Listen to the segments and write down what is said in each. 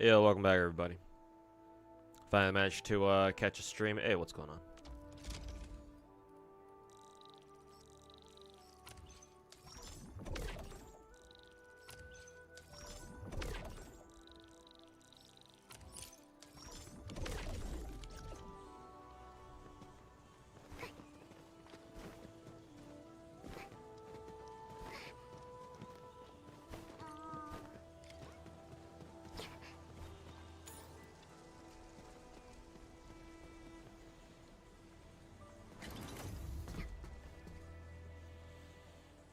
Yeah, welcome back, everybody. Finally managed to catch a stream. Hey, what's going on?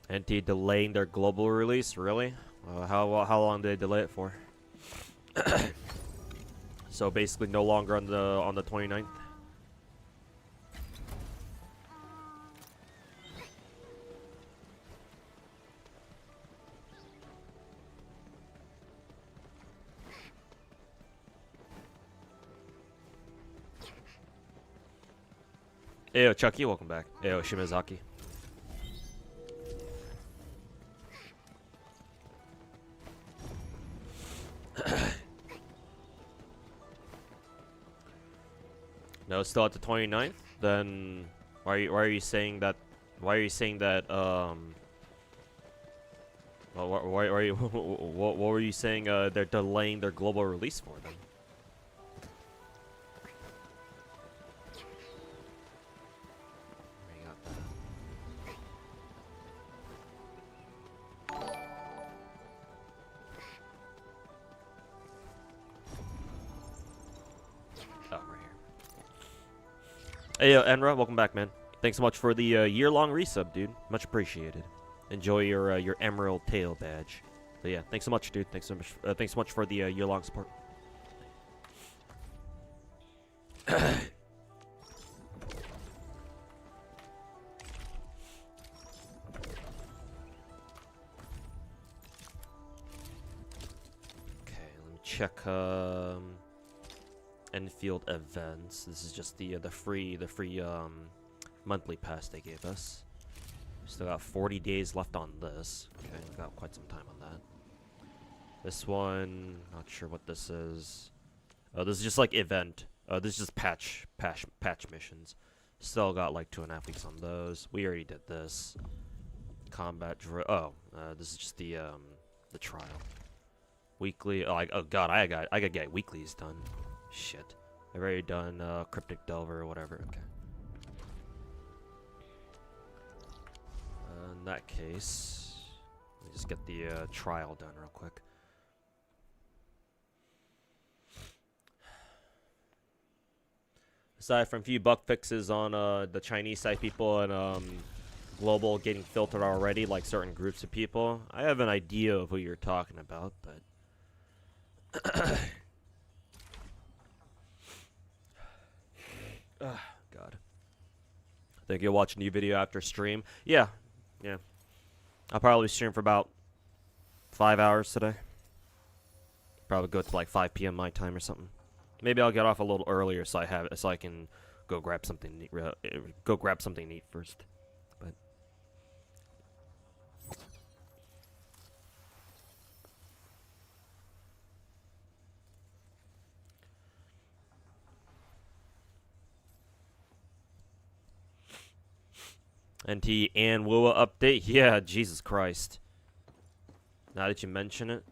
NT delaying their global release, really? How long did they delay it for? So basically, no longer on the 29th. Ayo, Chucky, welcome back. Ayo, Shimazaki. No, it's still at the 29th. Then why are you saying that? Why are you saying that? Well, why are you? What were you saying? They're delaying their global release for then? Hey, Enra, welcome back, man. Thanks so much for the year-long resub, dude. Much appreciated. Enjoy your Emerald Tail badge. So yeah, thanks so much, dude. Thanks so much for the year-long support. Okay, let me check. Enfield events. This is just the free monthly pass they gave us. Still got 40 days left on this. Okay, we got quite some time on that. This one, not sure what this is. Oh, this is just like event. This is just patch missions. Still got like 2.5 weeks on those. We already did this. Combat drill. Oh, this is just the trial. Weekly. Oh, oh god, I gotta get weeklies done. Shit. I've already done Cryptic Delver or whatever. Okay. In that case, let me just get the trial done real quick. Aside from a few bug fixes on the Chinese side people and global getting filtered already, like certain groups of people, I have an idea of who you're talking about, but... God. I think you'll watch a new video after stream. Yeah. I'll probably stream for about 5 hours today. Probably go to like 5 p.m. my time or something. Maybe I'll get off a little earlier so I can go grab something neat first. But NT and Wuwa update? Yeah, Jesus Christ. Now that you mention it.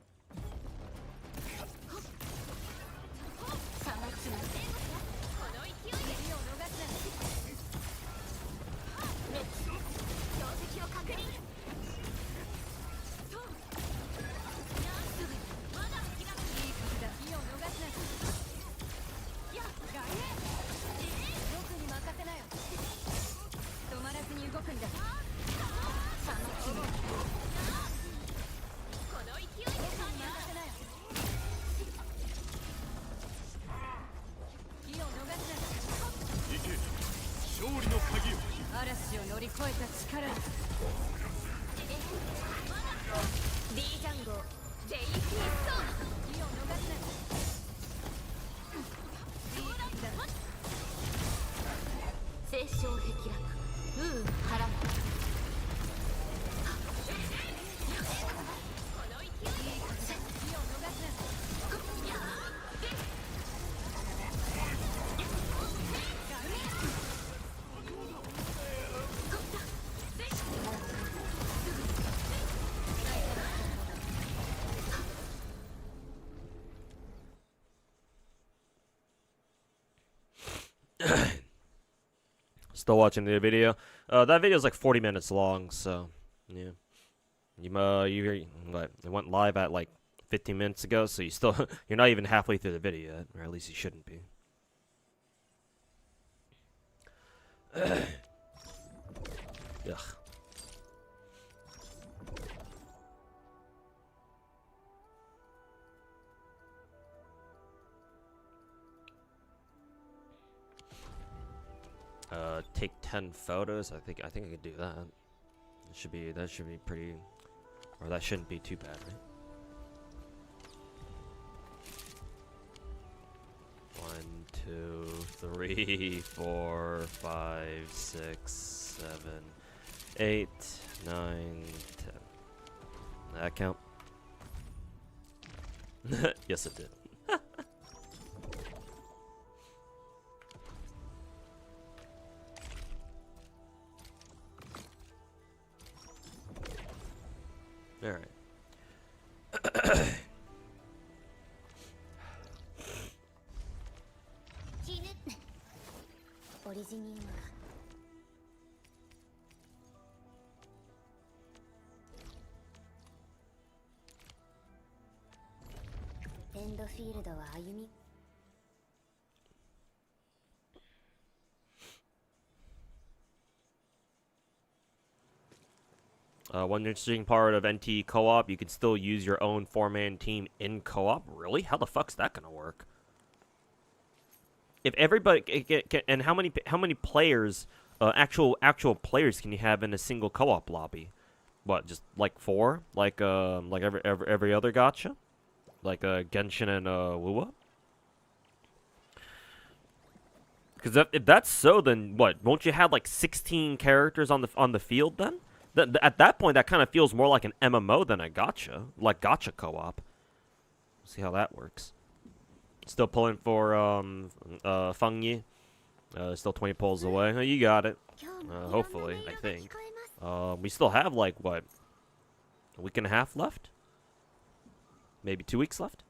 Still watching the video. That video is like 40 minutes long, so yeah. What? It went live at like 15 minutes ago, so you're not even halfway through the video yet, or at least you shouldn't be. Ugh. Take 10 photos. I think I could do that. That should be pretty, or that shouldn't be too bad, right? 1, 2, 3, 4, 5, 6, 7, 8, 9, 10. That count? Yes, it did. All right. One interesting part of NT co-op, you can still use your own 4-man team in co-op. Really? How the fuck's that gonna work? If everybody and how many players, actual players, can you have in a single co-op lobby? What, just like 4? Like every other gacha? Like Genshin and Wuwa? Because if that's so, then what? Won't you have like 16 characters on the field then? At that point, that kind of feels more like an MMO than a gacha, like gacha co-op. See how that works. Still pulling for Fengyi. Still 20 pulls away. Oh, you got it. Hopefully, I think. We still have like what, a week and a half left? Maybe 2 weeks left.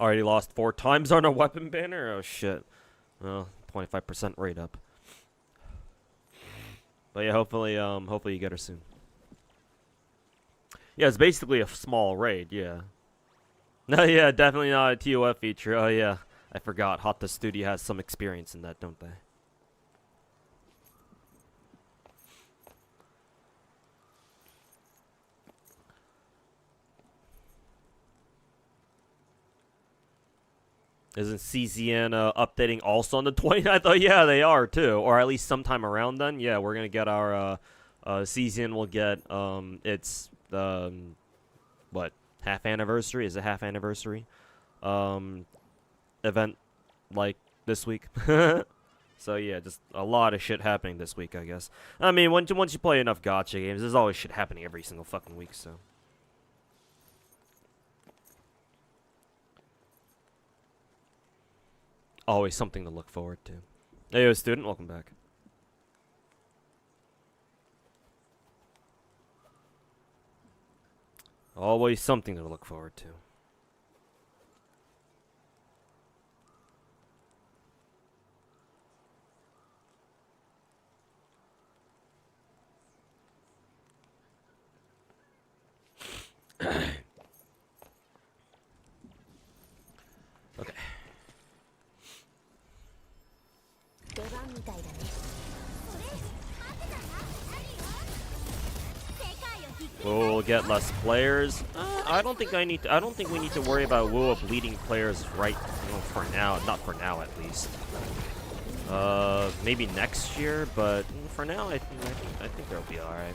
Already lost 4 times on a weapon banner. Oh shit. Well, 25% rate up. But yeah, hopefully you get her soon. Yeah, it's basically a small raid, yeah. No, yeah, definitely not a TOF feature. Oh yeah, I forgot. Hotta Studio has some experience in that, don't they? Isn't CZN updating also on the 29th? Oh yeah, they are too, or at least sometime around then. Yeah, we're gonna get our CZN will get its what, half anniversary? Is it half anniversary event like this week? So yeah, just a lot of shit happening this week, I guess. I mean, once you play enough gacha games, there's always shit happening every single fucking week. So. Always something to look forward to. Hey, yo, student, welcome back. Always something to look forward to. Okay. We'll get less players. I don't think we need to worry about Wuwa bleeding players right, for now. Not for now, at least. Maybe next year, but for now, I think they'll be alright.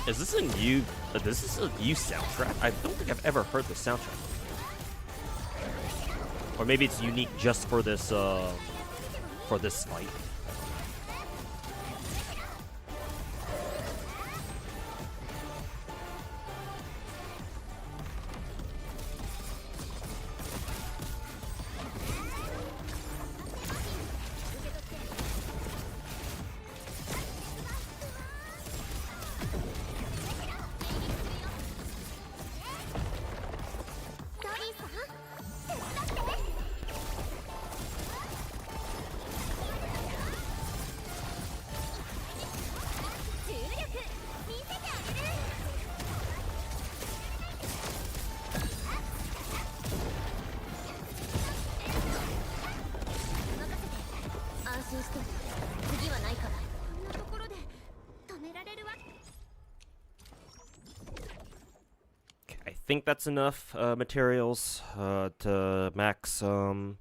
Is this a new? This is a new soundtrack? I don't think I've ever heard the soundtrack. Or maybe it's unique just for this fight. think that's enough materials to max out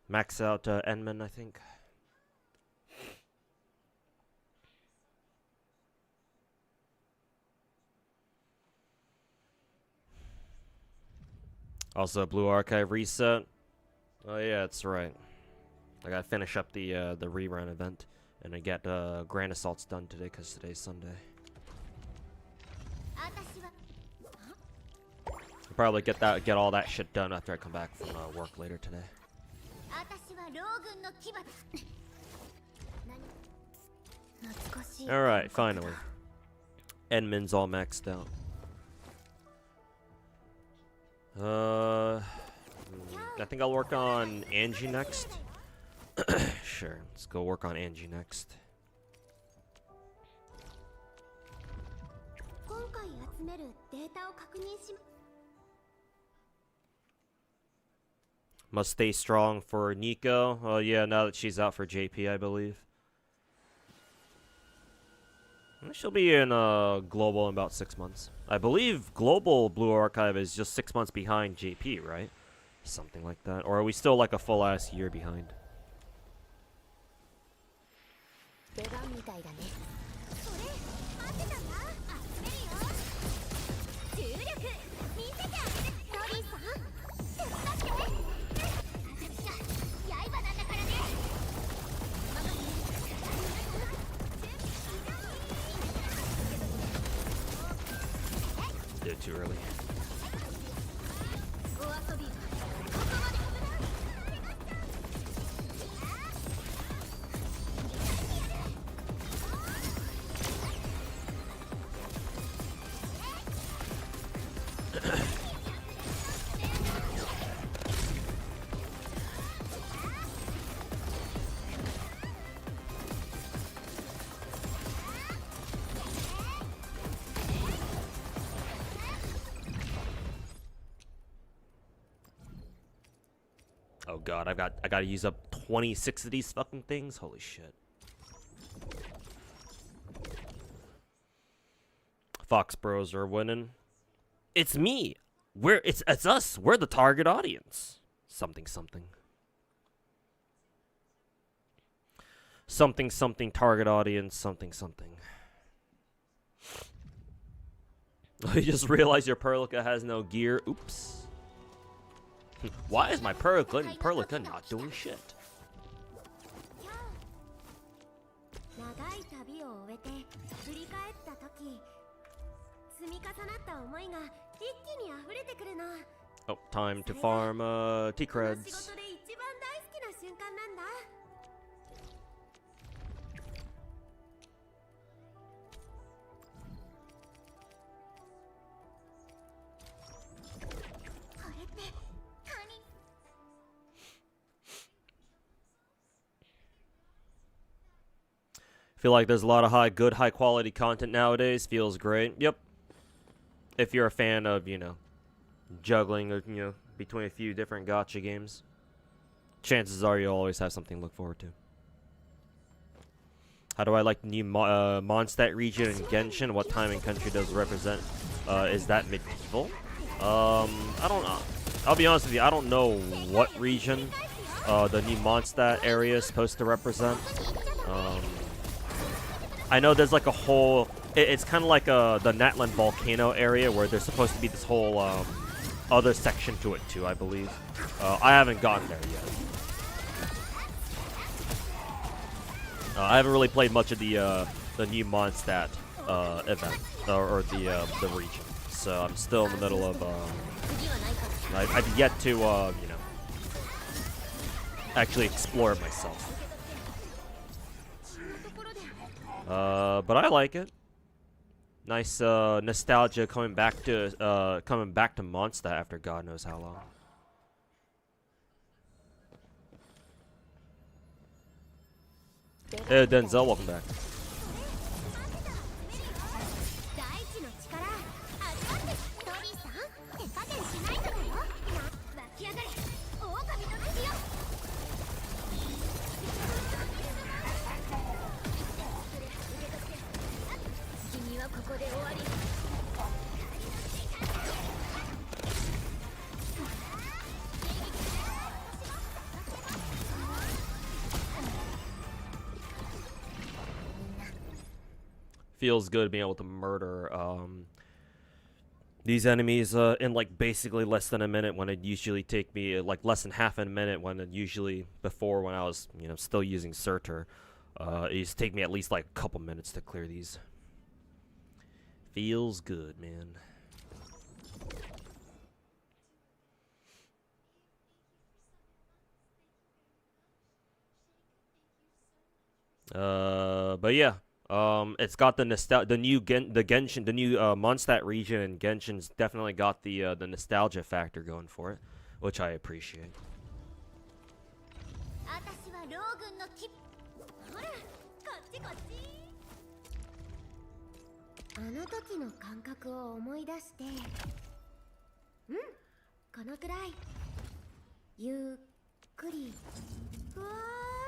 Enman, I think. Also, Blue Archive reset. Oh yeah, that's right. I gotta finish up the rerun event, and I get Grand Assaults done today because today's Sunday. I'll probably get all that shit done after I come back from work later today. All right, finally, Enman's all maxed out. I think I'll work on Angie next. Sure, let's go work on Angie next. Must stay strong for Nico. Oh yeah, now that she's out for JP, I believe. She'll be in Global in about 6 months. I believe Global Blue Archive is just 6 months behind JP, right? Something like that. Or are we still like a full ass year behind? Did it too early. Oh god, I gotta use up 26 of these fucking things. Holy shit. Fox Bros are winning. It's me. It's us. We're the target audience. Something something. Something something target audience. Something something. You just realized your Perlica has no gear. Oops. Why is my Perlica not doing shit? Oh, time to farm T-creds. Feel like there's a lot of high quality content nowadays. Feels great. Yep. If you're a fan of, you know, juggling, you know, between a few different gacha games, chances are you'll always have something to look forward to. How do I like the new Mondstadt region in Genshin? What time and country does it represent? Is that medieval? I don't know. I'll be honest with you, I don't know what region the new Mondstadt area is supposed to represent. I know there's like a whole... It's kind of like the Natlan volcano area where there's supposed to be this whole other section to it too, I believe. I haven't gotten there yet. I haven't really played much of the new Mondstadt event or the region, so I'm still in the middle of. I've yet to you know, actually explore it myself. But I like it. Nice nostalgia coming back to Mondstadt after God knows how long. Hey, Denzel, welcome back. feels good being able to murder these enemies in like basically less than a minute, when it usually take me like less than half a minute, when it usually before, when I was, you know, still using Surtur, it used to take me at least like a couple minutes to clear these. Feels good, man. But yeah, it's got the new Genshin, the new Mondstadt region in Genshin's definitely got the nostalgia factor going for it, which I appreciate. あの時の感覚を思い出して、このくらいゆっくりふわー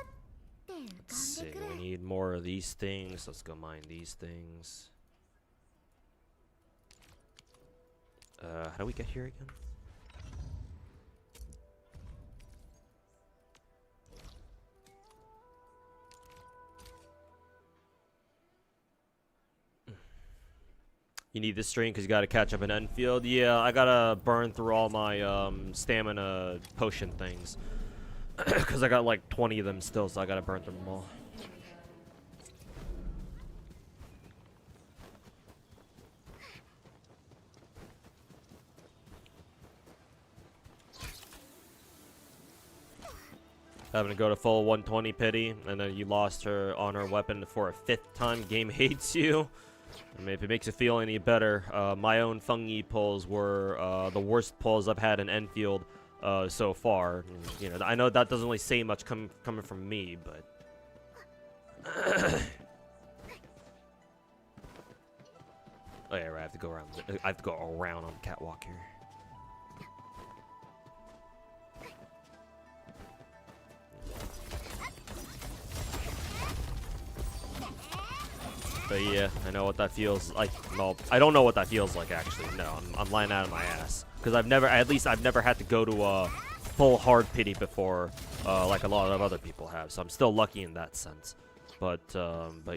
って浮かんでくる。 We need more of these things. Let's go mine these things. How do we get here again? You need this string because you gotta catch up in Enfield. Yeah, I gotta burn through all my stamina potion things. Because I got like 20 of them still, so I gotta burn through them all. Having to go to full 120 pity, and then you lost her on her weapon for a 5th time. Game hates you. I mean, if it makes you feel any better, my own fungi pulls were the worst pulls I've had in Enfield so far. You know, I know that doesn't really say much coming from me, but oh yeah, right. I have to go around. I have to go around on the catwalk here. But yeah, I know what that feels like. Well, I don't know what that feels like actually. No, I'm lying out of my ass because I've never had to go to a full hard pity before, like a lot of other people have. So I'm still lucky in that sense. But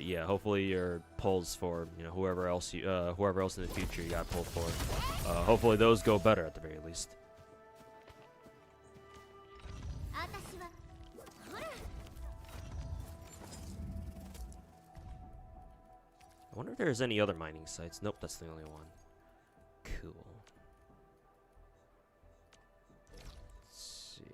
yeah, hopefully your pulls for, you know, whoever else in the future you got pulled for, hopefully those go better at the very least. I wonder if there's any other mining sites. Nope, that's the only one. Cool. Let's see.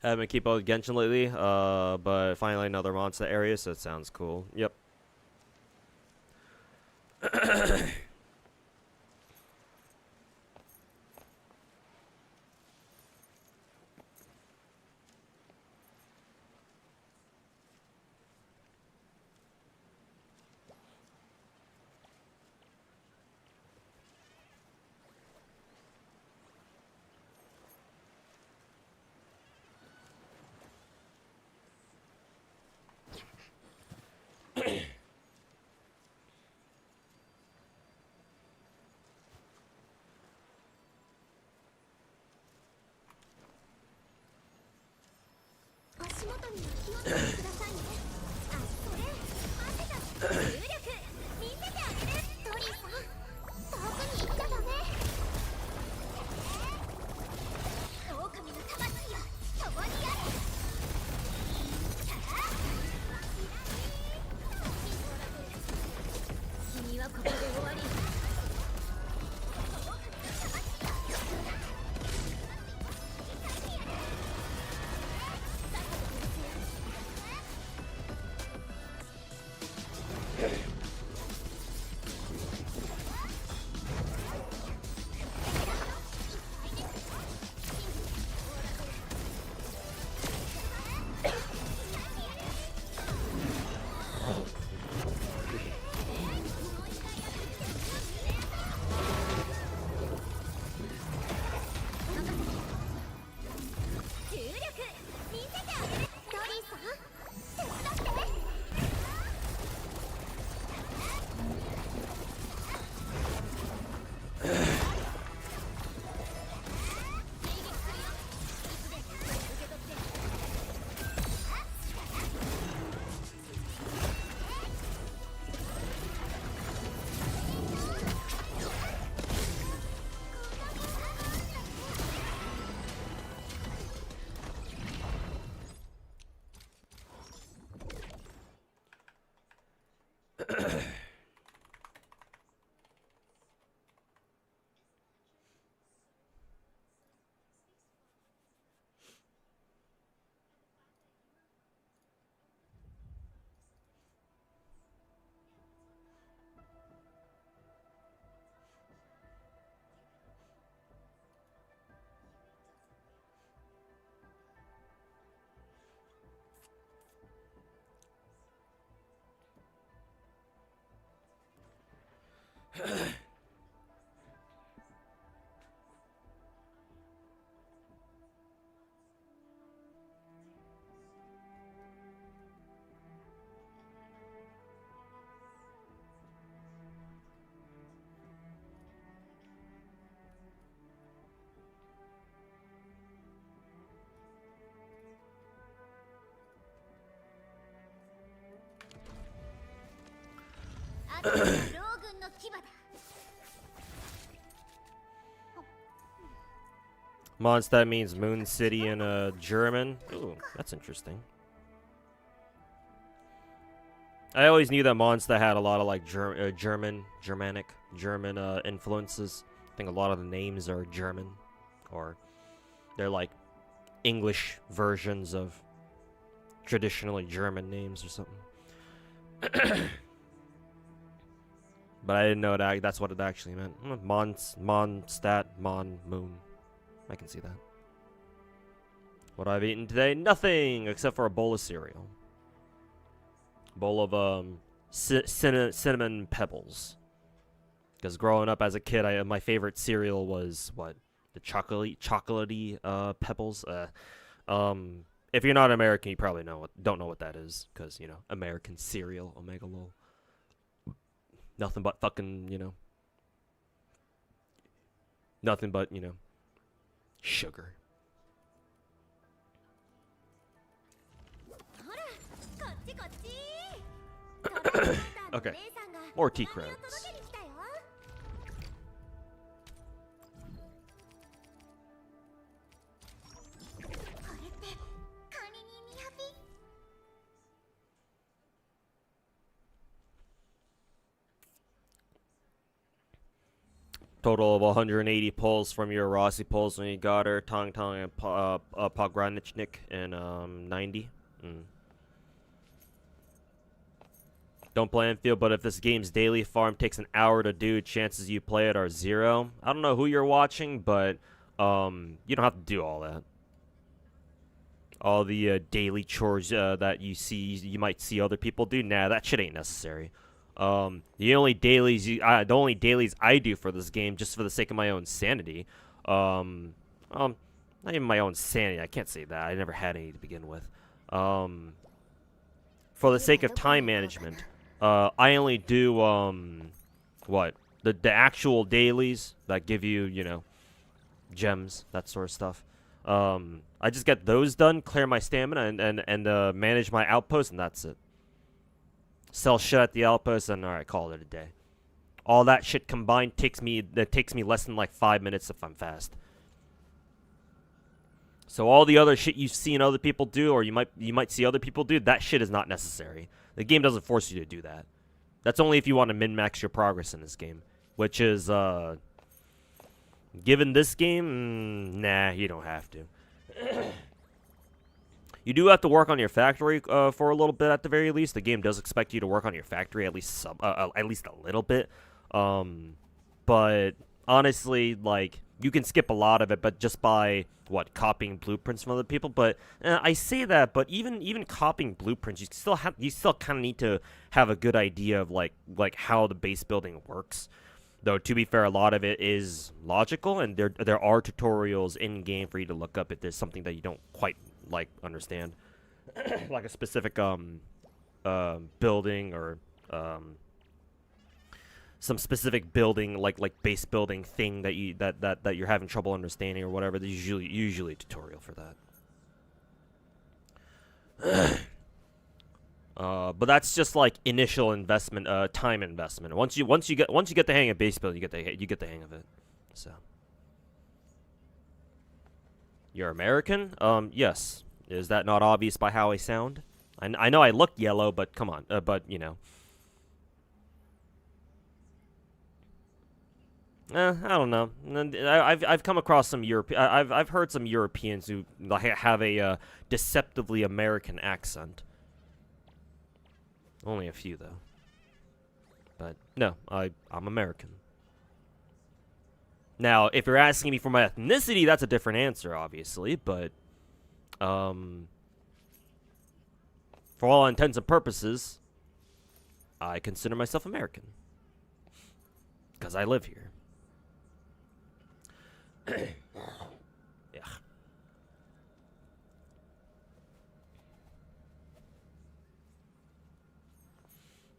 I haven't keep up with Genshin lately, but finally another monster area, so it sounds cool. Yep. あとは両軍の牙だ。 Mondstadt means Moon City in German. Ooh, that's interesting. I always knew that Mondstadt had a lot of like German influences. I think a lot of the names are German, or they're like English versions of traditionally German names or something. But I didn't know that's what it actually meant. Mondstadt, Moon. I can see that. What I've eaten today? Nothing except for a bowl of cereal. Bowl of cinnamon pebbles. Because growing up as a kid, my favorite cereal was what? The chocolatey pebbles. If you're not American, you probably don't know what that is. Because, you know, American cereal, omega lol. Nothing but fucking, you know. Nothing but, you know, sugar. Okay, more tea credits. Total of 180 pulls from your Rossi pulls when you got her. Tong Tong and Pogranichnik and 90. Don't play infield, but if this game's daily farm takes an hour to do, chances you play it are 0. I don't know who you're watching, but you don't have to do all that. All the daily chores that you might see other people do. Nah, that shit ain't necessary. The only dailies I do for this game, just for the sake of my own sanity, not even my own sanity. I can't say that. I never had any to begin with. For the sake of time management, I only do the actual dailies that give you, you know, gems, that sort of stuff. I just get those done, clear my stamina, and manage my outpost, and that's it. Sell shit at the outpost, and alright, call it a day. All that shit combined takes me less than like 5 minutes if I'm fast. So all the other shit you've seen other people do, or you might see other people do, that shit is not necessary. The game doesn't force you to do that. That's only if you want to min-max your progress in this game, which is given this game, nah, you don't have to. You do have to work on your factory for a little bit at the very least. The game does expect you to work on your factory at least a little bit. But honestly, like, you can skip a lot of it, but just by copying blueprints from other people. But I say that, but even copying blueprints, you still kind of need to have a good idea of like how the base building works. Though to be fair, a lot of it is logical, and there are tutorials in game for you to look up if there's something that you don't quite understand, like a specific building or some specific building like base building thing that you're having trouble understanding or whatever. There's usually a tutorial for that. But that's just like initial investment, time investment. Once you get the hang of base building, you get the hang of it. So. You're American? Yes. Is that not obvious by how I sound? I know I look yellow, but come on. But, you know. I don't know. I've come across some I've heard some Europeans who have a deceptively American accent. Only a few, though. But, no, I'm American. Now, if you're asking me for my ethnicity, that's a different answer, obviously, but, for all intents and purposes, I consider myself American. Because I live here. Yeah.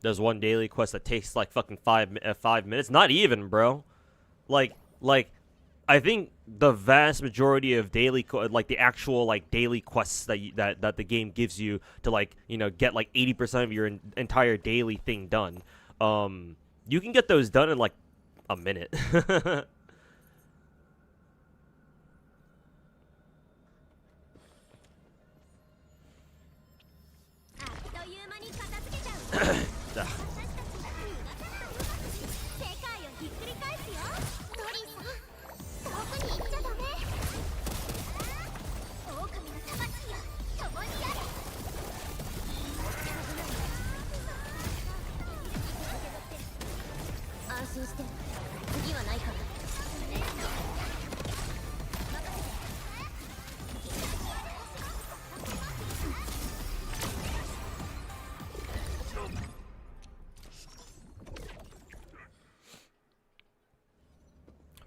There's one daily quest that takes like fucking 5 minutes. Not even, bro. Like, I think the vast majority of like the actual like daily quests that the game gives you to like get like 80% of your entire daily thing done. You can get those done in like a minute.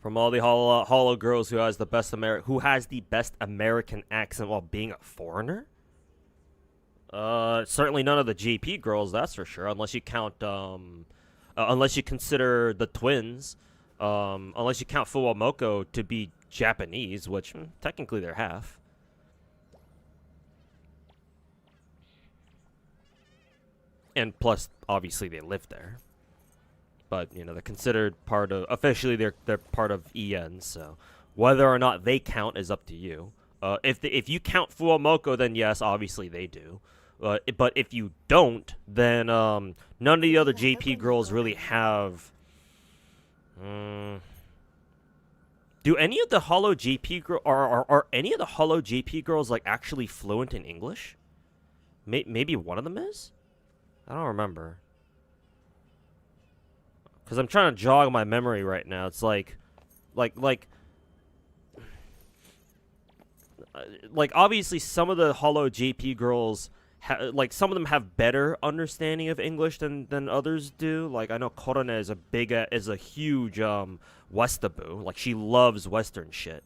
From all the hollow girls, who has the best American accent while being a foreigner? Certainly none of the JP girls, that's for sure. Unless you count unless you consider the twins. Unless you count Fuwamoko to be Japanese, which technically they're half. And plus, obviously, they live there. But they're considered part of. Officially, they're part of EN. So whether or not they count is up to you. If you count Fuwamoko, then yes, obviously they do. But if you don't, then none of the other JP girls really have. Do any of the Hollow JP are any of the Hollow JP girls like actually fluent in English? Maybe one of them is. I don't remember. Because I'm trying to jog my memory right now. It's like obviously some of the Hollow JP girls, some of them have better understanding of English than others do. Like I know Korone is a huge Westaboo. Like she loves Western shit.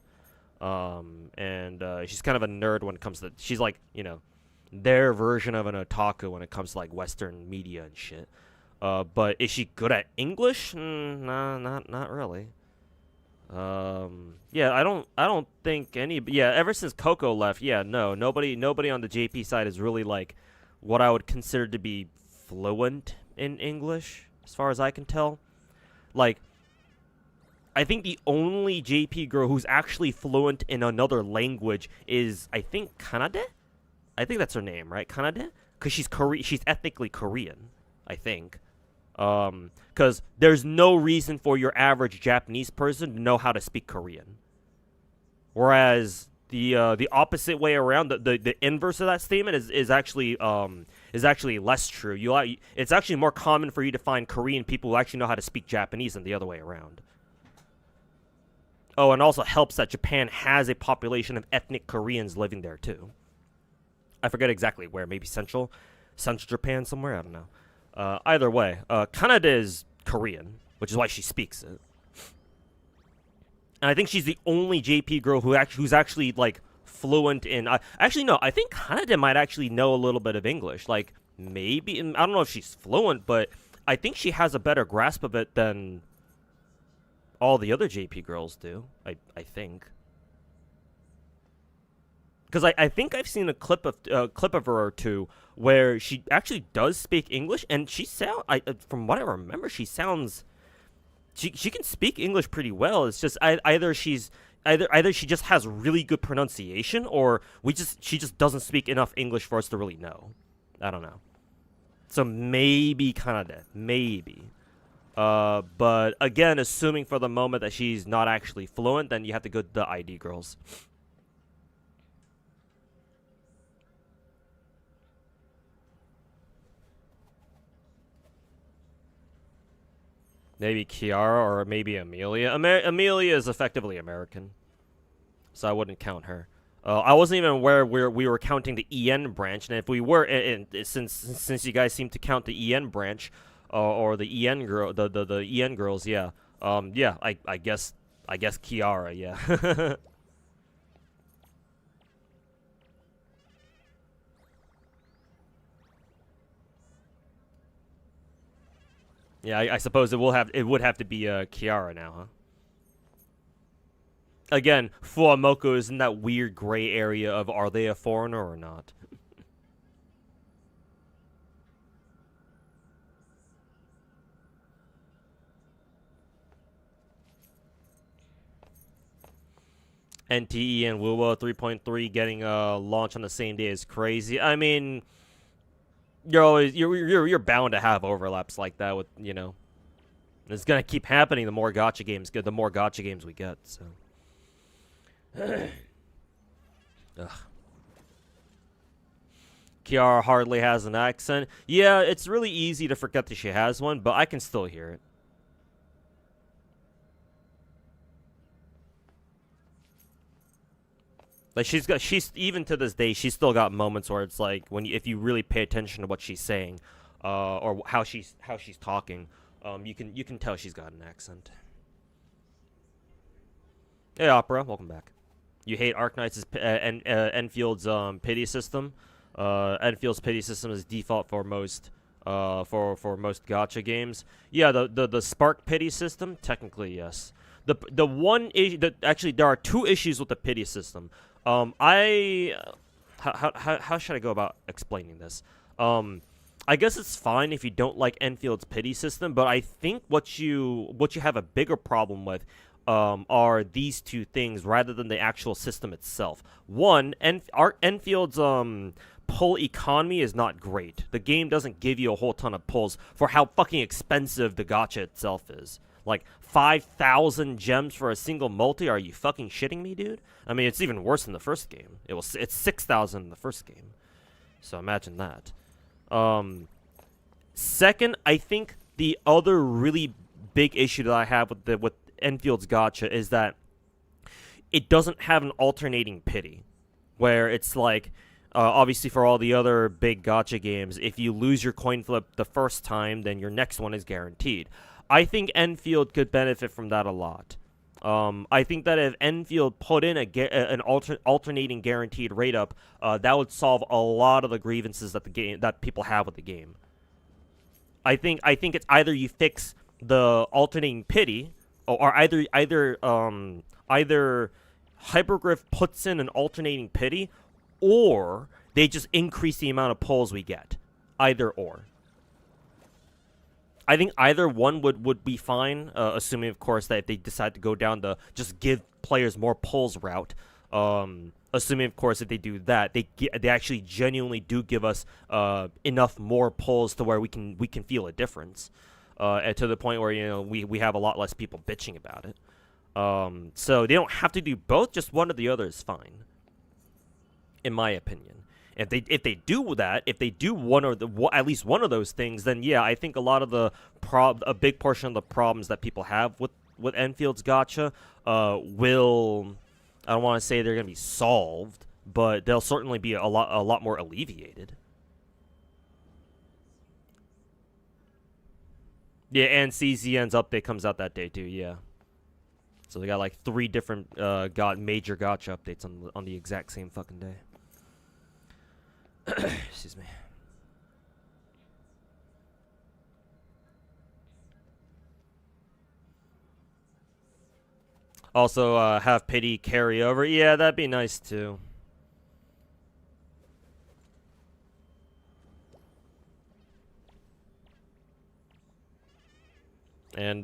And she's kind of a nerd when it comes to. She's like their version of an otaku when it comes to like Western media and shit. But is she good at English? Nah, not really. Yeah, I don't think any. Yeah, ever since Coco left, yeah, nobody on the JP side is really like what I would consider to be fluent in English, as far as I can tell. Like, I think the only JP girl who's actually fluent in another language is, I think, Kanade. I think that's her name, right? Kanade, because she's ethnically Korean, I think. Because there's no reason for your average Japanese person to know how to speak Korean. Whereas the opposite way around, the inverse of that statement is actually less true. It's actually more common for you to find Korean people who actually know how to speak Japanese than the other way around. Oh, and also helps that Japan has a population of ethnic Koreans living there too. I forget exactly where, maybe central Japan somewhere, I don't know. Either way, Kanade is Korean, which is why she speaks it. And I think she's the only JP girl who's actually like fluent in. Actually, no, I think Kanade might actually know a little bit of English. Like maybe, I don't know if she's fluent, but I think she has a better grasp of it than all the other JP girls do. I think. Because I think I've seen a clip of her or two where she actually does speak English, and from what I remember, she sounds, she can speak English pretty well. It's just either she just has really good pronunciation, or she just doesn't speak enough English for us to really know. I don't know. So maybe Kanade, maybe. But again, assuming for the moment that she's not actually fluent, then you have to go to the ID girls. Maybe Kiara or maybe Amelia. Amelia is effectively American, so I wouldn't count her. I wasn't even aware we were counting the EN branch, and if we were, since you guys seem to count the EN branch, or the EN girl, the EN girls, yeah. Yeah, I guess Kiara, yeah. Yeah, I suppose it would have to be Kiara now, huh? Again, Fuamoko is in that weird gray area of are they a foreigner or not? NTE and Wuwa 3.3 getting launch on the same day is crazy. I mean, you're bound to have overlaps like that with, you know. It's gonna keep happening the more gacha games get, the more gacha games we get, so. Ugh. Kiara hardly has an accent. Yeah, it's really easy to forget that she has one, but I can still hear it. Like she's even to this day, she's still got moments where it's like if you really pay attention to what she's saying, or how she's talking, you can tell she's got an accent. Hey, Opera, welcome back. You hate Arknight's Enfield's pity system. Enfield's pity system is default for most most gacha games. Yeah, the Spark pity system, technically yes. The one issue that actually there are two issues with the pity system. How should I go about explaining this? I guess it's fine if you don't like Enfield's pity system, but I think what you have a bigger problem with are these two things rather than the actual system itself. One, Enfield's pull economy is not great. The game doesn't give you a whole ton of pulls for how fucking expensive the gacha itself is. Like 5,000 gems for a single multi? Are you fucking shitting me, dude? I mean, it's even worse than the first game. It's 6,000 in the first game. So imagine that. Second, I think the other really big issue that I have with Enfield's gacha is that it doesn't have an alternating pity, where it's like, obviously for all the other big gacha games, if you lose your coin flip the first time, then your next one is guaranteed. I think Enfield could benefit from that a lot. I think that if Enfield put in an alternating guaranteed rate up, that would solve a lot of the grievances that people have with the game. I think it's either you fix the alternating pity, or either Hypergriff puts in an alternating pity, or they just increase the amount of pulls we get. Either or. I think either one would be fine, assuming, of course, that if they decide to go down the just give players more pulls route. Assuming, of course, if they do that, they actually genuinely do give us enough more pulls to where we can feel a difference, and to the point where, you know, we have a lot less people bitching about it. So they don't have to do both; just one or the other is fine, in my opinion. If they do that, if they do one or at least one of those things, then yeah, I think a lot of a big portion of the problems that people have with Enfield's gacha will, I don't want to say they're gonna be solved, but they'll certainly be a lot more alleviated. Yeah, and CZN's update comes out that day too. Yeah, so they got like 3 different major gacha updates on the exact same fucking day. Excuse me. Also, have pity carry over. Yeah, that'd be nice too. And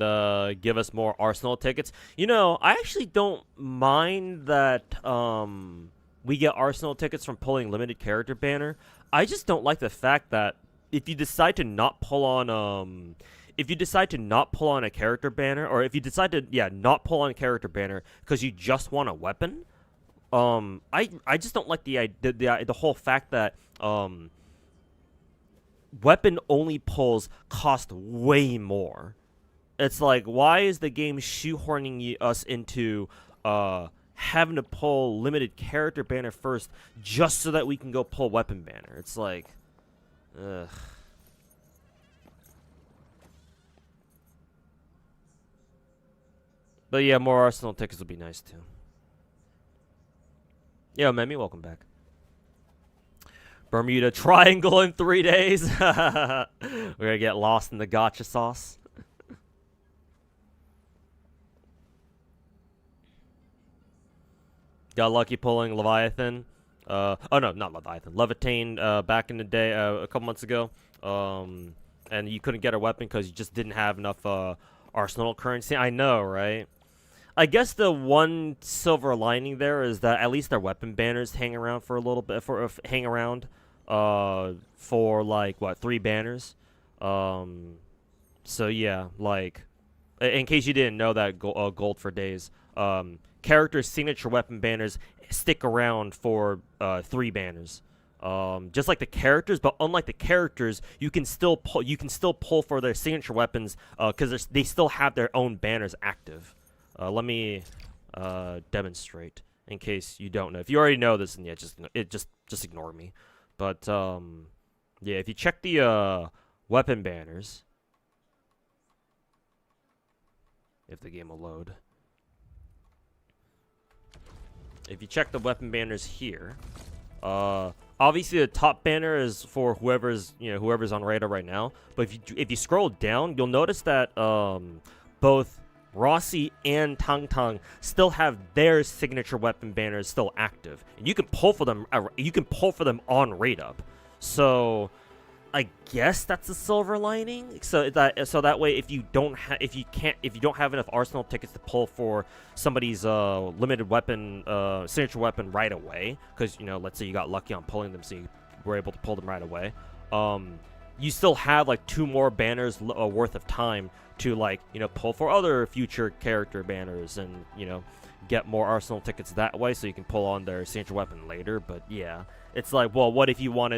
give us more Arsenal tickets. You know, I actually don't mind that we get Arsenal tickets from pulling limited character banner. I just don't like the fact that if you decide to not pull on a character banner, or if you decide to not pull on a character banner because you just want a weapon, I just don't like the whole fact that weapon only pulls cost way more. It's like, why is the game shoehorning us into having to pull limited character banner first just so that we can go pull weapon banner? It's like, ugh. But yeah, more Arsenal tickets would be nice too. Yo, Memmy, welcome back. Bermuda Triangle in 3 days. We're gonna get lost in the gacha sauce. Got lucky pulling Leviathan. Oh no, not Leviathan. Levitain back in the day, a couple months ago. And you couldn't get a weapon because you just didn't have enough Arsenal currency. I know, right? I guess the one silver lining there is that at least their weapon banners hang around for a little bit. Hang around for like what, 3 banners. So yeah, like in case you didn't know that, gold for days. Characters' signature weapon banners stick around for 3 banners. Just like the characters, but unlike the characters, you can still pull for their signature weapons because they still have their own banners active. Let me demonstrate in case you don't know. If you already know this, then yeah, just ignore me. But yeah, if you check the weapon banners, if the game will load. If you check the weapon banners here, obviously the top banner is for whoever's on radar right now. But if you scroll down, you'll notice that both Rossi and Tang Tang still have their signature weapon banners still active, and you can pull for them. You can pull for them on rate up. So I guess that's a silver lining. So that way, if you don't have enough Arsenal tickets to pull for somebody's limited weapon signature weapon right away, because let's say you got lucky on pulling them, so you were able to pull them right away. You still have like 2 more banners worth of time to pull for other future character banners and get more Arsenal tickets that way, so you can pull on their signature weapon later. But yeah, it's like, well, what if you want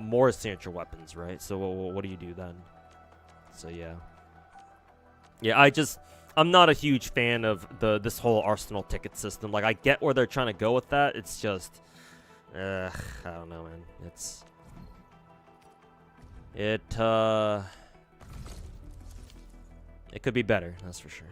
more signature weapons, right? So what do you do then? So yeah, I'm not a huge fan of this whole Arsenal ticket system. Like, I get where they're trying to go with that. It's just I don't know, man. It could be better, that's for sure.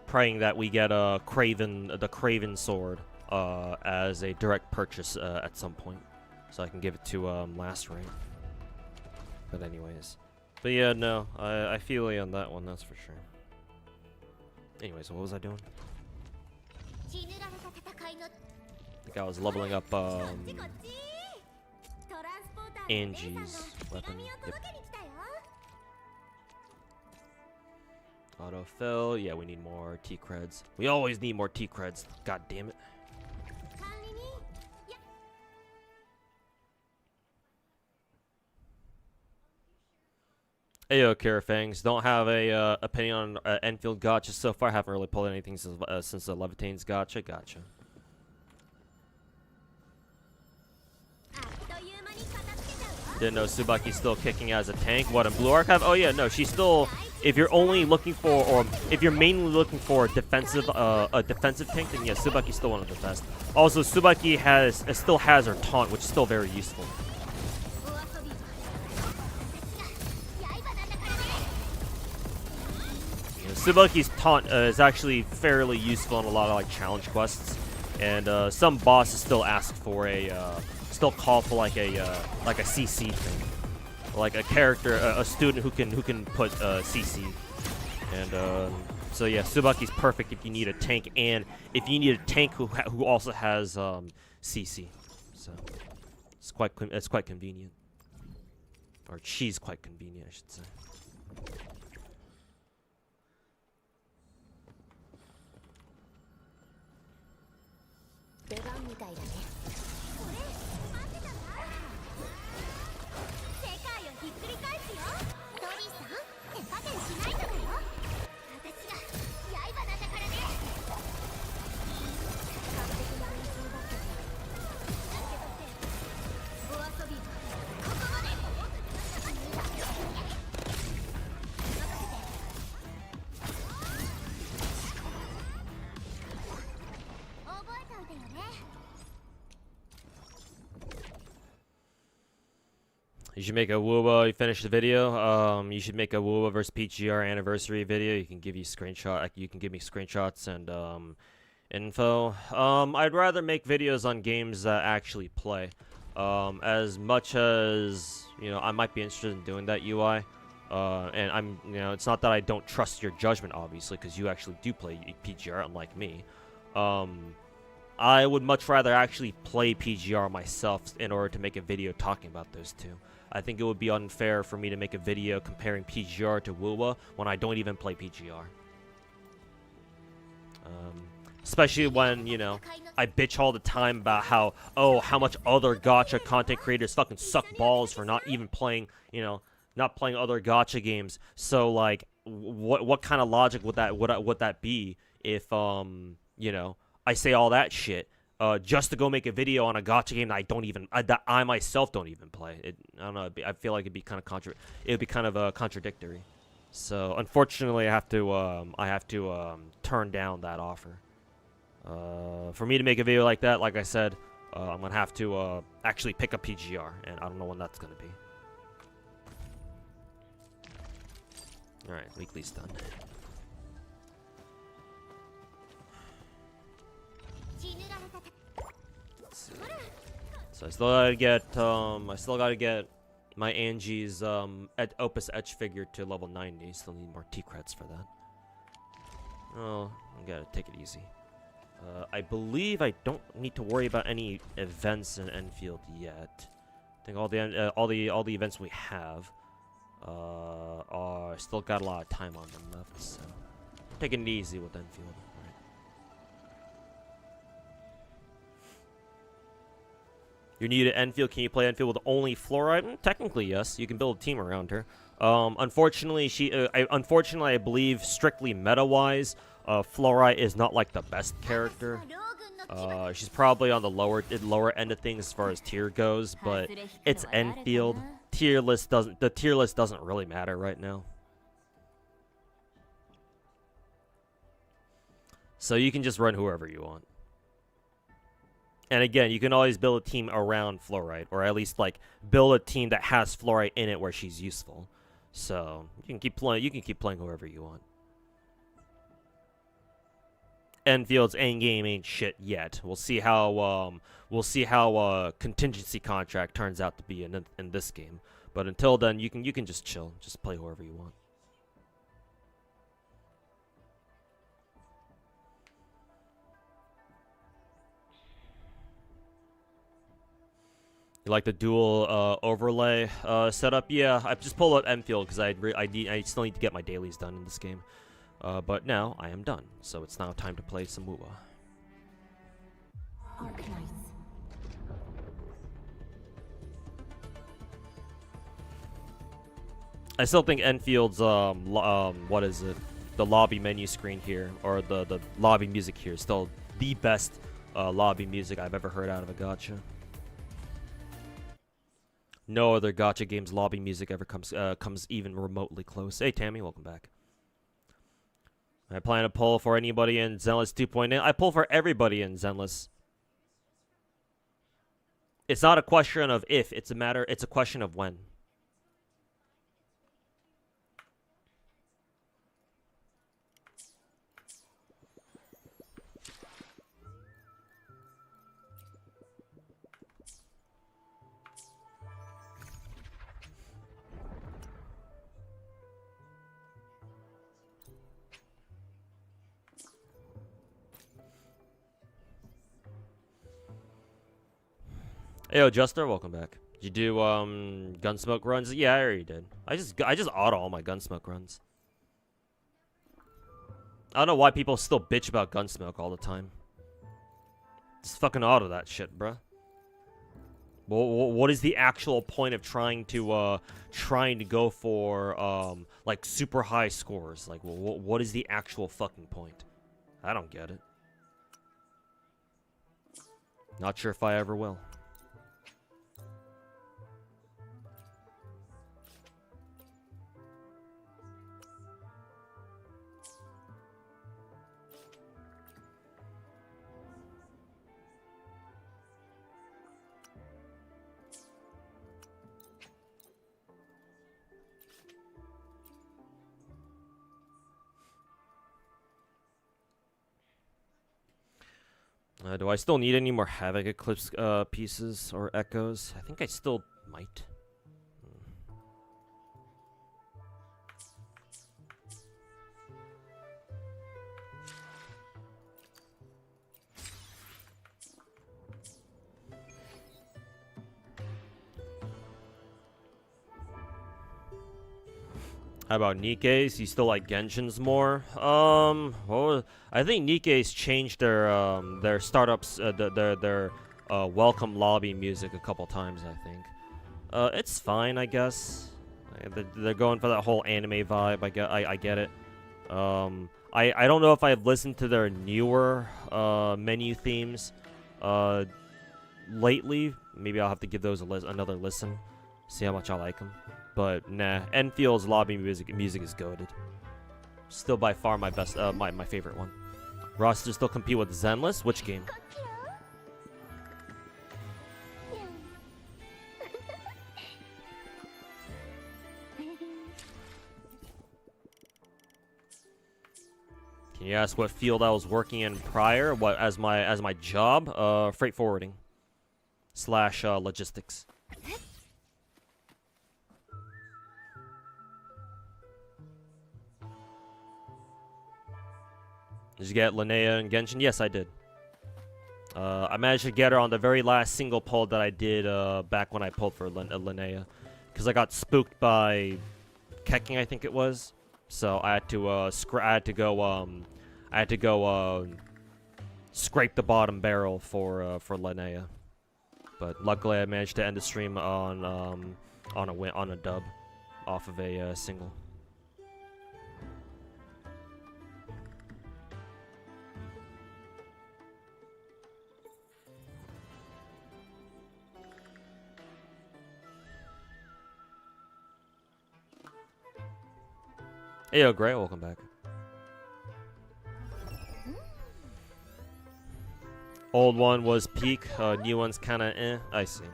Praying that we get the Craven sword as a direct purchase at some point, so I can give it to last rank. But anyways, yeah, no, I feel you on that one, that's for sure. Anyways, what was I doing? I think I was leveling up Angie's weapon. Yep. Autofill. Yeah, we need more T-creds. We always need more T-creds. God damn it. Ayo, Carafangs. Don't have a opinion on Enfield gacha so far. Haven't really pulled anything since the Levitain's gacha. Gotcha. Didn't know Subaki's still kicking as a tank. What, in Blue Archive? Oh yeah, no, she's still. If you're only looking for, or if you're mainly looking for a defensive tank, then yeah, Subaki's still one of the best. Also, Subaki still has her taunt, which is still very useful. Subaki's taunt is actually fairly useful in a lot of challenge quests, and some bosses still ask for still call for like a CC thing, like a character, a student who can put CC, and so yeah, Subaki's perfect if you need a tank, and if you need a tank who also has CC, so it's quite convenient, or she's quite convenient, I should say. You should make a Wuwa. You finish the video. You should make a Wuwa versus PGR anniversary video. You can give me screenshots and info. I'd rather make videos on games that actually play. As much as I might be interested in doing that UI. And it's not that I don't trust your judgment, obviously, because you actually do play PGR, unlike me. I would much rather actually play PGR myself in order to make a video talking about those two. I think it would be unfair for me to make a video comparing PGR to Wuwa when I don't even play PGR. Especially when, I bitch all the time about how much other gacha content creators fucking suck balls for not even playing, not playing other gacha games. So, like, what kind of logic would that be if, I say all that shit, just to go make a video on a gacha game that I myself don't even play. I don't know. I feel like it'd be kind of contradictory. So unfortunately, I have to turn down that offer. For me to make a video like that, like I said, I'm gonna have to actually pick up PGR, and I don't know when that's gonna be. All right, weekly's done. Let's see. So I still gotta get my Angie's Opus Etch figure to level 90. Still need more T-creds for that. Oh, I gotta take it easy. I believe I don't need to worry about any events in Enfield yet. I think all the events we have are still got a lot of time on them left, so taking it easy with Enfield. You're new to Enfield. Can you play Enfield with only Fluoride? Technically, yes. You can build a team around her. Unfortunately, I believe strictly meta-wise, Fluoride is not like the best character. She's probably on the lower end of things as far as tier goes, but it's Enfield. The tier list doesn't really matter right now. So you can just run whoever you want. And again, you can always build a team around Fluoride, or at least like build a team that has Fluoride in it where she's useful. So you can keep playing whoever you want. Enfield's endgame ain't shit yet. We'll see how contingency contract turns out to be in this game. But until then, you can just chill, just play whoever you want. You like the dual overlay setup? Yeah, I just pulled up Enfield because I still need to get my dailies done in this game. But now I am done, so it's now time to play some Wuwa. I still think Enfield's what is it? The lobby menu screen here, or the lobby music here, is still the best lobby music I've ever heard out of a gacha. No other gacha game's lobby music ever comes even remotely close. Hey Tammy, welcome back. I plan to pull for anybody in Zenless 2.8. I pull for everybody in Zenless. It's not a question of if, it's a question of when. Hey, yo, Juster, welcome back. Did you do Gunsmoke runs? Yeah, I already did. I just auto all my Gunsmoke runs. I don't know why people still bitch about Gunsmoke all the time. Just fucking auto that shit, bruh. What is the actual point of trying to go for like super high scores? Like, what is the actual fucking point? I don't get it. Not sure if I ever will. Do I still need any more Havoc Eclipse pieces or echoes? I think I still might. How about Nikke's? You still like Genshin's more? Well, I think Nikke's changed their startups, their welcome lobby music a couple times. I think. It's fine, I guess. They're going for that whole anime vibe. I get it. I don't know if I've listened to their newer menu themes lately. Maybe I'll have to give those another listen. See how much I like them. But nah, Enfield's lobby music is goated. Still by far my best, my favorite one. Roster still compete with Zenless? Which game? Can you ask what field I was working in prior? What as my job? Freight forwarding / logistics. Did you get Linnea and Genshin? Yes, I did. I managed to get her on the very last single pull that I did back when I pulled for Linnea, because I got spooked by Kecking, I think it was. So I had to scrape the bottom barrel for Linnea. But luckily, I managed to end the stream on a dub off of a single. Hey, yo, Gray, welcome back. Old one was peak, new one's kinda eh. I see.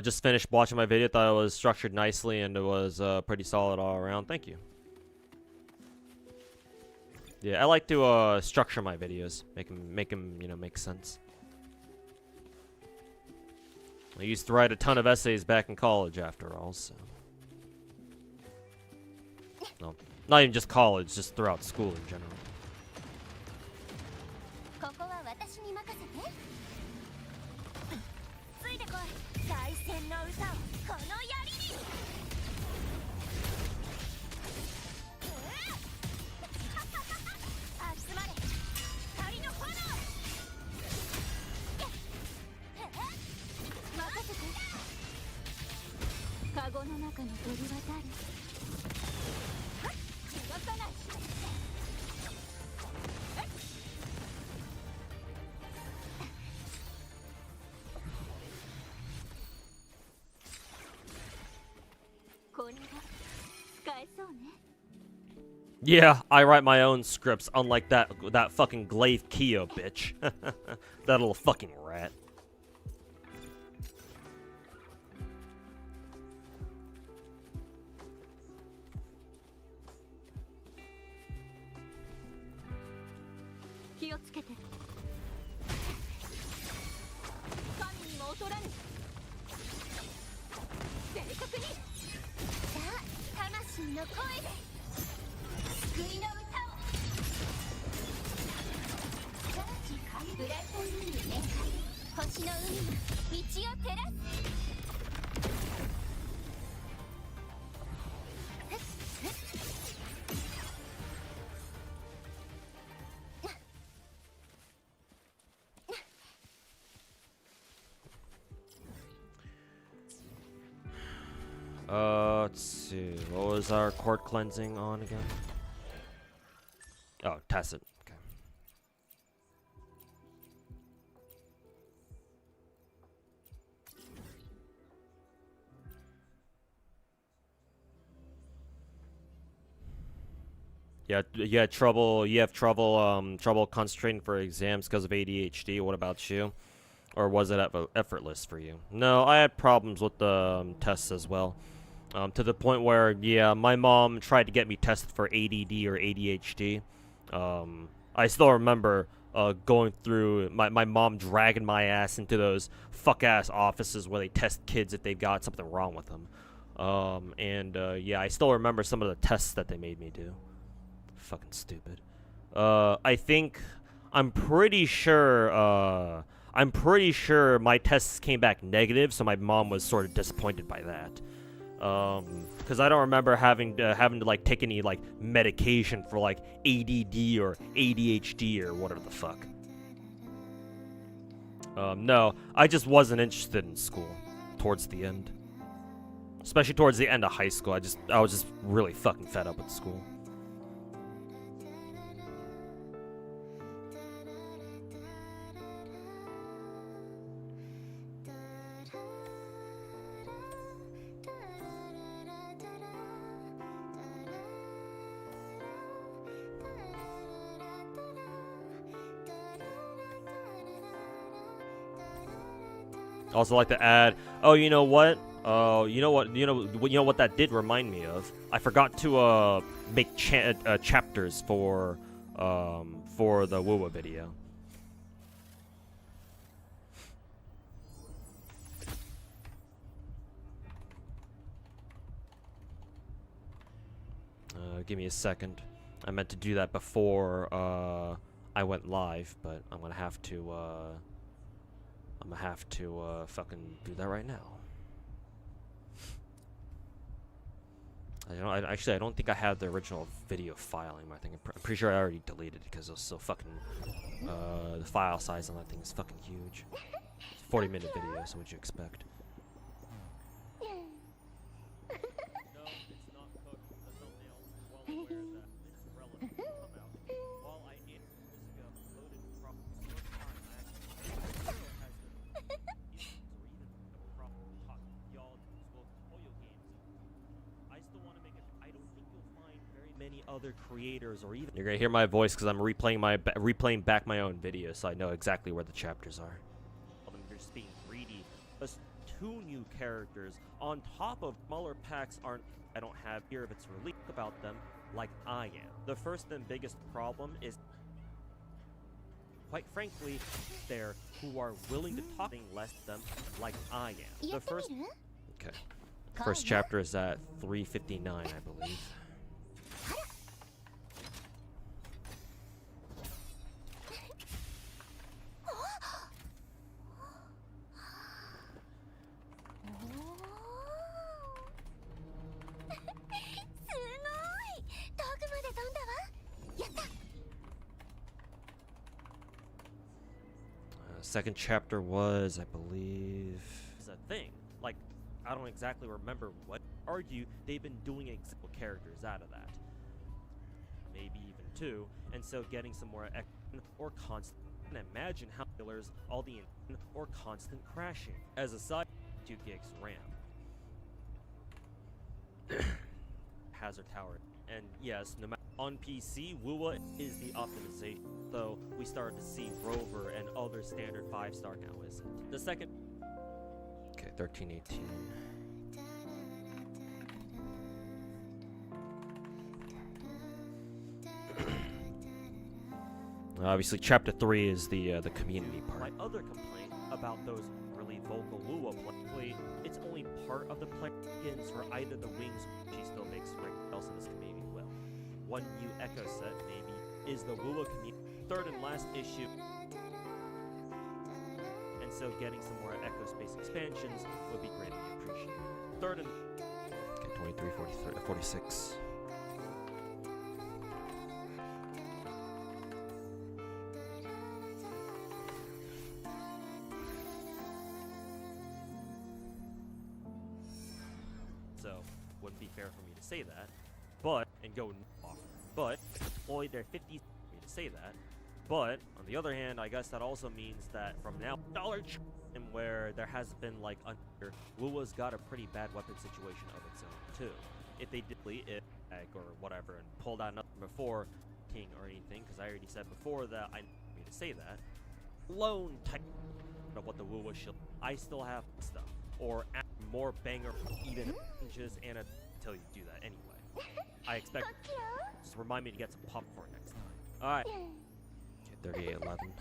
Just finished watching my video. Thought it was structured nicely and it was pretty solid all around. Thank you. Yeah, I like to structure my videos, make them, you know, make sense. I used to write a ton of essays back in college, after all. So, no, not even just college, just throughout school in general. Yeah, I write my own scripts, unlike that fucking Glaive Keo bitch. That little fucking rat. Let's see. What was our court cleansing on again? Oh, Tacit. Okay. Yeah, you had trouble. You have trouble concentrating for exams because of ADHD. What about you? Or was it effortless for you? No, I had problems with the tests as well. To the point where, yeah, my mom tried to get me tested for ADD or ADHD. I still remember going through my mom dragging my ass into those fuck ass offices where they test kids if they've got something wrong with them. Yeah, I still remember some of the tests that they made me do. Fucking stupid. I think I'm pretty sure my tests came back negative, so my mom was sort of disappointed by that. Because I don't remember having to like take any like medication for like ADD or ADHD or whatever the fuck. No, I just wasn't interested in school towards the end. Especially towards the end of high school, I was just really fucking fed up with school. Also like to add, oh, you know what? You know what that did remind me of? I forgot to make chapters for the Wuwa video. Give me a second. I meant to do that before I went live, but I'm gonna have to fucking do that right now. I don't think I have the original video filing. I'm pretty sure I already deleted it because it was so fucking. The file size on that thing is fucking huge. It's a 40-minute video, so what'd you expect? Other creators or even you're gonna hear my voice because I'm replaying back my own videos, so I know exactly where the chapters are. I'm just being greedy. There's 2 new characters on top of smaller packs I don't have here if it's released about them like I am. The first and biggest problem is, quite frankly, they're who are willing to talk less than them like I am. The first first chapter is at 3:59, I believe. Second chapter was, I believe, is a thing. Like, I don't exactly remember what. Argue they've been doing example characters out of that, maybe even 2, and so getting some more or constant. And imagine how killers all the or constant crashing. As a side, 2 gigs RAM, hazard tower, and yes, no matter. On PC, Wuwa is the optimization, though we started to see Rover and other standard 5-star now isn't. The second... Okay, 1318. Obviously, Chapter 3 is the community part. My other complaint about those really vocal Wuwa play, it's only part of the play skins for either the wings, she still makes right else in this community will. One new Echo set, maybe, is the Wuwa community. Third and last issue. And so getting some more Echo Space expansions would be greatly appreciated. Third and... Okay, 23, 43, 46. So, wouldn't be fair for me to say that. But, and go off. But, Lloyd, they're 50 for me to say that. But, on the other hand, I guess that also means that from now, and where there has been, like, under, Wuwa's got a pretty bad weapon situation of its own, too. If they did it, or whatever, and pulled out another before King or anything, because I already said before that I need to say that. Lone type of what the Wuwa shield. I still have stuff, or more banger even changes and until you do that anyway. I expect. Just remind me to get some popcorn next time. All right. Okay, 3811.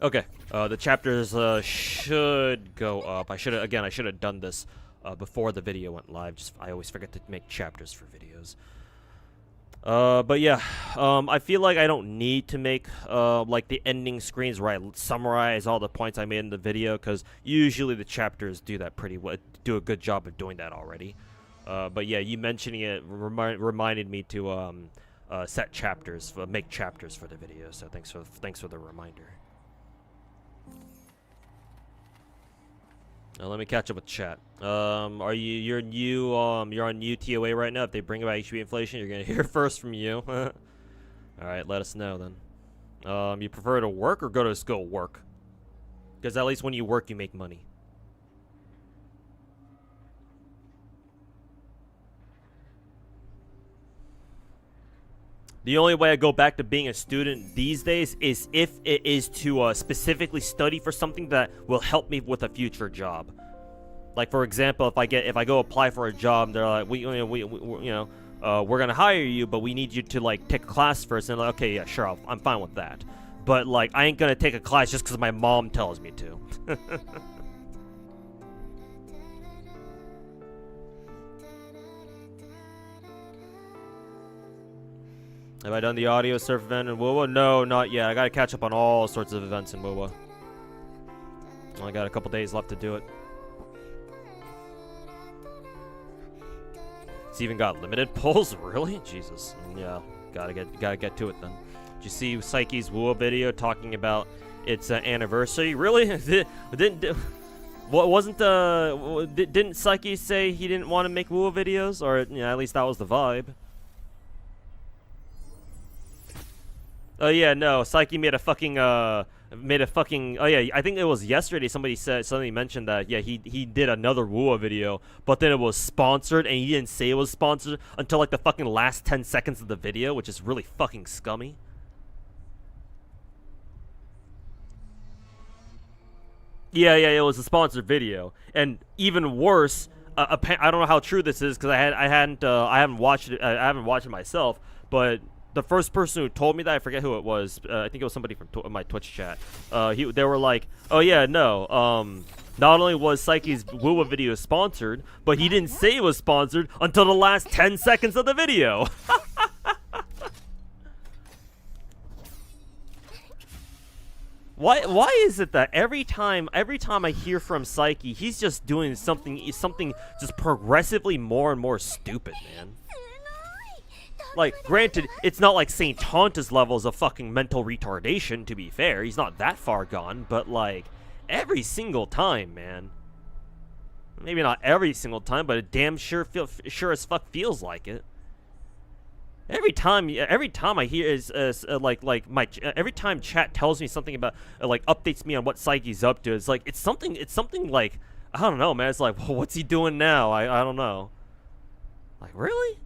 Okay, the chapters should go up. I should have done this before the video went live. I always forget to make chapters for videos. But yeah, I feel like I don't need to make like the ending screens where I summarize all the points I made in the video, because usually the chapters do that pretty well, do a good job of doing that already. But yeah, you mentioning it reminded me to set chapters, make chapters for the video. So thanks for the reminder. Now let me catch up with chat. You're on new TOA right now. If they bring about HB inflation, you're gonna hear first from you. All right, let us know then. You prefer to work or go to school? Work, because at least when you work, you make money. The only way I go back to being a student these days is if it is to specifically study for something that will help me with a future job. Like for example, if I go apply for a job, they're like, we're gonna hire you, but we need you to like take a class first. And like, okay, yeah, sure, I'm fine with that. But like, I ain't gonna take a class just because my mom tells me to. Have I done the audio surf event in Wuwa? No, not yet. I gotta catch up on all sorts of events in Wuwa. Only got a couple days left to do it. It's even got limited polls? Really? Jesus. Yeah, gotta get to it then. Did you see Psyche's Wuwa video talking about its anniversary? Really? Didn't Psyche say he didn't want to make Wuwa videos? Or at least that was the vibe. Oh yeah, no. Psyche made a fucking oh yeah, I think it was yesterday somebody mentioned that yeah, he did another Wuwa video, but then it was sponsored and he didn't say it was sponsored until like the fucking last 10 seconds of the video, which is really fucking scummy. Yeah, it was a sponsored video. And even worse, I don't know how true this is because I haven't watched it. I haven't watched it myself, but the first person who told me that, I forget who it was. I think it was somebody from my Twitch chat. They were like, "Oh yeah, no. Not only was Psyche's Wuwa video sponsored, but he didn't say it was sponsored until the last 10 seconds of the video." Why is it that every time I hear from Psyche, he's just doing something just progressively more and more stupid, man? Like, granted, it's not like Saint Tonta's levels of fucking mental retardation, to be fair. He's not that far gone, but, like, every single time, man. Maybe not every single time, but it damn sure as fuck feels like it. Every time I hear every time chat tells me something about, like, updates me on what Psyche's up to, it's like, it's something like, I don't know, man. It's like, well, what's he doing now? I don't know. Like, really?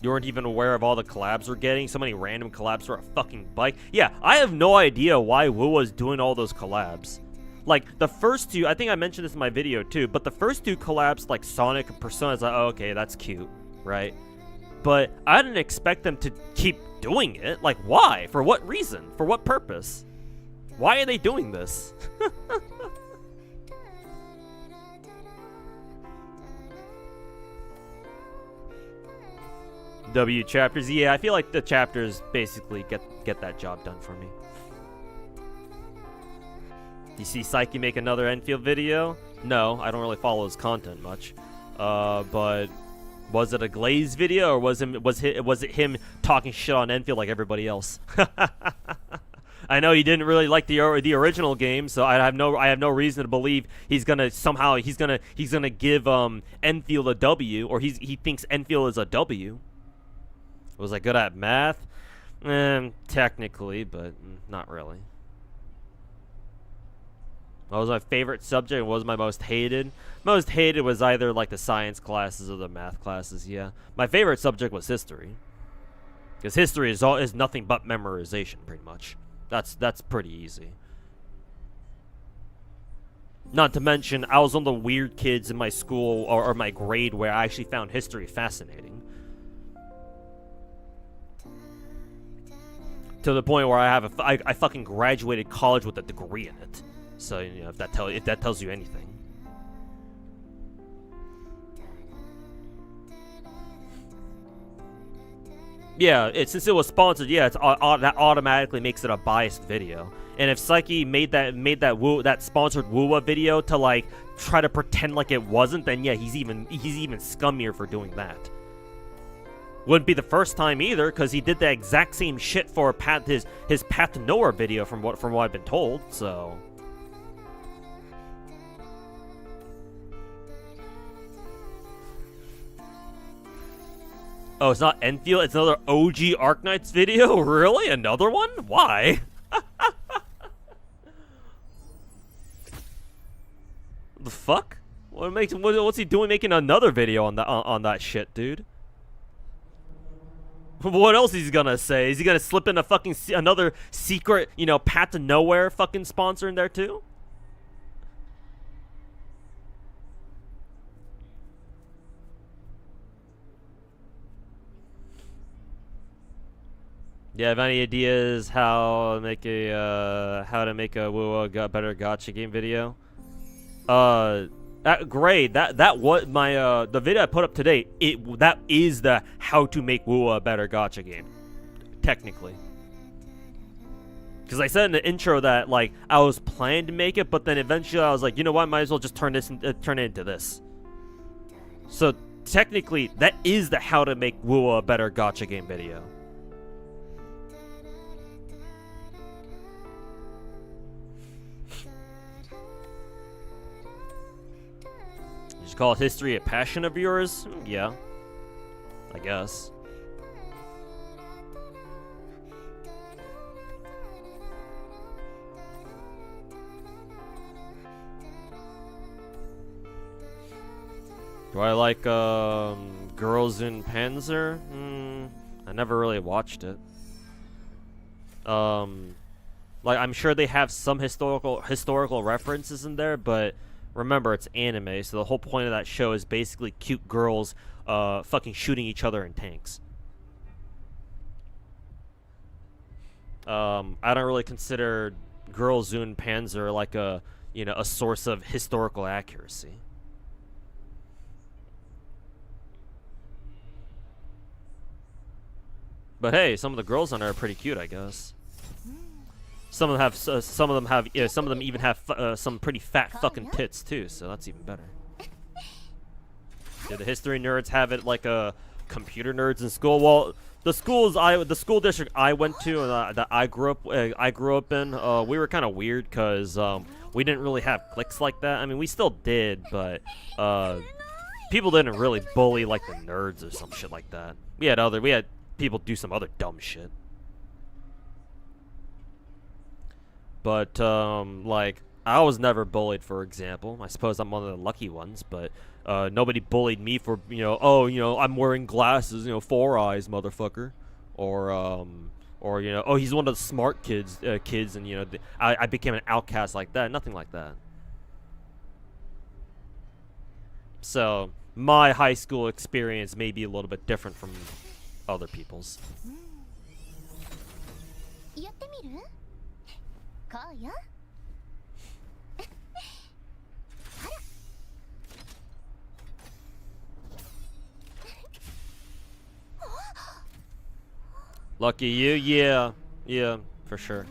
You weren't even aware of all the collabs we're getting? So many random collabs for a fucking bike? Yeah, I have no idea why Wuwa's doing all those collabs. Like, the first two, I think I mentioned this in my video too, but the first two collabs, like Sonic and Persona, is like, oh, okay, that's cute, right? But I didn't expect them to keep doing it. Like, why? For what reason? For what purpose? Why are they doing this? W chapters, yeah, I feel like the chapters basically get that job done for me. Do you see Psyche make another Enfield video? No, I don't really follow his content much. But was it a Glaze video, or was it him talking shit on Enfield like everybody else? I know he didn't really like the original game, so I have no reason to believe he's gonna give Enfield a W, or he thinks Enfield is a W. Was I good at math? Technically, but not really. What was my favorite subject? What was my most hated? Most hated was either like the science classes or the math classes. Yeah, my favorite subject was history, because history is nothing but memorization, pretty much. That's pretty easy. Not to mention, I was one of the weird kids in my school or my grade where I actually found history fascinating. To the point where I fucking graduated college with a degree in it. So, you know, if that tells you anything. Yeah, since it was sponsored, yeah, that automatically makes it a biased video. And if Psyche made that sponsored Wuwa video to like try to pretend like it wasn't, then yeah, he's even scummier for doing that. Wouldn't be the first time either, because he did the exact same shit for his Path to Nowhere video, from what I've been told. So. Oh, it's not Enfield? It's another OG Arknights video? Really? Another one? Why? The fuck? What's he doing making another video on that shit, dude? What else is he gonna say? Is he gonna slip in another secret, you know, Path to Nowhere fucking sponsor in there too? Yeah, have any ideas how to make a Wuwa better gacha game video? Great. That was my the video I put up today. That is the how to make Wuwa a better gacha game, technically. Because I said in the intro that like I was planning to make it, but then eventually I was like, you know what, might as well just turn it into this. So technically, that is the how to make Wuwa a better gacha game video. Just call history a passion of yours? Yeah, I guess. Do I like Girls in Panzer? I never really watched it. Like I'm sure they have some historical references in there, but remember, it's anime, so the whole point of that show is basically cute girls fucking shooting each other in tanks. I don't really consider Girls in Panzer like a source of historical accuracy. But hey, some of the girls on there are pretty cute, I guess. Some of them even have some pretty fat fucking tits too, so that's even better. Yeah, the history nerds have it like computer nerds in school. Well, the school district I went to and that I grew up in, we were kind of weird because we didn't really have cliques like that. I mean, we still did, but people didn't really bully like the nerds or some shit like that. We had people do some other dumb shit. But, like, I was never bullied, for example. I suppose I'm one of the lucky ones, but nobody bullied me for, I'm wearing glasses, 4 eyes, motherfucker. Or, he's one of the smart kids, and, I became an outcast like that. Nothing like that. So, my high school experience may be a little bit different from other people's. Lucky you, yeah, for sure.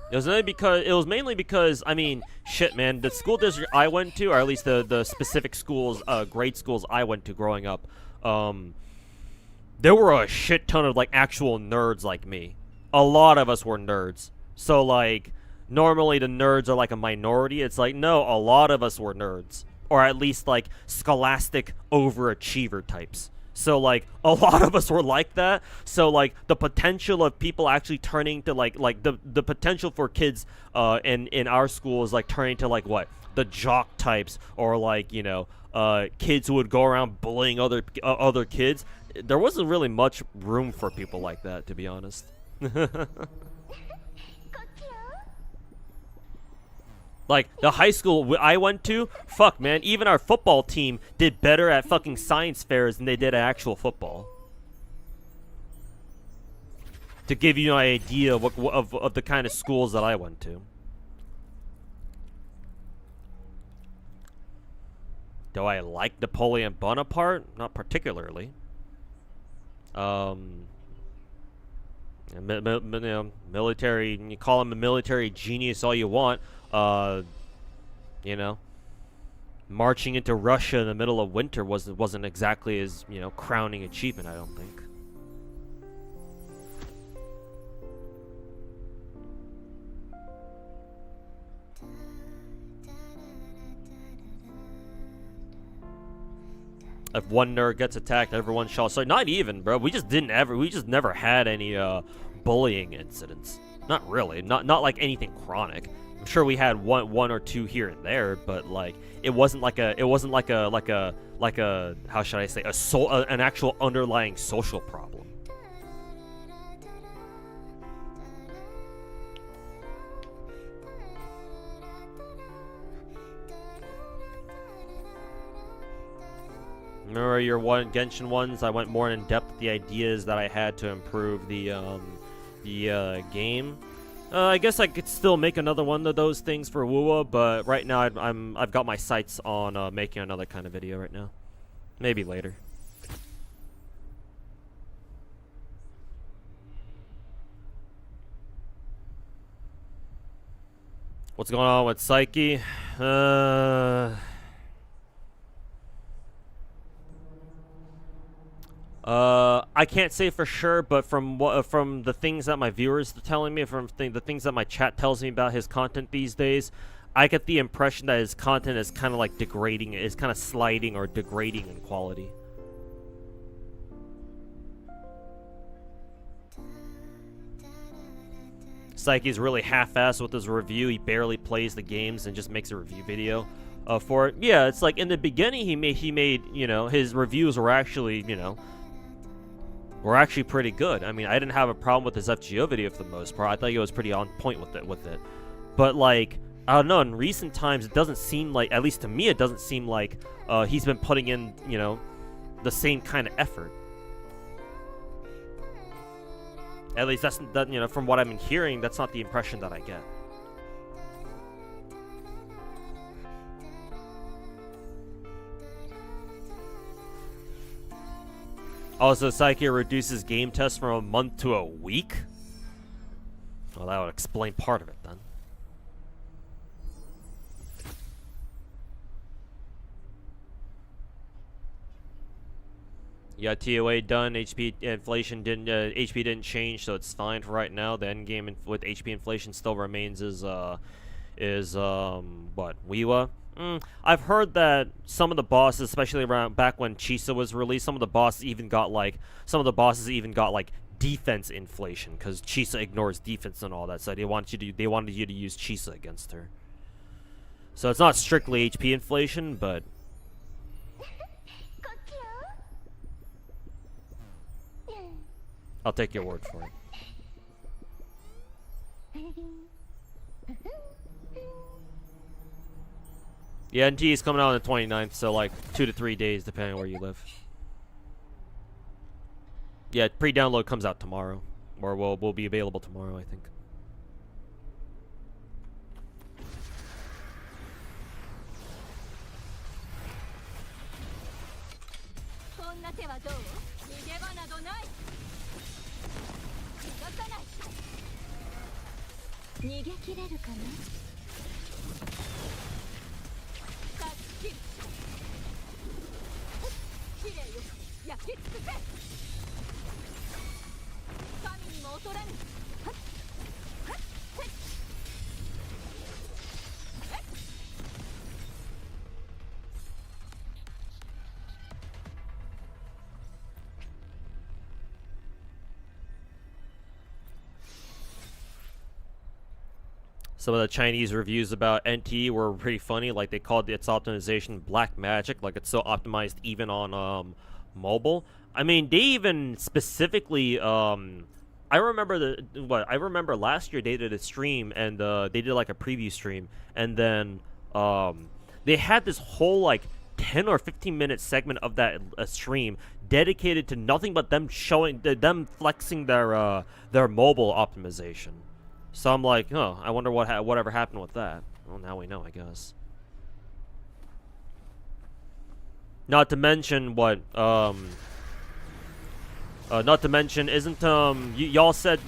It was mainly because I mean, shit, man. The school district I went to, or at least the specific schools, grade schools I went to growing up, there were a shit ton of like actual nerds like me. A lot of us were nerds. So like normally the nerds are like a minority. It's like no, a lot of us were nerds, or at least like scholastic overachiever types. So like a lot of us were like that. So like the potential of people actually turning to like the potential for kids in our school is like turning to like what the jock types, or like kids who would go around bullying other kids. There wasn't really much room for people like that, to be honest. Like, the high school I went to, fuck, man, even our football team did better at fucking science fairs than they did at actual football. To give you an idea of the kind of schools that I went to. Do I like Napoleon Bonaparte? Not particularly. Military, you call him a military genius all you want. Marching into Russia in the middle of winter wasn't exactly his, crowning achievement, I don't think. If one nerd gets attacked, everyone shall. So not even, bro. We just never had any bullying incidents. Not really. Not like anything chronic. I'm sure we had one or two here and there, but like it wasn't like a how should I say, an actual underlying social problem. Remember your Genshin ones? I went more in depth with the ideas that I had to improve the game. I guess I could still make another one of those things for Wuwa, but right now I've got my sights on making another kind of video right now. Maybe later. What's going on with Psyche? I can't say for sure, but from the things that my viewers are telling me, the things that my chat tells me about his content these days, I get the impression that his content is kind of like degrading, is kind of sliding or degrading in quality. Psyche's really half-assed with his review. He barely plays the games and just makes a review video for it. Yeah, it's like in the beginning he made his reviews were actually were actually pretty good. I mean, I didn't have a problem with his FGO video for the most part. I thought he was pretty on point with it. But like, I don't know, in recent times it doesn't seem like, at least to me, it doesn't seem like he's been putting in, the same kind of effort. At least from what I've been hearing, that's not the impression that I get. Also, Psyche reduces game tests from a month to a week? Well, that would explain part of it, then. You got TOA done, HP inflation HP didn't change, so it's fine for right now. The end game with HP inflation still remains is what, Wuwa? I've heard that some of the bosses, especially around back when Chisa was released, some of the bosses even got like defense inflation because Chisa ignores defense and all that. So they wanted you to use Chisa against her. So it's not strictly HP inflation, but I'll take your word for it. Yeah, NT is coming out on the 29th, so like 2 to 3 days, depending on where you live. Yeah, pre-download comes out tomorrow, or will be available tomorrow, I think. Some of the Chinese reviews about NT were pretty funny. Like, they called its optimization black magic. Like, it's so optimized even on mobile. I mean, they even specifically I remember I remember last year they did a stream, and they did like a preview stream, and then they had this whole like 10 or 15-minute segment of that stream dedicated to nothing but them them flexing their mobile optimization. So I'm like, oh, I wonder whatever happened with that. Well, now we know, I guess. Not to mention what not to mention, isn't y'all said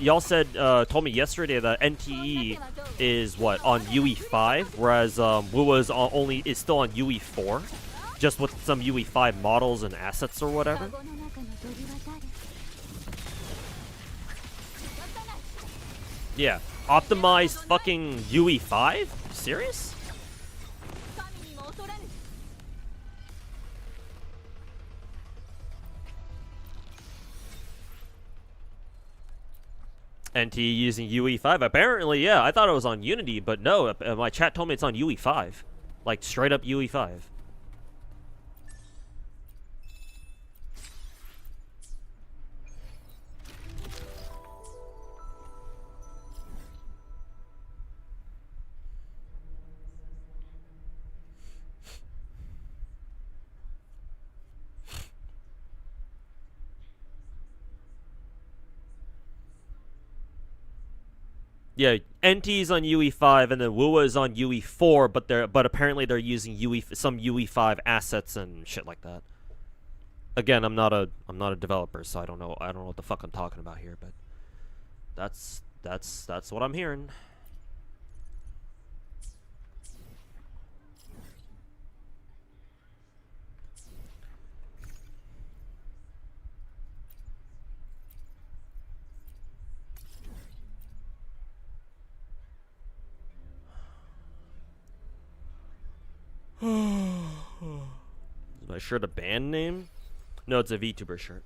told me yesterday that NTE is what on UE5, whereas Wuwa is still on UE4, just with some UE5 models and assets or whatever. Yeah, optimized fucking UE5? Serious? NT using UE5? Apparently, yeah. I thought it was on Unity, but no. My chat told me it's on UE5. Like, straight up UE5. Yeah, NT's on UE5 and then Wuwa is on UE4, but apparently they're using some UE5 assets and shit like that. Again, I'm not a developer, so I don't know what the fuck I'm talking about here, but that's what I'm hearing. Is my shirt a band name? No, it's a VTuber shirt.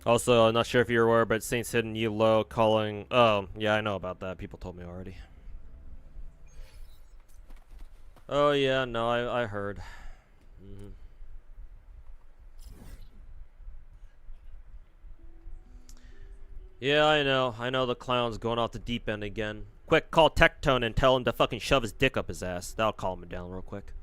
Also, I'm not sure if you're aware, but Saints Hidden you low calling. Oh, yeah, I know about that. People told me already. Oh yeah, no, I heard. Yeah, I know the clown's going off the deep end again. Quick, call Tectone and tell him to fucking shove his dick up his ass. That'll calm him down real quick.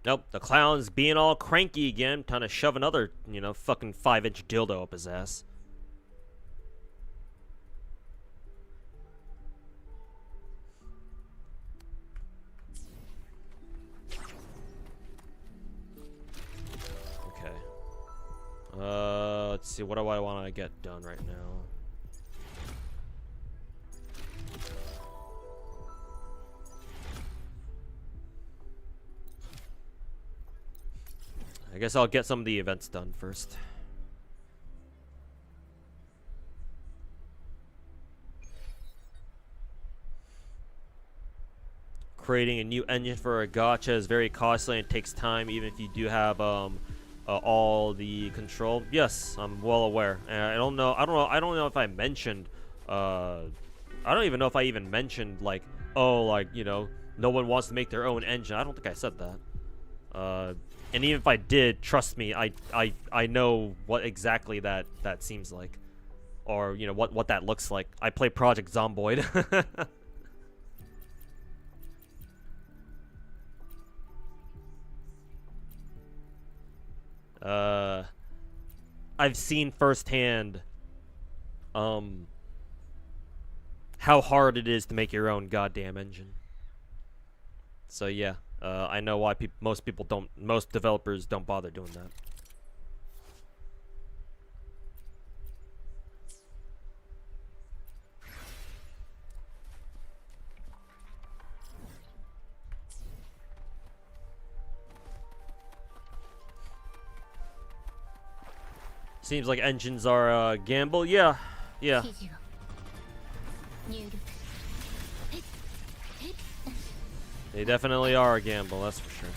Nope, the clown's being all cranky again, trying to shove another, fucking 5-inch dildo up his ass. Okay. Let's see, what do I want to get done right now? I guess I'll get some of the events done first. Creating a new engine for a gacha is very costly and takes time, even if you do have all the control. Yes, I'm well aware. And I don't know if I mentioned. I don't even know if I even mentioned like, oh, like, you know, no one wants to make their own engine. I don't think I said that. And even if I did, trust me, I know what exactly that seems like, or you know what that looks like. I play Project Zomboid. I've seen firsthand how hard it is to make your own goddamn engine. So yeah, I know why most developers don't bother doing that. Seems like engines are a gamble. Yeah, yeah. They definitely are a gamble, that's for sure.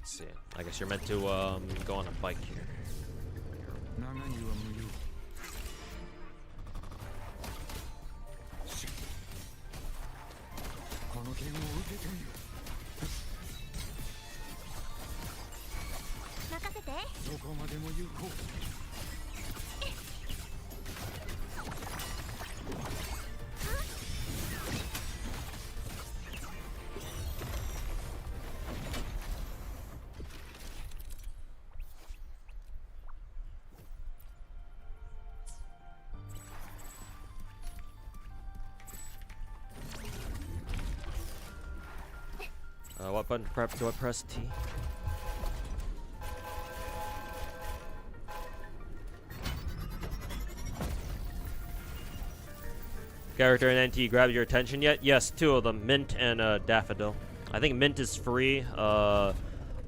See, I guess you're meant to go on a bike here. What button do I press? T? Character and NT grab your attention yet? Yes, two of them, Mint and Daffodil. I think Mint is free. I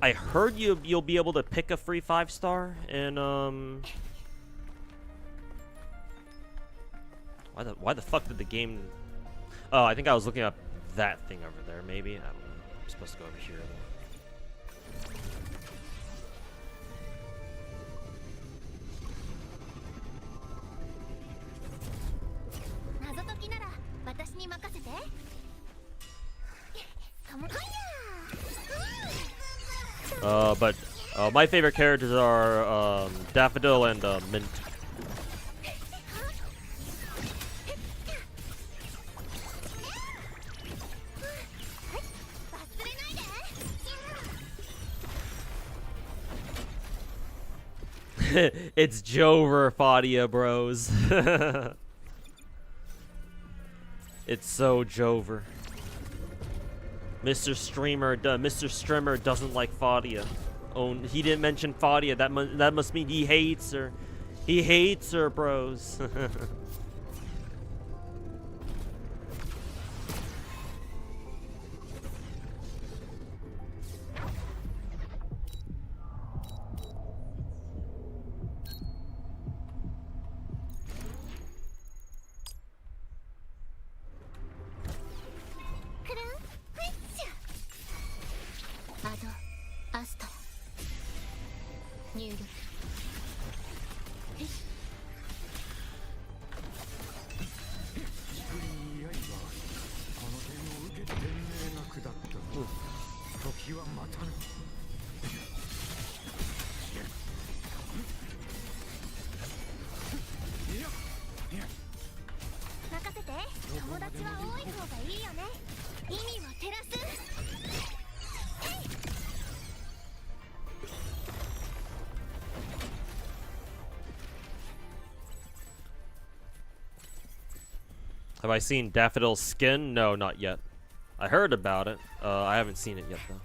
heard you'll be able to pick a free 5-star and why the fuck did the game? Oh, I think I was looking up that thing over there. Maybe I don't know. I'm supposed to go over here though. But my favorite characters are Daffodil and Mint. It's Jover, Fadia, bros. It's so Jover. Mr. Streamer doesn't like Fadia. Oh, he didn't mention Fadia. That must mean he hates her. He hates her, bros. Have I seen Daffodil's skin? No, not yet. I heard about it. I haven't seen it yet, though.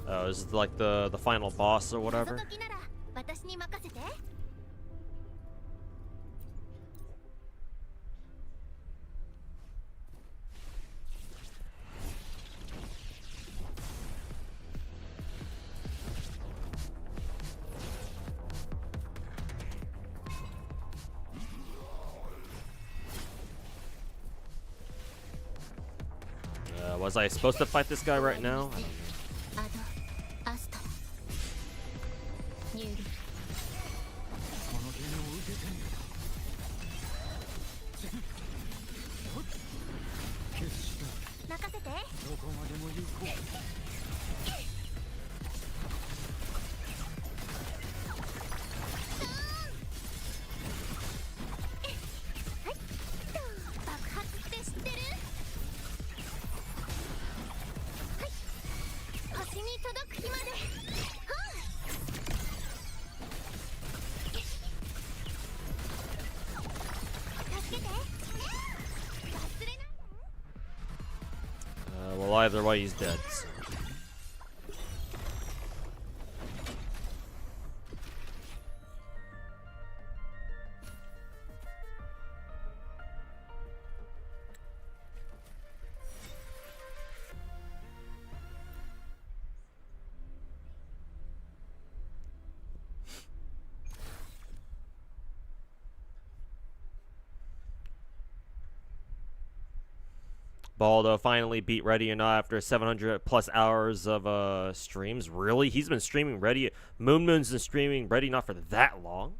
Oh, is it like the final boss or whatever? Was I supposed to fight this guy right now? Well, either way, he's dead. So. Baldo finally beat Ready or Not after 700 plus hours of streams. Really? He's been streaming Ready. Moon's been streaming Ready or Not for that long?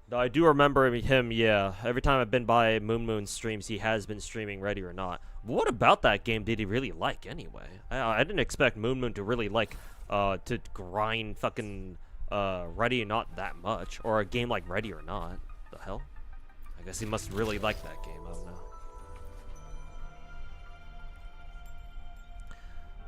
Though I do remember him, yeah. Every time I've been by Moon's streams, he has been streaming Ready or Not. But what about that game did he really like anyway? I didn't expect Moon to really like to grind fucking Ready or Not that much. Or a game like Ready or Not. The hell? I guess he must really like that game. I don't know.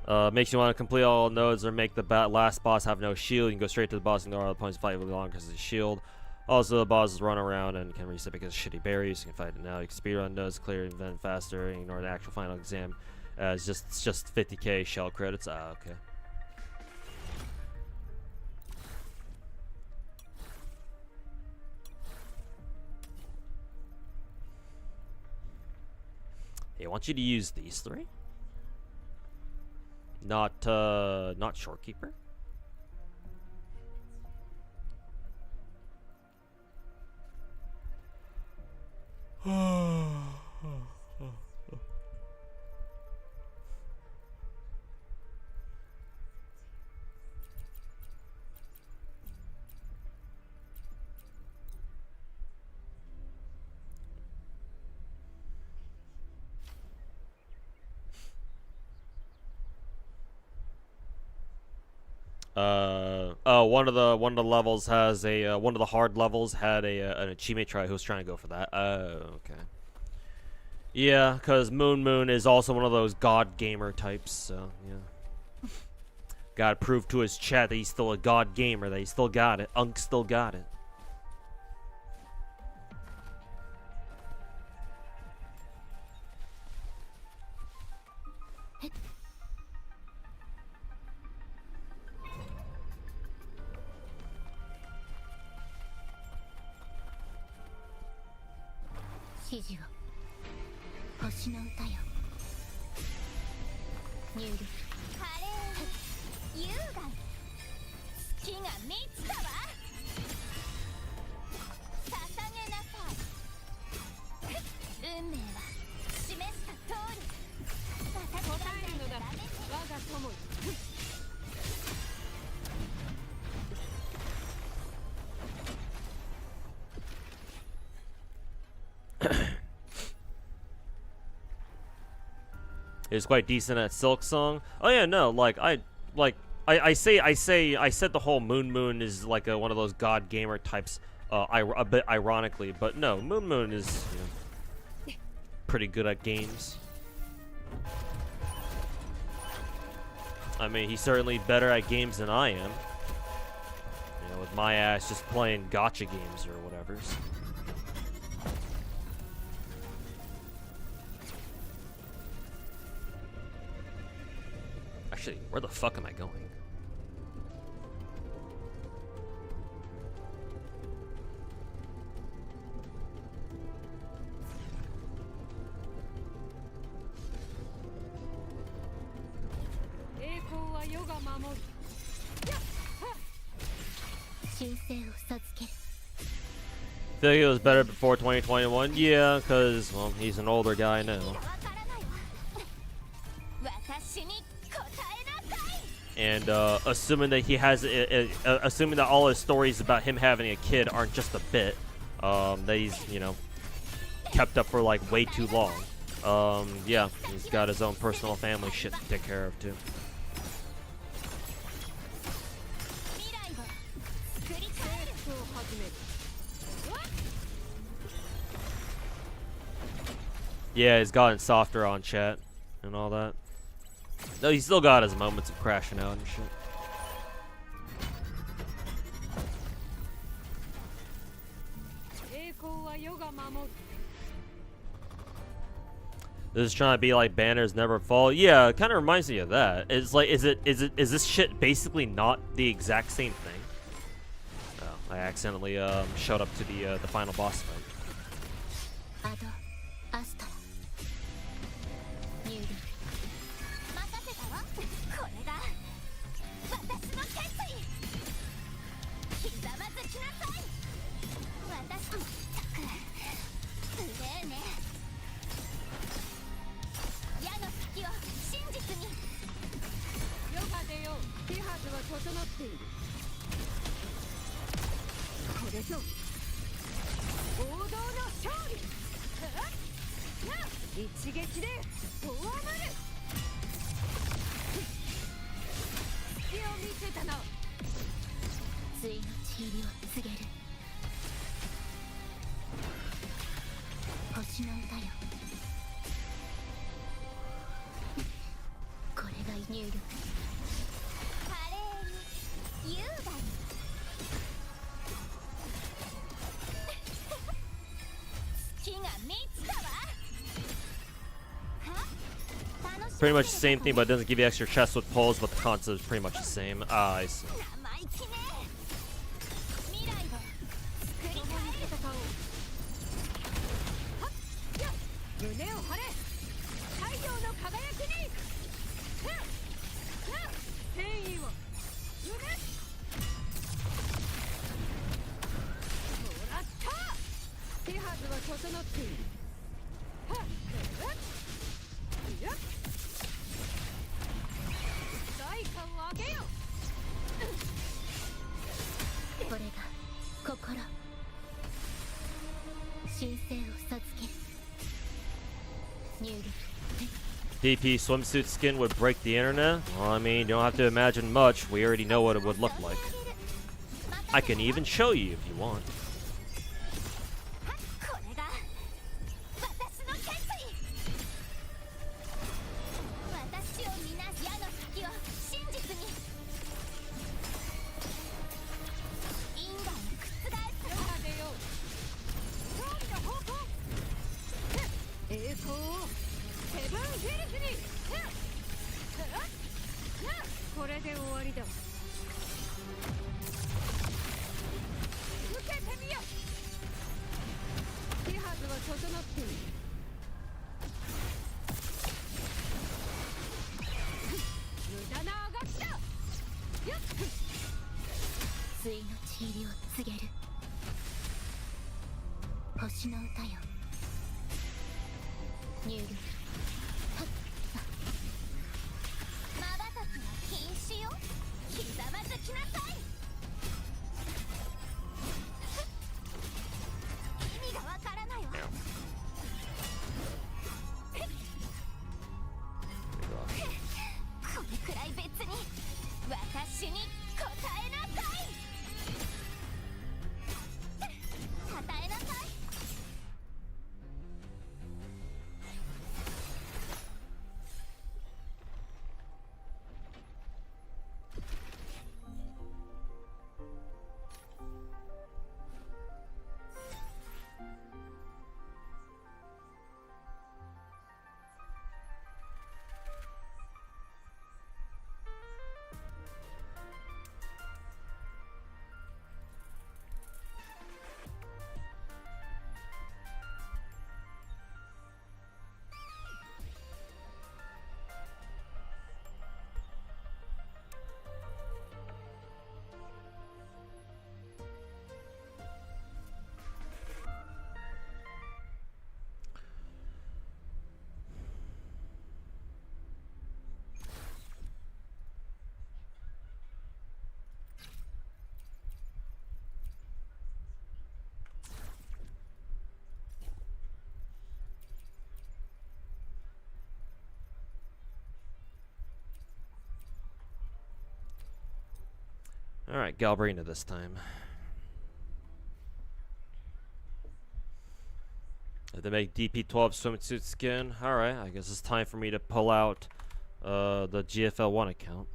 Makes you want to complete all nodes or make the last boss have no shield. You can go straight to the boss and ignore all the opponents fight really long because of his shield. Also, the bosses run around and can reset because of shitty berries. You can fight it now. You can speedrun nodes, clear event faster, and ignore the actual final exam. It's just 50k shell credits. Ah, okay. Hey, I want you to use these three. Not Shorekeeper. One of the levels has a one of the hard levels had an achievement try who was trying to go for that. Oh, okay. Yeah, because Moon is also one of those god gamer types, so yeah. Gotta prove to his chat that he's still a god gamer, that he still got it. Unk still got it. Is quite decent at Silk Song. Oh yeah, no, I said the whole Moon is like one of those god gamer types a bit ironically, but no, Moon Moon is, you know, pretty good at games. I mean, he's certainly better at games than I am. You know, with my ass just playing gacha games or whatever. Actually, where the fuck am I going? I think it was better before 2021. Yeah, because, well, he's an older guy now. And assuming that he has, assuming that all his stories about him having a kid aren't just a bit, that he's, you know, kept up for like way too long. Yeah, he's got his own personal family shit to take care of too. Yeah, he's gotten softer on chat and all that. Though he's still got his moments of crashing out and shit. This is trying to be like Banners Never Fall. Yeah, it kind of reminds me of that. It's like, is this shit basically not the exact same thing? Oh, I accidentally showed up to the final boss fight. Pretty much the same thing, but it doesn't give you extra chests with pulls, but the concept is pretty much the same. Ah, I see. DP swimsuit skin would break the internet? Well, I mean, you don't have to imagine much. We already know what it would look like. I can even show you if you want. Alright, Galbrina this time. They make DP12 swimsuit skin. Alright, I guess it's time for me to pull out the GFL1 account.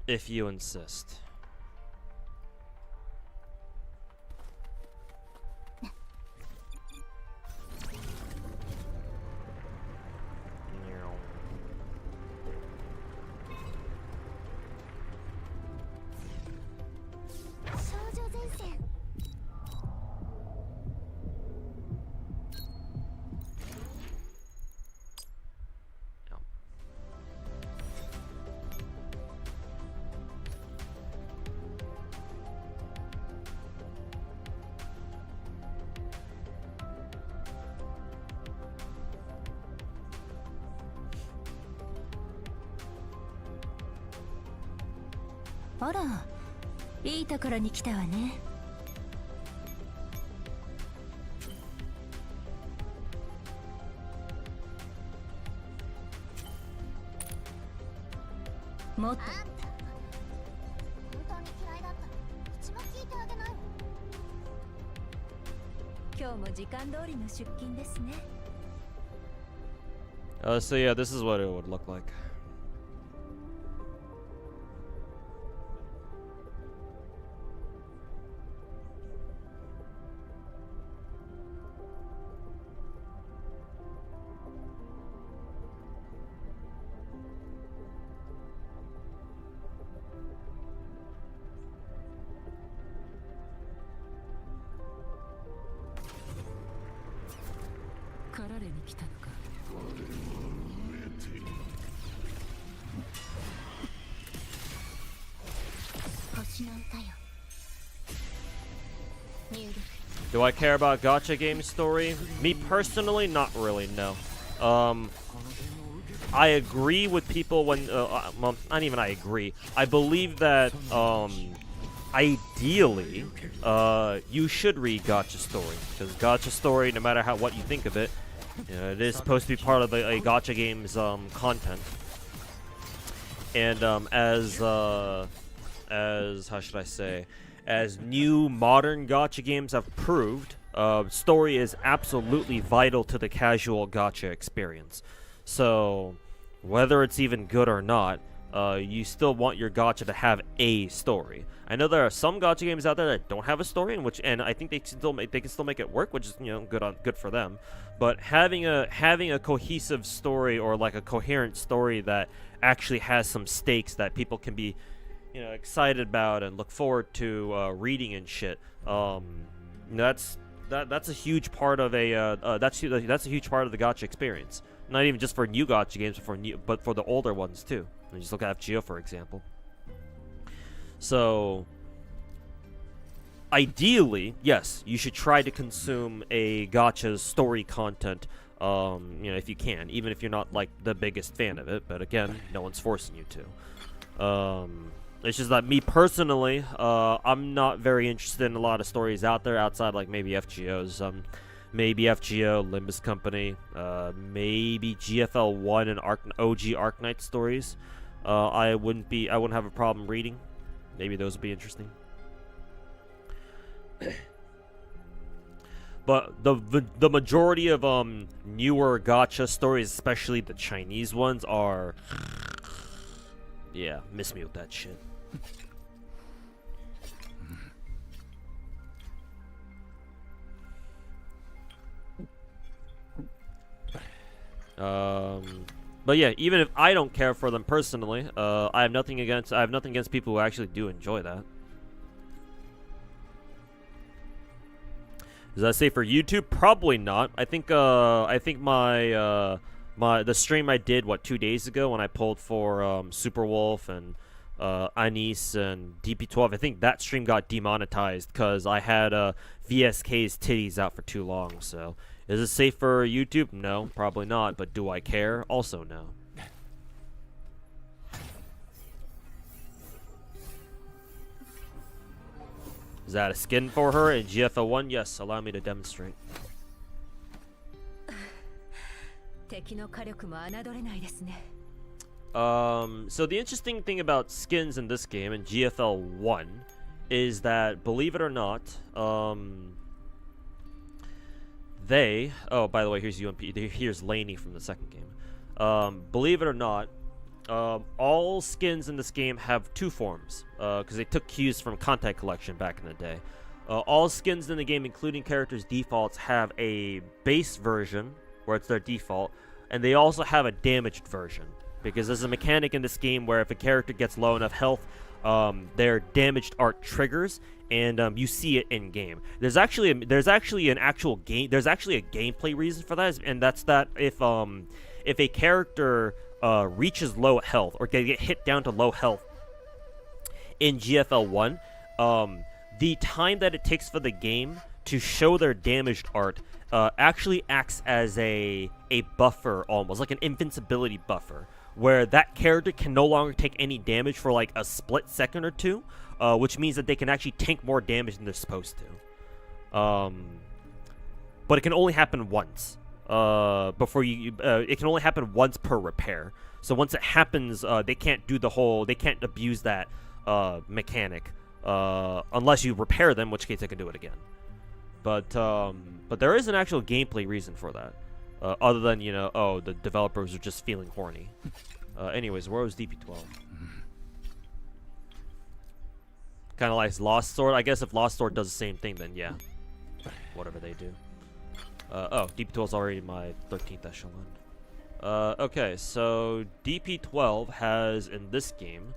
If you insist.あら、いいところに来たわね。もっと。本当に嫌いだったら口も聞いてあげないの。今日も時間通りの出勤ですね。So yeah, this is what it would look like. Do I care about gacha game story? Me personally, not really, no. I agree with people when, well, not even I agree. I believe that, ideally, you should read gacha story. Because gacha story, no matter what you think of it, you know, it is supposed to be part of a gacha game's, content. And, as how should I say, as new modern gacha games have proved, story is absolutely vital to the casual gacha experience. So, whether it's even good or not, you still want your gacha to have a story. I know there are some gacha games out there that don't have a story, and I think they can still make it work, which is, you know, good for them. But having a cohesive story, or like a coherent story that actually has some stakes that people can be, you know, excited about and look forward to reading and shit. That's a huge part of that's a huge part of the gacha experience. Not even just for new gacha games, but for the older ones too. And just look at FGO, for example. So, ideally, yes, you should try to consume a gacha's story content. You know, if you can, even if you're not like the biggest fan of it. But again, no one's forcing you to. It's just that me personally, I'm not very interested in a lot of stories out there outside like maybe FGO's. Maybe FGO, Limbus Company, maybe GFL1 and OG Arknight stories. I wouldn't have a problem reading. Maybe those would be interesting. But the majority of newer gacha stories, especially the Chinese ones, are, yeah, miss me with that shit. But yeah, even if I don't care for them personally, I have nothing against people who actually do enjoy that. Does that say for YouTube? Probably not. I think my the stream I did 2 days ago when I pulled for Superwolf and Anis and DP12, I think that stream got demonetized because I had VSK's titties out for too long. So, is it safe for YouTube? No, probably not. But do I care? Also no. Is that a skin for her in GFL1? Yes, allow me to demonstrate. 敵の火力も侮れないですね。So the interesting thing about skins in this game, in GFL 1, is that, believe it or not, they... Oh, by the way, here's UMP. Here's Laney from the second game. Believe it or not, all skins in this game have two forms, because they took cues from Contact Collection back in the day. All skins in the game, including characters' defaults, have a base version, where it's their default, and they also have a damaged version. Because there's a mechanic in this game where if a character gets low enough health, their damaged art triggers, and you see it in game. There's actually a gameplay reason for that, and that's that if a character reaches low health or get hit down to low health in GFL 1, the time that it takes for the game to show their damaged art actually acts as a buffer, almost like an invincibility buffer, where that character can no longer take any damage for like a split second or two, which means that they can actually tank more damage than they're supposed to. But it can only happen once. It can only happen once per repair. So once it happens, they can't abuse that mechanic unless you repair them, in which case they can do it again. But there is an actual gameplay reason for that. Other than, the developers are just feeling horny. Anyways, where was DP12? Kind of like Lost Sword. I guess if Lost Sword does the same thing, then yeah. Whatever they do. DP12 is already my 13th echelon. Okay, so DP12 has, in this game,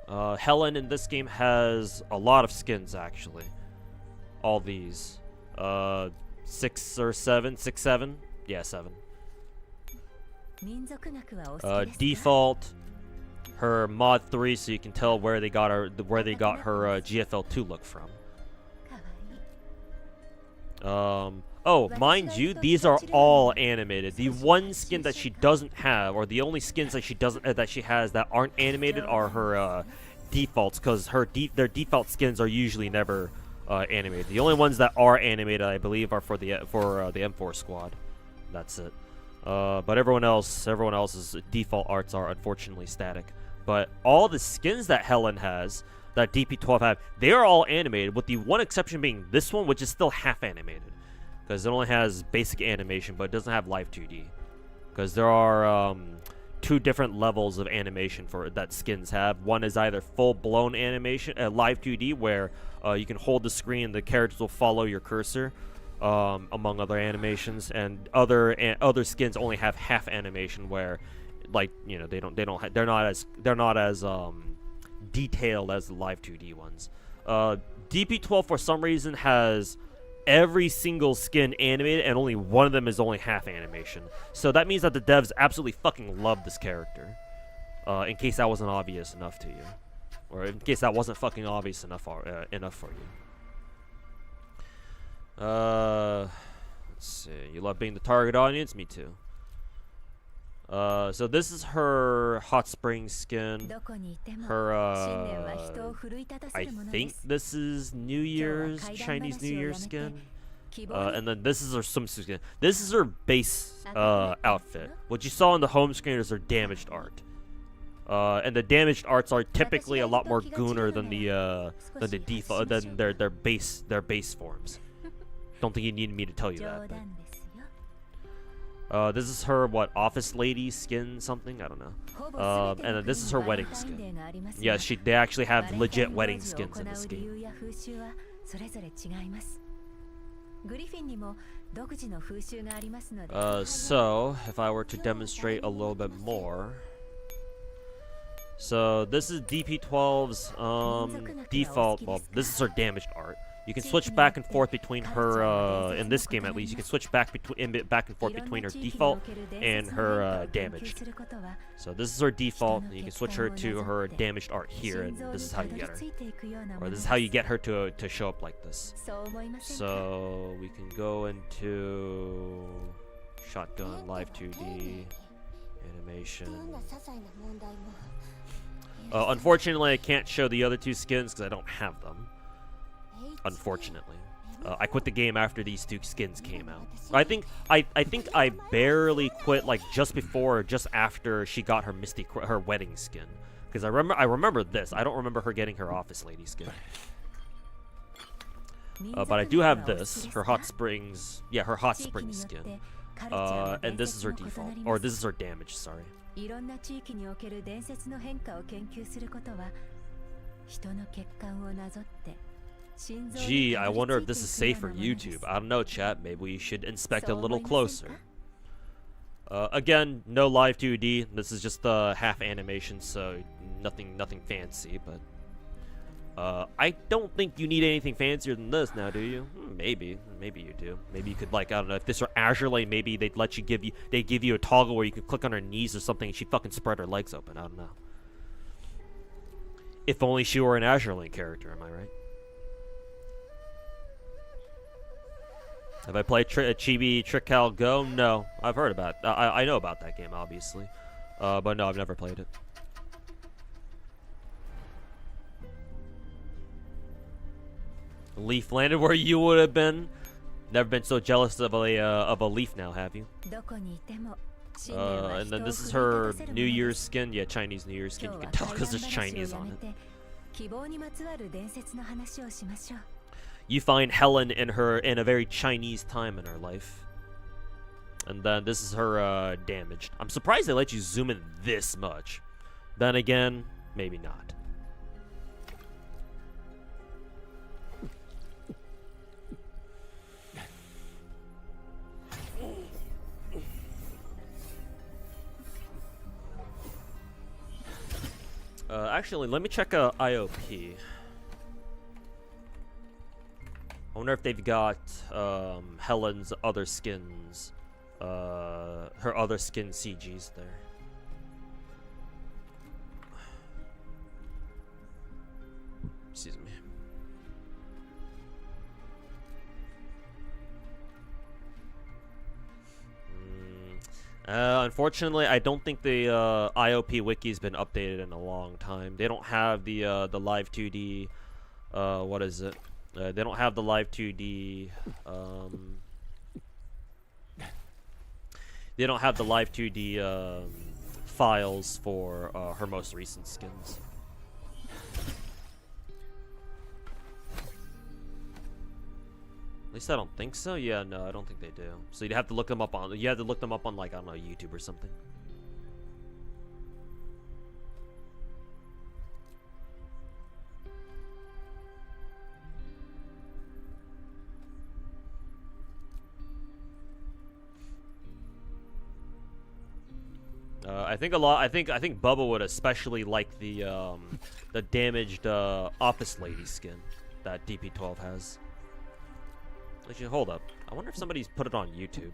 Helen in this game has a lot of skins, actually. All these. 6 or 7? 6, 7? Yeah, 7. Default, her mod 3, so you can tell where they got her GFL 2 look from. Oh, mind you, these are all animated. The one skin that she doesn't have, or the only skins that she has that aren't animated, are her defaults, because their default skins are usually never animated. The only ones that are animated, I believe, are for the M4 squad. That's it. But everyone else's default arts are unfortunately static. But all the skins that Helen has, that DP12 have, they are all animated, with the one exception being this one, which is still half animated. Because it only has basic animation, but it doesn't have live 2D. Because there are two different levels of animation that skins have. One is either full-blown animation, live 2D, where you can hold the screen, the characters will follow your cursor, among other animations, and other skins only have half animation, where, like, they're not as detailed as the live 2D ones. DP12 for some reason has every single skin animated, and only one of them is only half animation. So that means that the devs absolutely fucking love this character. In case that wasn't obvious enough to you, or in case that wasn't fucking obvious enough for you. Let's see. You love being the target audience? Me too. So this is her hot spring skin. Her, I think this is Chinese New Year's skin. And then this is her swimsuit skin. This is her base outfit. What you saw on the home screen is her damaged art. And the damaged arts are typically a lot more gooner than the default, than their base forms. Don't think you need me to tell you that. This is her, office lady skin something? I don't know. And then this is her wedding skin. Yeah, they actually have legit wedding skins in this game. So, if I were to demonstrate a little bit more... So, this is DP12's default... Well, this is her damaged art. You can switch back and forth between her, in this game at least, you can switch back and forth between her default and her damaged. So this is her default, and you can switch her to her damaged art here, and this is how you get her. Or this is how you get her to show up like this. So we can go into shotgun, live 2D, animation. Unfortunately, I can't show the other two skins because I don't have them. Unfortunately. I quit the game after these two skins came out. I think I barely quit like just before or just after she got her her wedding skin. Because I remember this. I don't remember her getting her office lady skin. But I do have this, her hot springs, yeah, her hot spring skin. And this is her default, or this is her damage, sorry. Gee, I wonder if this is safe for YouTube. I don't know, chat. Maybe we should inspect a little closer. Again, no live 2D. This is just half animation, so nothing fancy. But I don't think you need anything fancier than this now, do you? Maybe you do. Maybe you could, like, I don't know, if this were Azure Lane, maybe they'd let you give you a toggle where you could click on her knees or something and she fucking spread her legs open. I don't know. If only she were an Azure Lane character, am I right? Have I played Chibi Trickal Go? No, I've heard about it. I know about that game, obviously, but no, I've never played it. Leaf landed where you would have been. Never been so jealous of a leaf now, have you? And then this is her New Year's skin. Yeah, Chinese New Year's skin. You can tell because there's Chinese on it. You find Helen in a very Chinese time in her life. And then this is her damaged. I'm surprised they let you zoom in this much. Then again, maybe not. Actually, let me check IOP. I wonder if they've got Helen's other skins, her other skin CGs there. Excuse me. Unfortunately, I don't think the IOP wiki's been updated in a long time. They don't have the live 2D. What is it? They don't have the live 2D. They don't have the live 2D files for her most recent skins. At least I don't think so. Yeah, no, I don't think they do. So you'd have to look them up on. You have to look them up on, like, I don't know, YouTube or something. I think Bubba would especially like the damaged office lady skin that DP12 has. Actually, hold up. I wonder if somebody's put it on YouTube.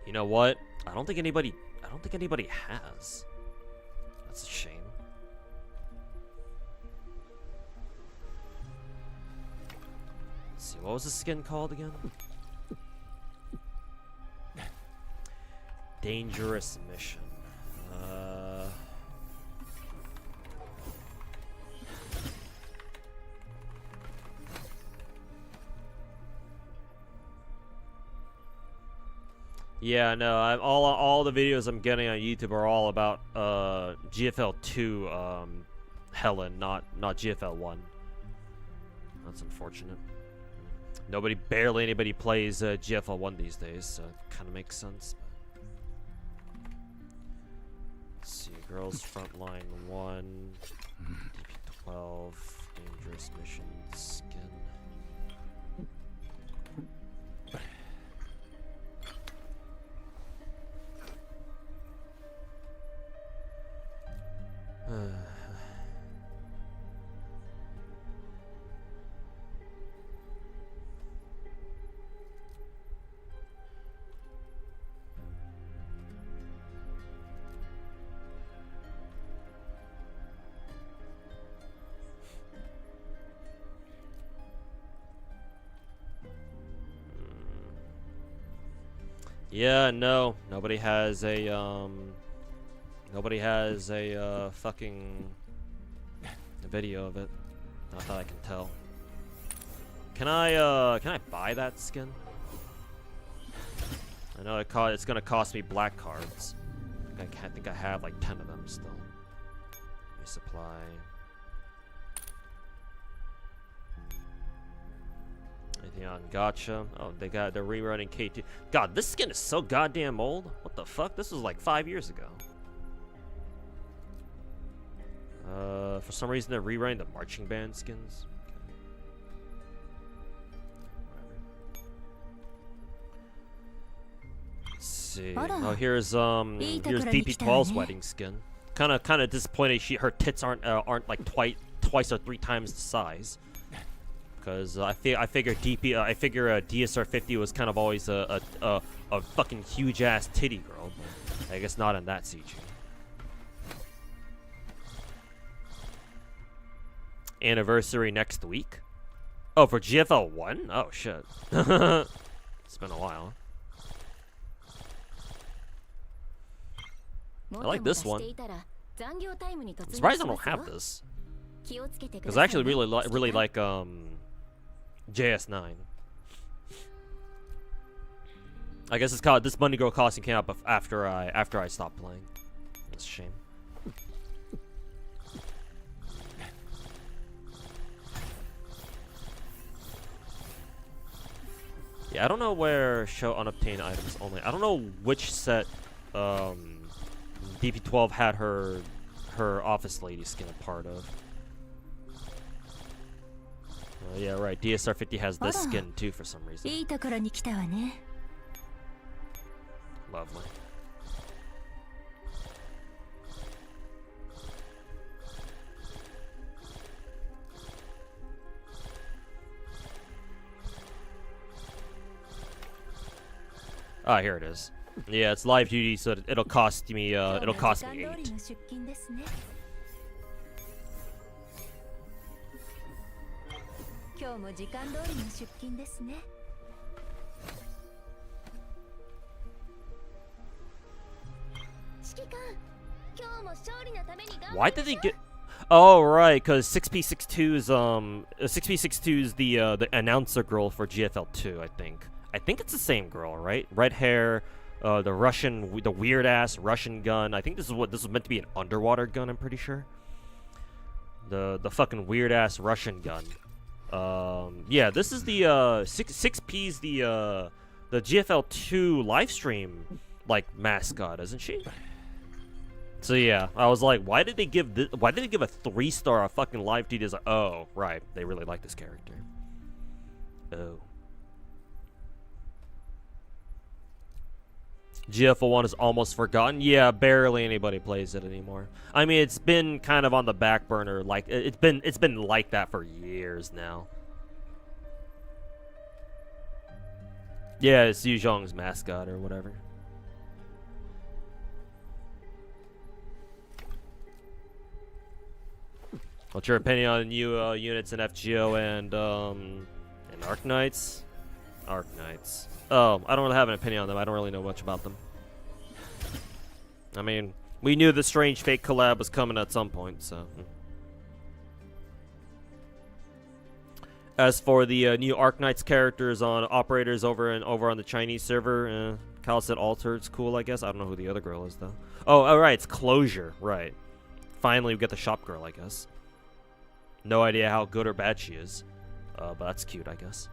You know what? I don't think anybody has. That's a shame. Let's see, what was the skin called again? Dangerous mission. Yeah, no, all the videos I'm getting on YouTube are all about GFL 2 Helen, not GFL 1. That's unfortunate. Barely anybody plays GFL 1 these days, so it kind of makes sense. Let's see, Girls Frontline 1, DP12, Dangerous Mission skin. Yeah, no. Nobody has a fucking video of it. Not that I can tell. Can I buy that skin? I know it's gonna cost me black cards. I think I have like 10 of them still. Resupply. Anything on Gacha? Oh, they're rerunning K2. God, this skin is so goddamn old. What the fuck? This was like 5 years ago. For some reason they're rerunning the marching band skins. See. Oh, here's DP12's wedding skin. Kind of disappointed. Her tits aren't like twice or 3 times the size. Because I figure DSR 50 was kind of always a fucking huge ass titty girl. But I guess not in that CG. Anniversary next week. Oh, for GFL 1? Oh shit. It's been a while. I like this one. I'm surprised I don't have this. Because I actually really like JS9. I guess it's called this Bunny Girl costume came out after I stopped playing. That's a shame. Yeah, I don't know where show unobtained items only. I don't know which set DP12 had her office lady skin a part of. Yeah, right. DSR 50 has this skin too for some reason. Lovely. Ah, here it is. Yeah, it's live duty, so it'll cost me 8. Why did they get? Oh right, because 6P62's 6P62's the announcer girl for GFL 2. I think it's the same girl, right? Red hair, the weird ass Russian gun. I think this was meant to be an underwater gun. I'm pretty sure. The fucking weird ass Russian gun. Yeah, this is the 6P's the GFL 2 live stream like mascot, isn't she? So yeah, I was like, why did they give a 3-star a fucking live duty? Like, oh right, they really like this character. Oh. GFL 1 is almost forgotten. Yeah, barely anybody plays it anymore. I mean, it's been kind of on the back burner. Like it's been like that for years now. Yeah, it's Yu Zhong's mascot or whatever. What's your opinion on new units in FGO and Arknights? Arknights. Oh, I don't really have an opinion on them. I don't really know much about them. I mean, we knew the Strange Fate collab was coming at some point, so. As for the new Arknights characters on operators over on the Chinese server, Cal said Altered's cool, I guess. I don't know who the other girl is though. Oh, alright, it's Closure, right. Finally we get the shop girl, I guess. No idea how good or bad she is. But that's cute, I guess.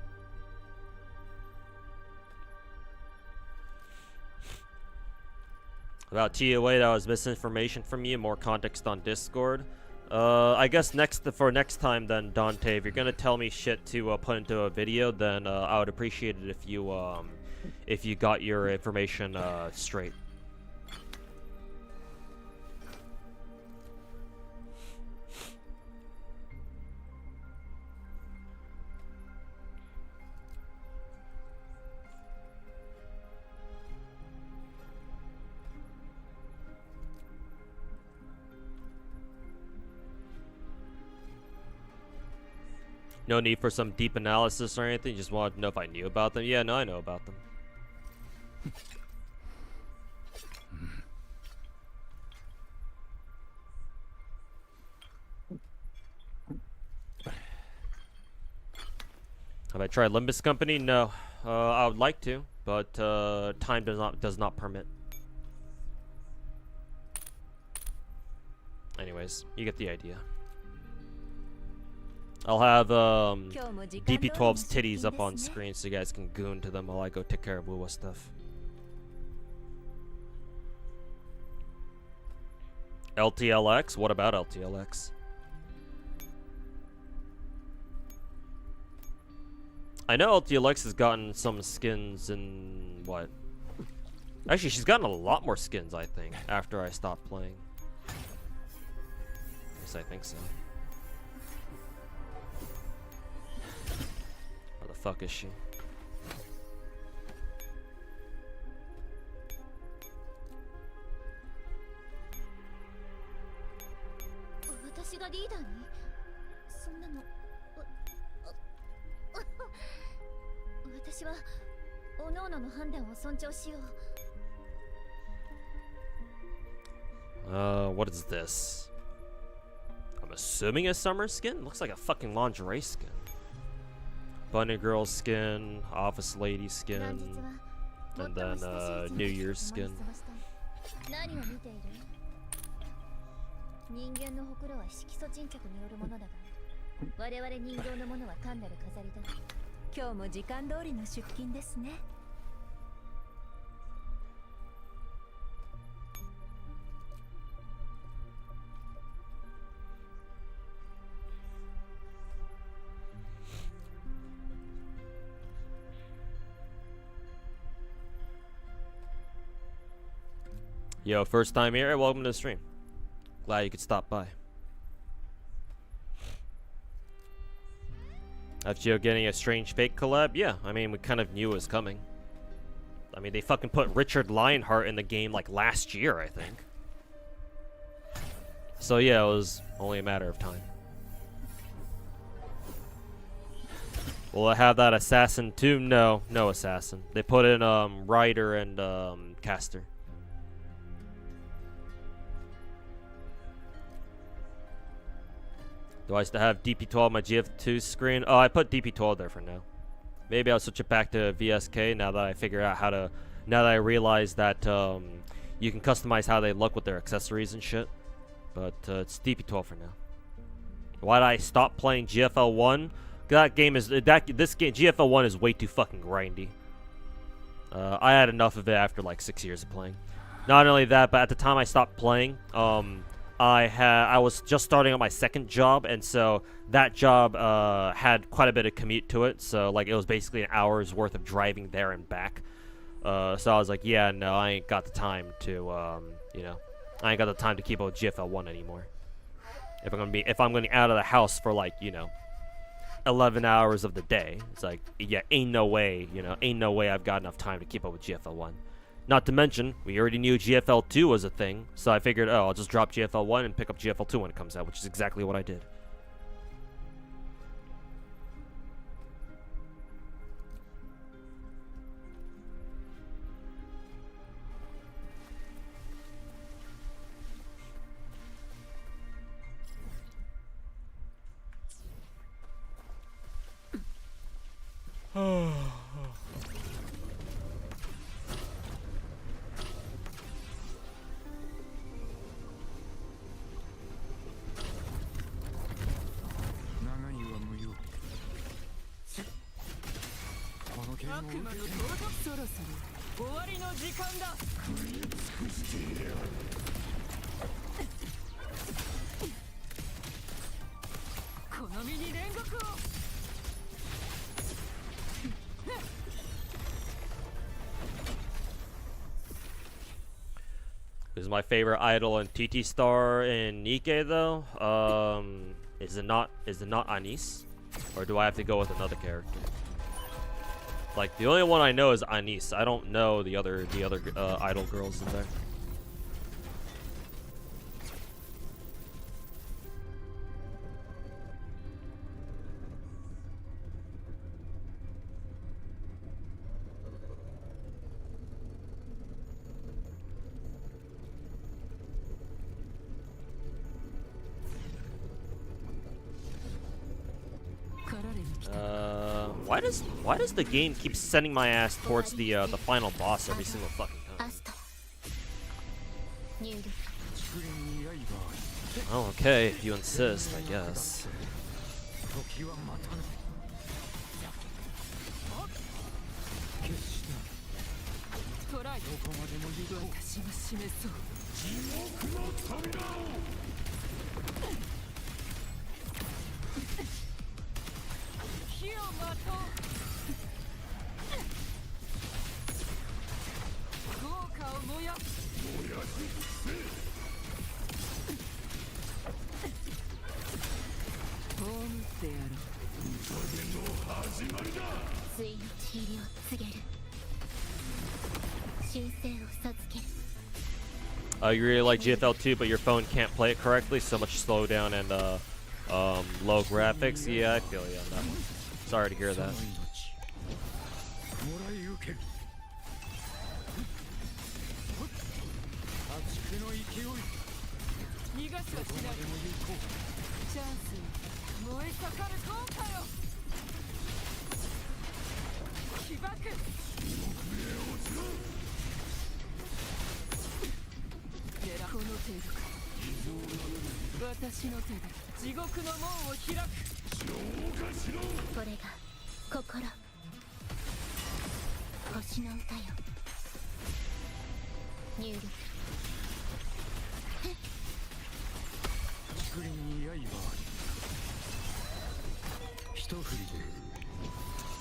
About TOA, that was misinformation from you. More context on Discord. I guess next time then, Dante, if you're gonna tell me shit to put into a video, then I would appreciate it if you got your information straight. No need for some deep analysis or anything. Just wanted to know if I knew about them. Yeah, no, I know about them. Have I tried Limbus Company? No. I would like to, but time does not permit. Anyways, you get the idea. I'll have DP12's titties up on screen so you guys can goon to them while I go take care of Wuwa stuff. LTLX? What about LTLX? I know LTLX has gotten some skins in what? Actually, she's gotten a lot more skins, I think, after I stopped playing. Yes, I think so. Where the fuck is she? 私がリーダーにそんなの私は各々の判断を尊重しよう。 What is this? I'm assuming a summer skin? Looks like a fucking lingerie skin. Bunny girl skin, office lady skin, and then New Year's skin. 何を見ている？人間のほくろは色素沈着によるものだが、我々人形のものは単なる飾りだ。今日も時間通りの出勤ですね。 Yo, first time here? Welcome to the stream. Glad you could stop by. FGO getting a strange fake collab? Yeah, I mean, we kind of knew it was coming. I mean, they fucking put Richard Lionheart in the game like last year, I think. So yeah, it was only a matter of time. Will I have that assassin too? No, no assassin. They put in Ryder and Caster. Do I still have DP12 on my GF2 screen? Oh, I put DP12 there for now. Maybe I'll switch it back to VSK now that I figure out how to... Now that I realize that you can customize how they look with their accessories and shit. But it's DP12 for now. Why did I stop playing GFL1? That game is... This game, GFL1 is way too fucking grindy. I had enough of it after like 6 years of playing. Not only that, but at the time I stopped playing, I was just starting on my second job, and so that job had quite a bit of commute to it. So like it was basically an hour's worth of driving there and back. So I was like, yeah, no, I ain't got the time to, you know, I ain't got the time to keep up with GFL1 anymore. If I'm gonna be out of the house for like, you know, 11 hours of the day, it's like, yeah, ain't no way, you know, ain't no way I've got enough time to keep up with GFL1. Not to mention, we already knew GFL2 was a thing, so I figured, oh, I'll just drop GFL1 and pick up GFL2 when it comes out, which is exactly what I did. Who's my favorite idol in TT Star in Nikkei though? Is it not Anis? Or do I have to go with another character? Like the only one I know is Anis. I don't know the other idol girls in there. why does the game keep sending my ass towards the final boss every single fucking time? Oh, okay, if you insist, I guess. You really like GFL 2, but your phone can't play it correctly. So much slowdown and low graphics. Yeah, I feel you on that one. Sorry to hear that.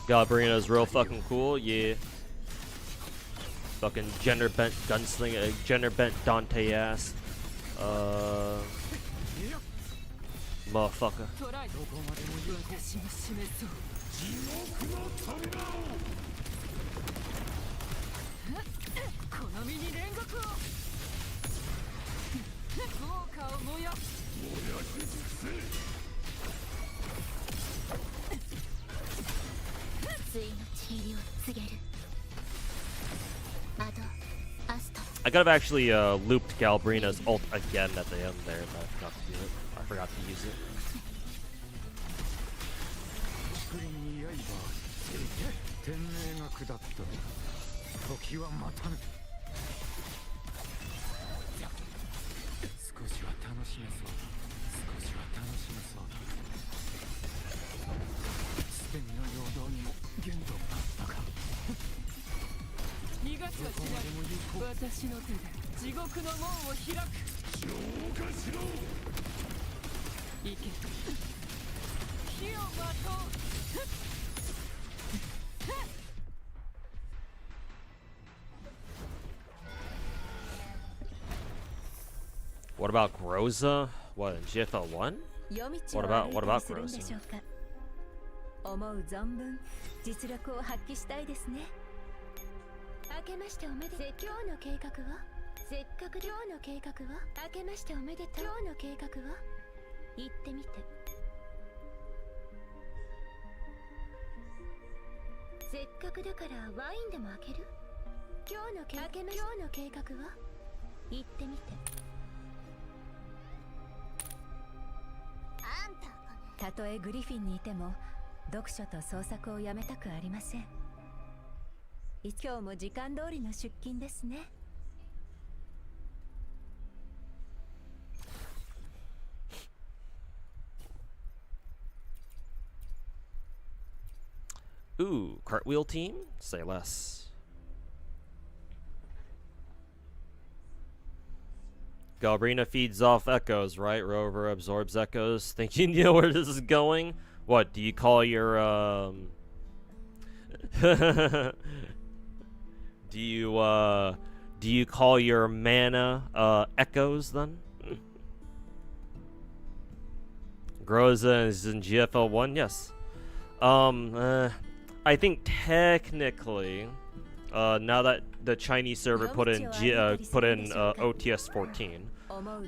Galbrina's real fucking cool, yeah. Fucking gender bent gunslinger, gender bent Dante ass. Motherfucker. I could have actually looped Galbrina's ult again at the end there, but I forgot to do it. I forgot to use it. What about Groza? What, in GFL 1? What about Groza? 思う存分実力を発揮したいですね。明けましておめでとう。今日の計画はせっかく今日の計画は明けましておめでとう。今日の計画は言ってみて。せっかくだからワインでも開ける？今日の計画は言ってみて。たとえグリフィンにいても読書と創作をやめたくありません。今日も時間通りの出勤ですね。Ooh, cartwheel team? Say less. Galbrina feeds off echoes, right? Rover absorbs echoes. Think you know where this is going? What, do you call your, do you call your mana, echoes, then? Groza is in GFL 1? Yes. I think technically, now that the Chinese server put in OTS 14,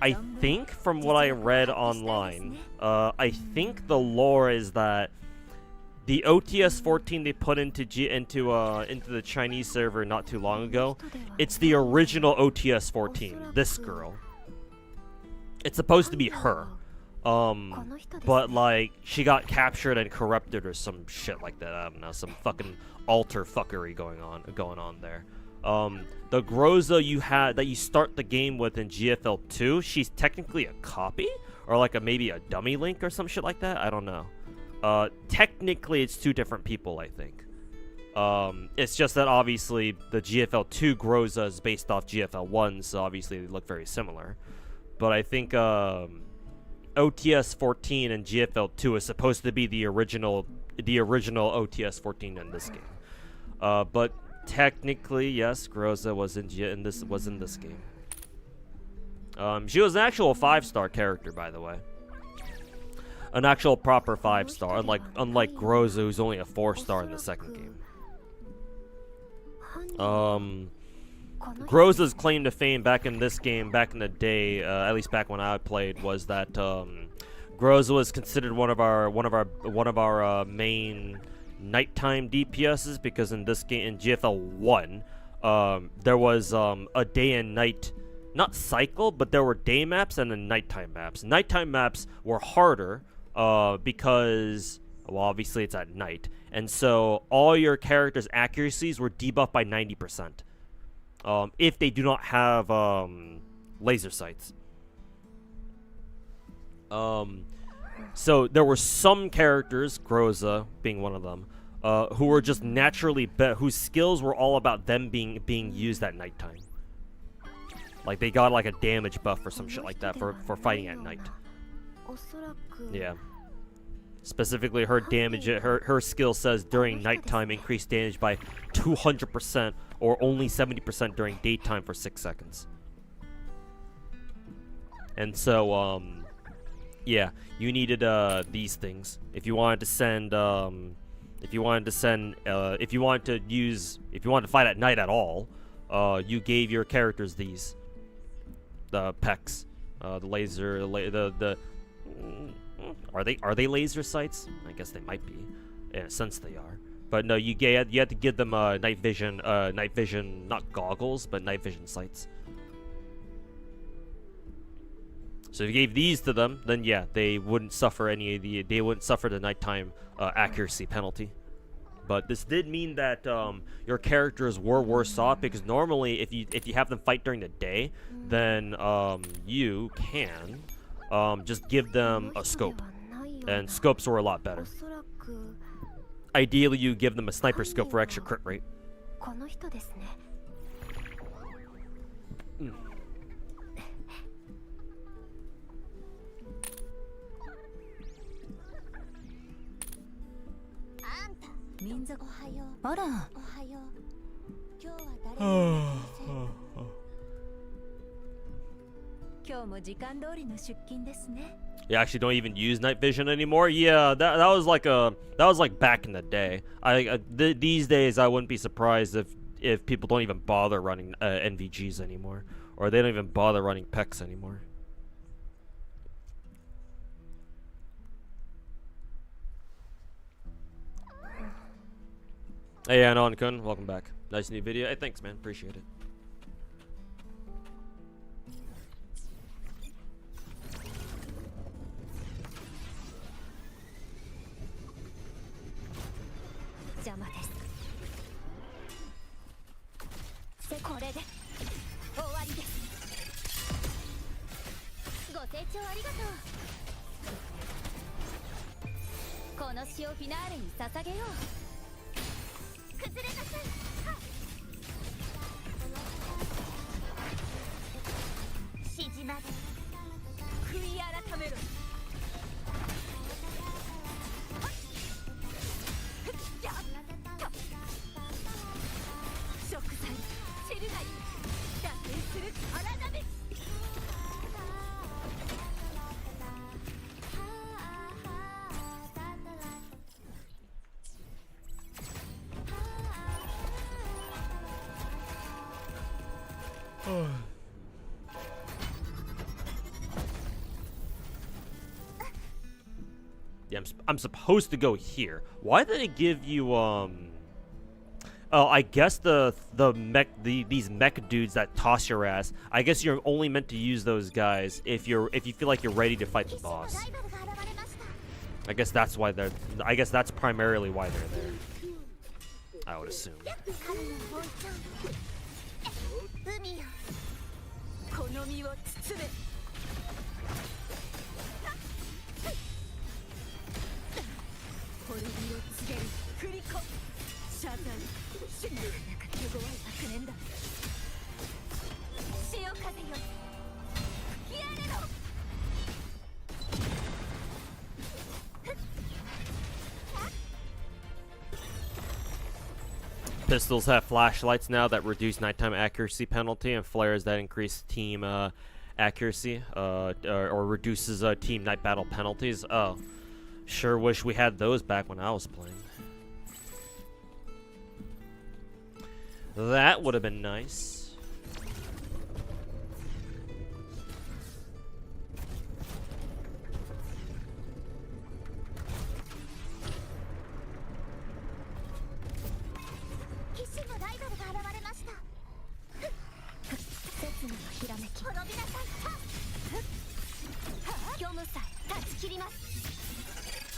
I think from what I read online, I think the lore is that the OTS 14 they put into the Chinese server not too long ago, it's the original OTS 14. This girl. It's supposed to be her. But like she got captured and corrupted or some shit like that. I don't know, some fucking alter fuckery going on there. The Groza you had that you start the game with in GFL 2, she's technically a copy or like maybe a dummy Link or some shit like that. I don't know. Technically it's two different people, I think. It's just that obviously the GFL 2 Groza is based off GFL 1, so obviously they look very similar. But I think OTS 14 and GFL 2 is supposed to be the original OTS 14 in this game. But technically, yes, Groza was in this game. She was an actual 5-star character, by the way. An actual proper 5-star, unlike Groza, who's only a 4-star in the second game. Groza's claim to fame back in this game, back in the day, at least back when I played, was that Groza was considered one of our main nighttime DPSs, because in this game, in GFL 1, there was a day and night, not cycle, but there were day maps and then nighttime maps. Nighttime maps were harder because, well, obviously it's at night, and so all your characters' accuracies were debuffed by 90%. If they do not have laser sights. So there were some characters, Groza being one of them, who were just naturally whose skills were all about them being used at nighttime. Like they got like a damage buff or some shit like that for fighting at night. Yeah. Specifically, her damage, her skill says during nighttime increased damage by 200%, or only 70% during daytime for 6 seconds. And so, yeah, you needed these things if you wanted to send, if you wanted to fight at night at all. You gave your characters these, the pecs, the laser, Are they laser sights? I guess they might be. In a sense they are. But no, you had to give them night vision, not goggles, but night vision sights. So if you gave these to them, then yeah, they wouldn't suffer the nighttime accuracy penalty. But this did mean that your characters were worse off, because normally if you have them fight during the day, then you can just give them a scope, and scopes were a lot better. Ideally, you give them a sniper scope for extra crit rate. You actually don't even use night vision anymore? Yeah, that was like back in the day. These days I wouldn't be surprised if people don't even bother running NVGs anymore, or they don't even bother running PECs anymore. Hey, Anon-kun, welcome back. Nice new video. Hey, thanks, man. Appreciate it. Yeah, I'm supposed to go here. Why did it give you Oh, I guess these mech dudes that toss your ass. I guess you're only meant to use those guys if you feel like you're ready to fight the boss. I guess that's why they're. I guess that's primarily why they're there. I would assume. Pistols have flashlights now that reduce nighttime accuracy penalty, and flares that increase team accuracy or reduces team night battle penalties. Oh, sure wish we had those back when I was playing. That would have been nice.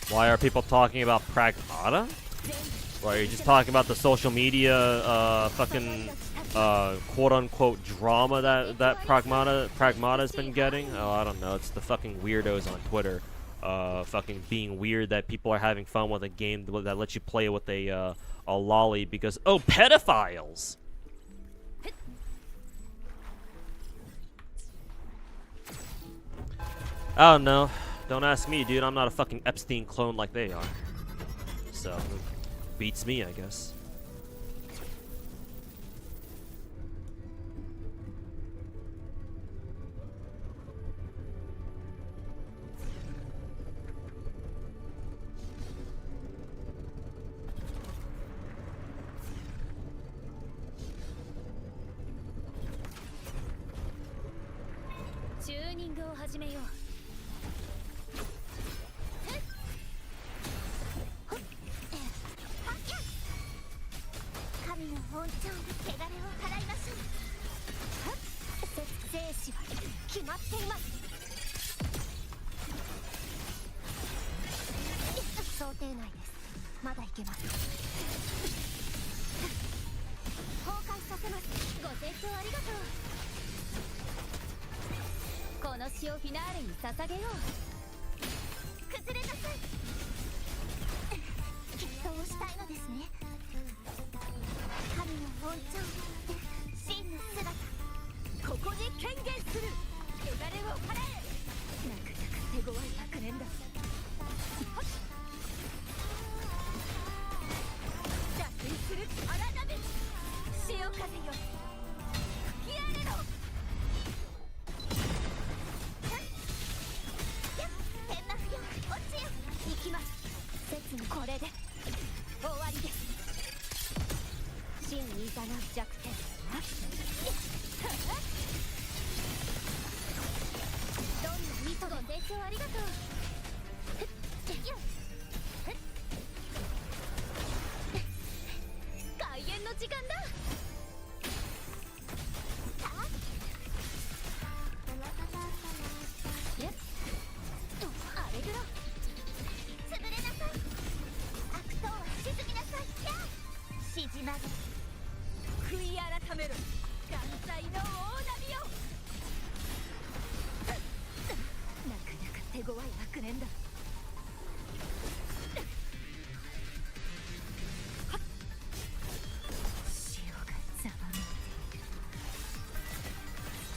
Why are people talking about Pragmata? Why are you just talking about the social media fucking quote-unquote drama that Pragmata's been getting? Oh, I don't know. It's the fucking weirdos on Twitter fucking being weird that people are having fun with a game that lets you play with a lolly because, oh, pedophiles! I don't know. Don't ask me, dude. I'm not a fucking Epstein clone like they are. So, beats me, I guess.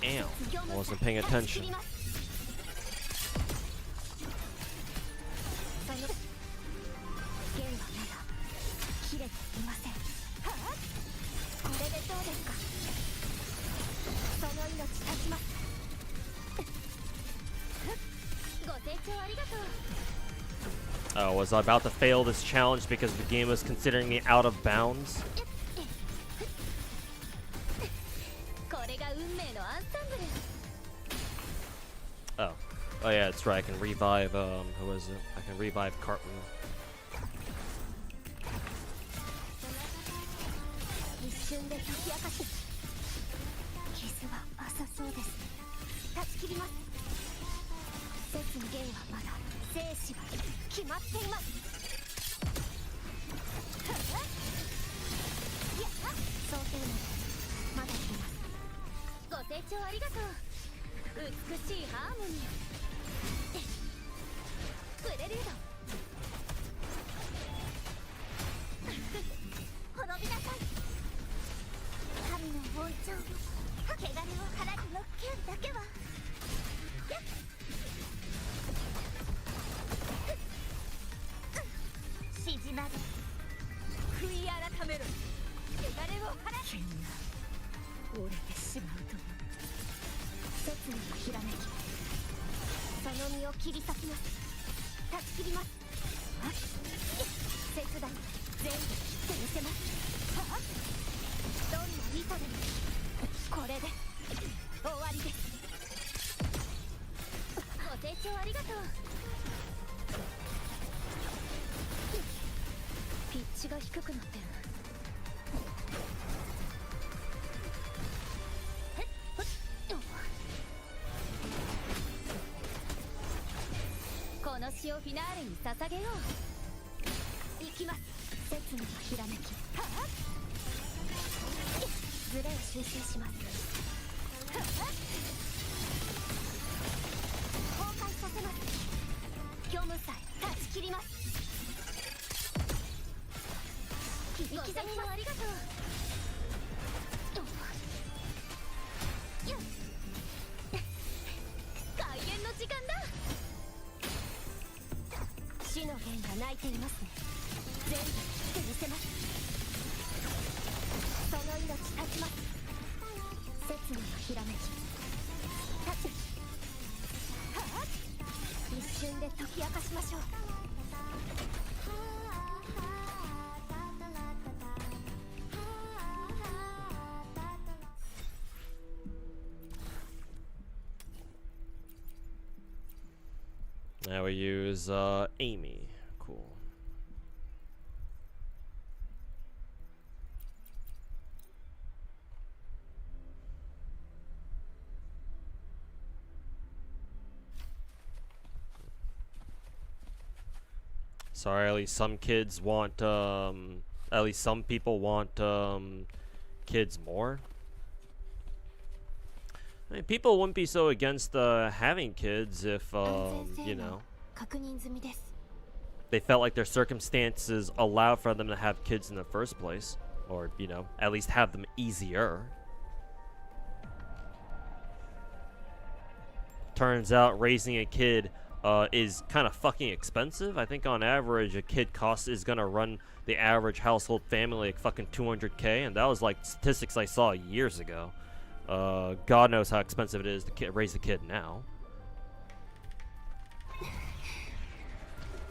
Damn, I wasn't paying attention. Oh, was I about to fail this challenge because the game was considering me out of bounds? Oh. Oh yeah, that's right, I can revive, who is it? I can revive Cartman. き明かし傷は浅そうです。断ち切ります。節の弦はまだ生死は決まっています。いや想定内。まだいけます。ご清聴ありがとう。美しいハーモニー。プレリュード。滅びなさい。神の王朝、汚れを腹に乗っけるだけは。縮まれ、悔い改めろ。汚れを腹に。剣が折れてしまうとは。切にひらめき、その身を切り裂きます。断ち切ります。切断全部切ってみせます。どんな糸でもこれで終わりです。ご清聴ありがとう。ピッチが低くなってる。この詩をフィナーレに捧げよう。行きます。節のひらめき。ズレを修正します。崩壊させます。虚無さえ断ち切ります。切り刻みます。ありがとう。開演の時間だ。死の弦が鳴いていますね。全部切ってみせます。その命断ちます。節のひらめき。立つ。一瞬で解き明かしましょう。Now we use Amy. Cool. Sorry, at least some kids want at least some people want kids more. I mean, people wouldn't be so against having kids if, you know, they felt like their circumstances allowed for them to have kids in the first place. Or, you know, at least have them easier. Turns out raising a kid is kind of fucking expensive. I think on average a kid is gonna run the average household family like fucking 200K, and that was like statistics I saw years ago. God knows how expensive it is to raise a kid now.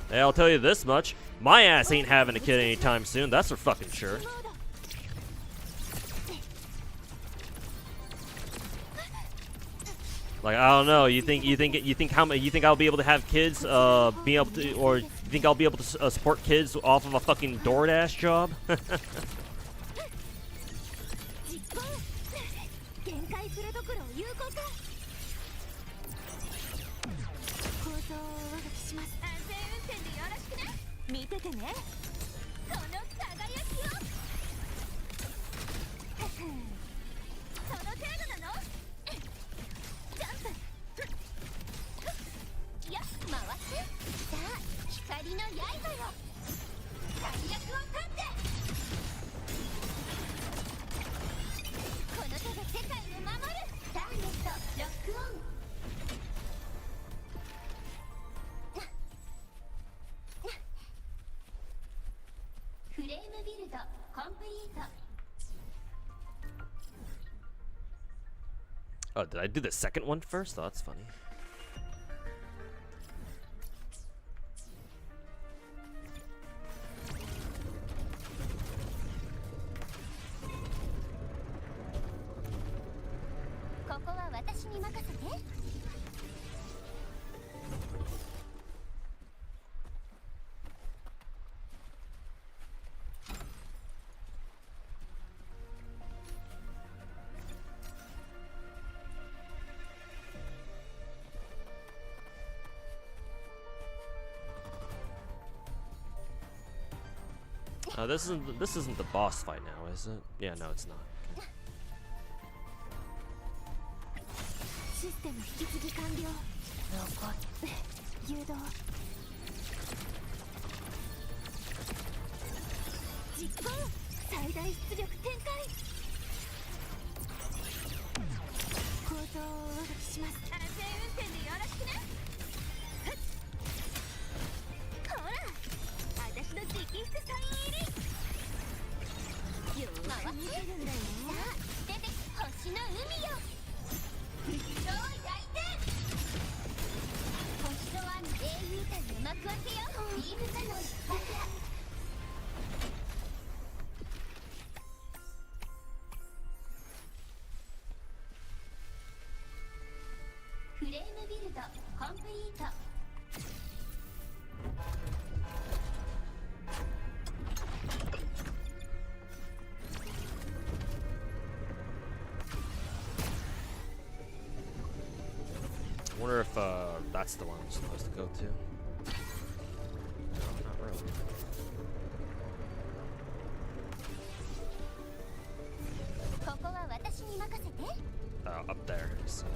Hey, I'll tell you this much. My ass ain't having a kid anytime soon. That's for fucking sure. Like, I don't know. You think I'll be able to have kids? Or you think I'll be able to support kids off of a fucking DoorDash job? Oh, did I do the second one first? Oh, that's funny. This isn't the boss fight now, is it? Yeah, no, it's not. Okay. システム引き継ぎ完了。残って誘導。実行。最大出力展開。構造を上書きします。安全運転でよろしくね。ほら、私の直筆サイン入り。よーく見てるんだよ。さあ、出て星の海よ。超大天。星の湾英雄譚の幕開けよ。ビームカノン爆破。フレームビルドコンプリート。I wonder if that's the one I'm supposed to go to. No, not really. Up there. So.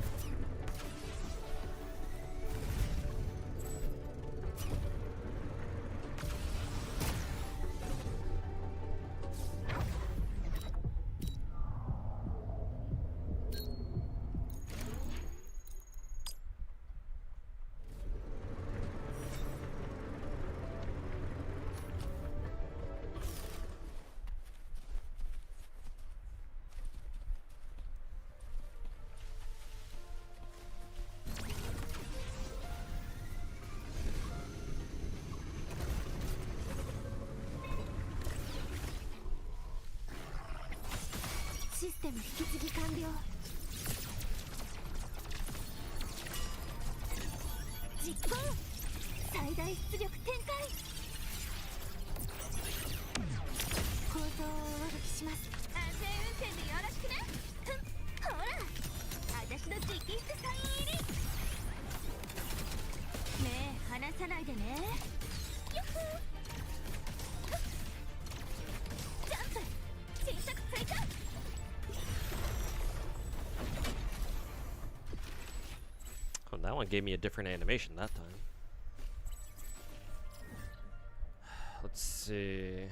システム引き継ぎ完了。実行。最大出力展開。構造を上書きします。安全運転でよろしくね。ほら、私の直筆サイン入り。目離さないでね。よっほー。ジャンプ。新作追加。Oh, that one gave me a different animation that time. Let's see.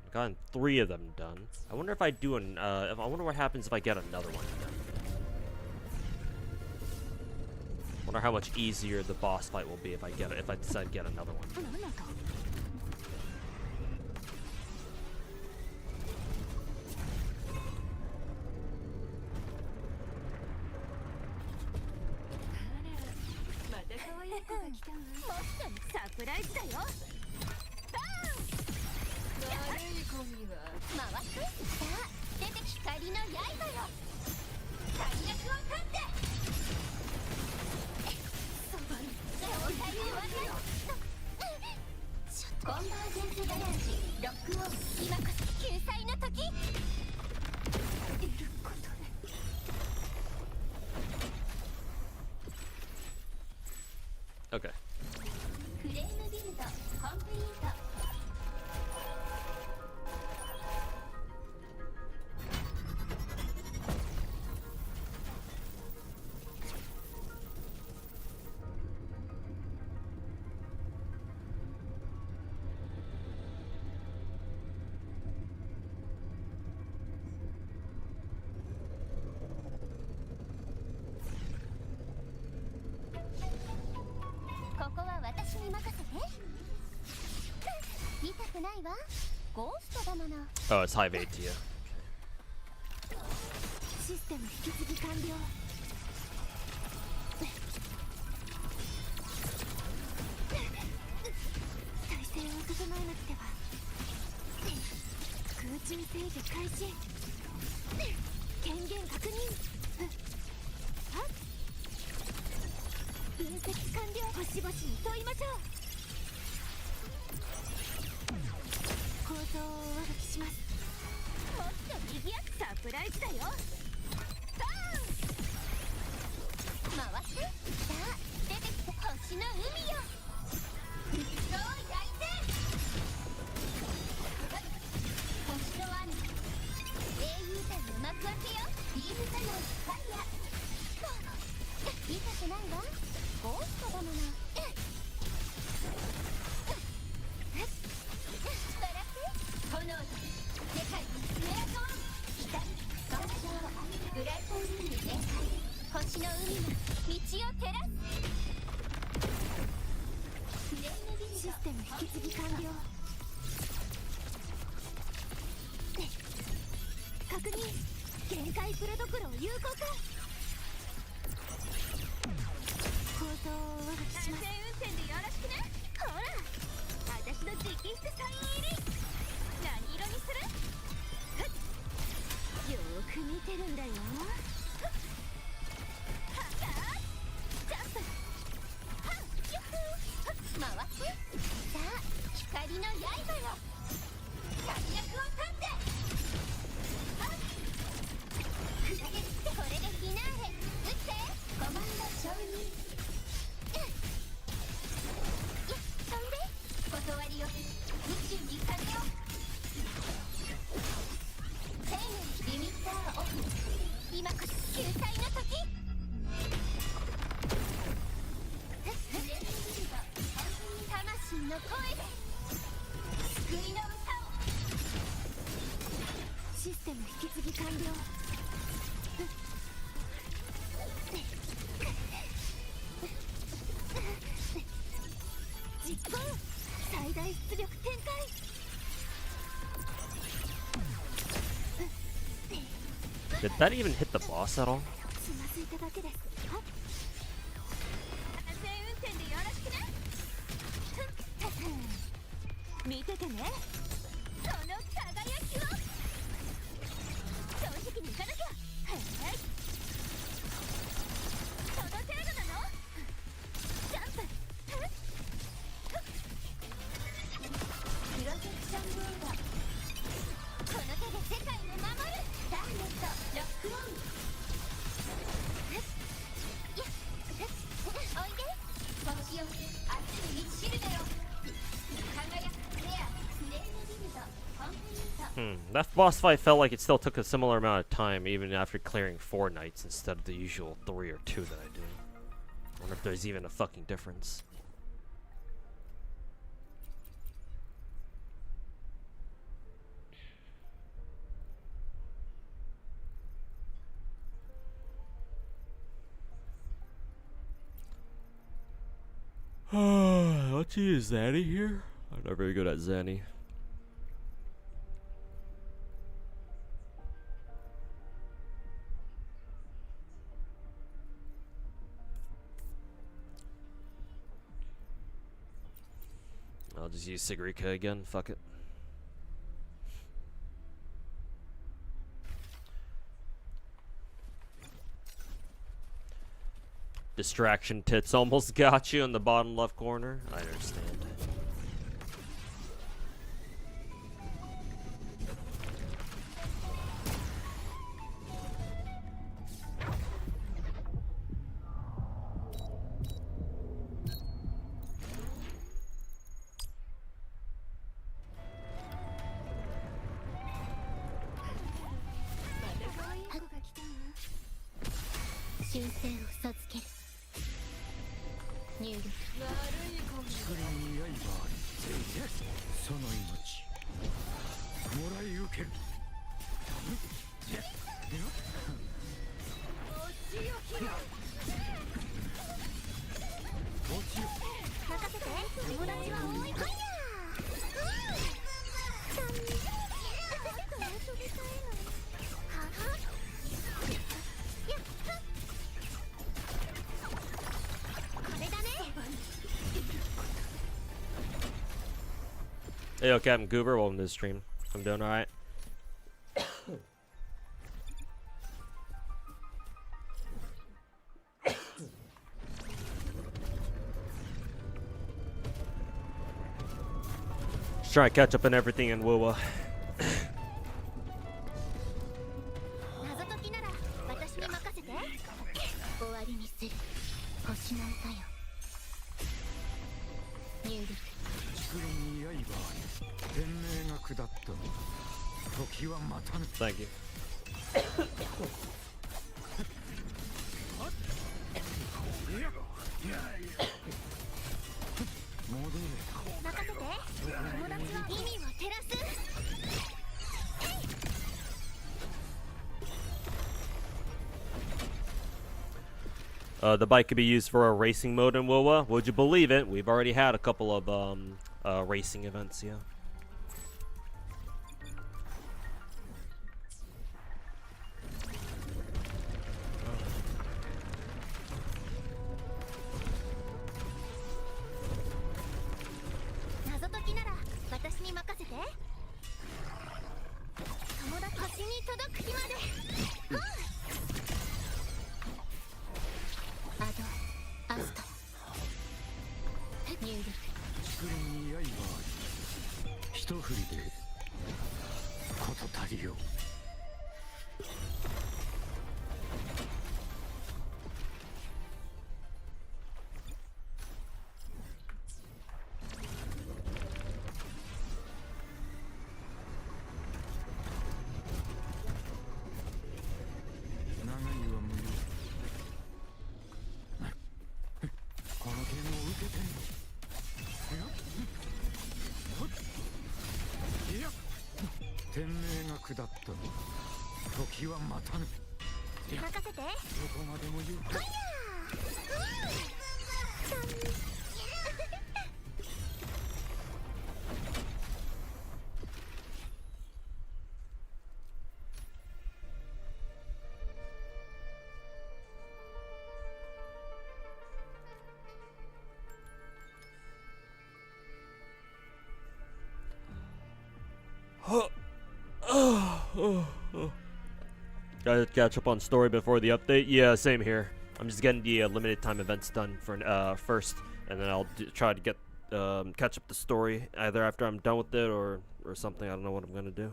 I've gotten 3 of them done. I wonder if I do an. I wonder what happens if I get another one done. Wonder how much easier the boss fight will be if I decide to get another one. Okay. Oh, it's high VA to you. Did that even hit the boss at all? That boss fight felt like it still took a similar amount of time even after clearing 4 nights instead of the usual 3 or 2 that I do. I wonder if there's even a fucking difference. Let's use Zanny here. I'm not very good at Zanny. I'll just use Sigrika again, fuck it. Distraction tits almost got you in the bottom left corner. I understand. Hey, yo, Captain Goober, welcome to the stream. I'm doing alright. Just trying to catch up on everything in Wuwa. Thank you. The bike could be used for a racing mode in Wuwa. Would you believe it? We've already had a couple of racing events, yeah. Gotta catch up on story before the update. Yeah, same here. I'm just getting the limited time events done for first, and then I'll try to get catch up the story either after I'm done with it or something. I don't know what I'm gonna do.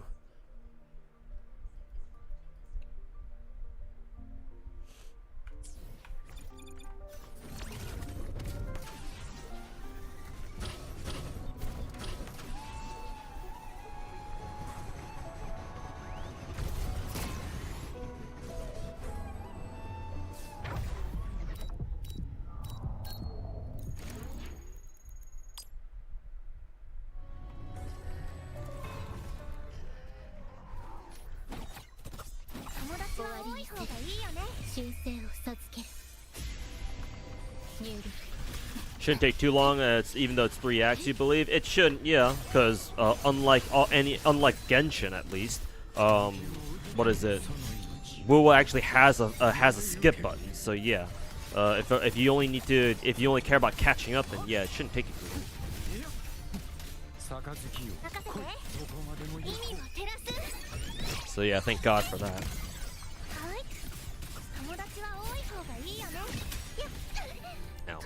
Shouldn't take too long. Even though it's 3 acts, you believe it shouldn't. Yeah, because unlike Genshin, at least, what is it? Wuwa actually has a skip button. So yeah, if you only care about catching up, then yeah, it shouldn't take you too long. So yeah, thank God for that. Ow.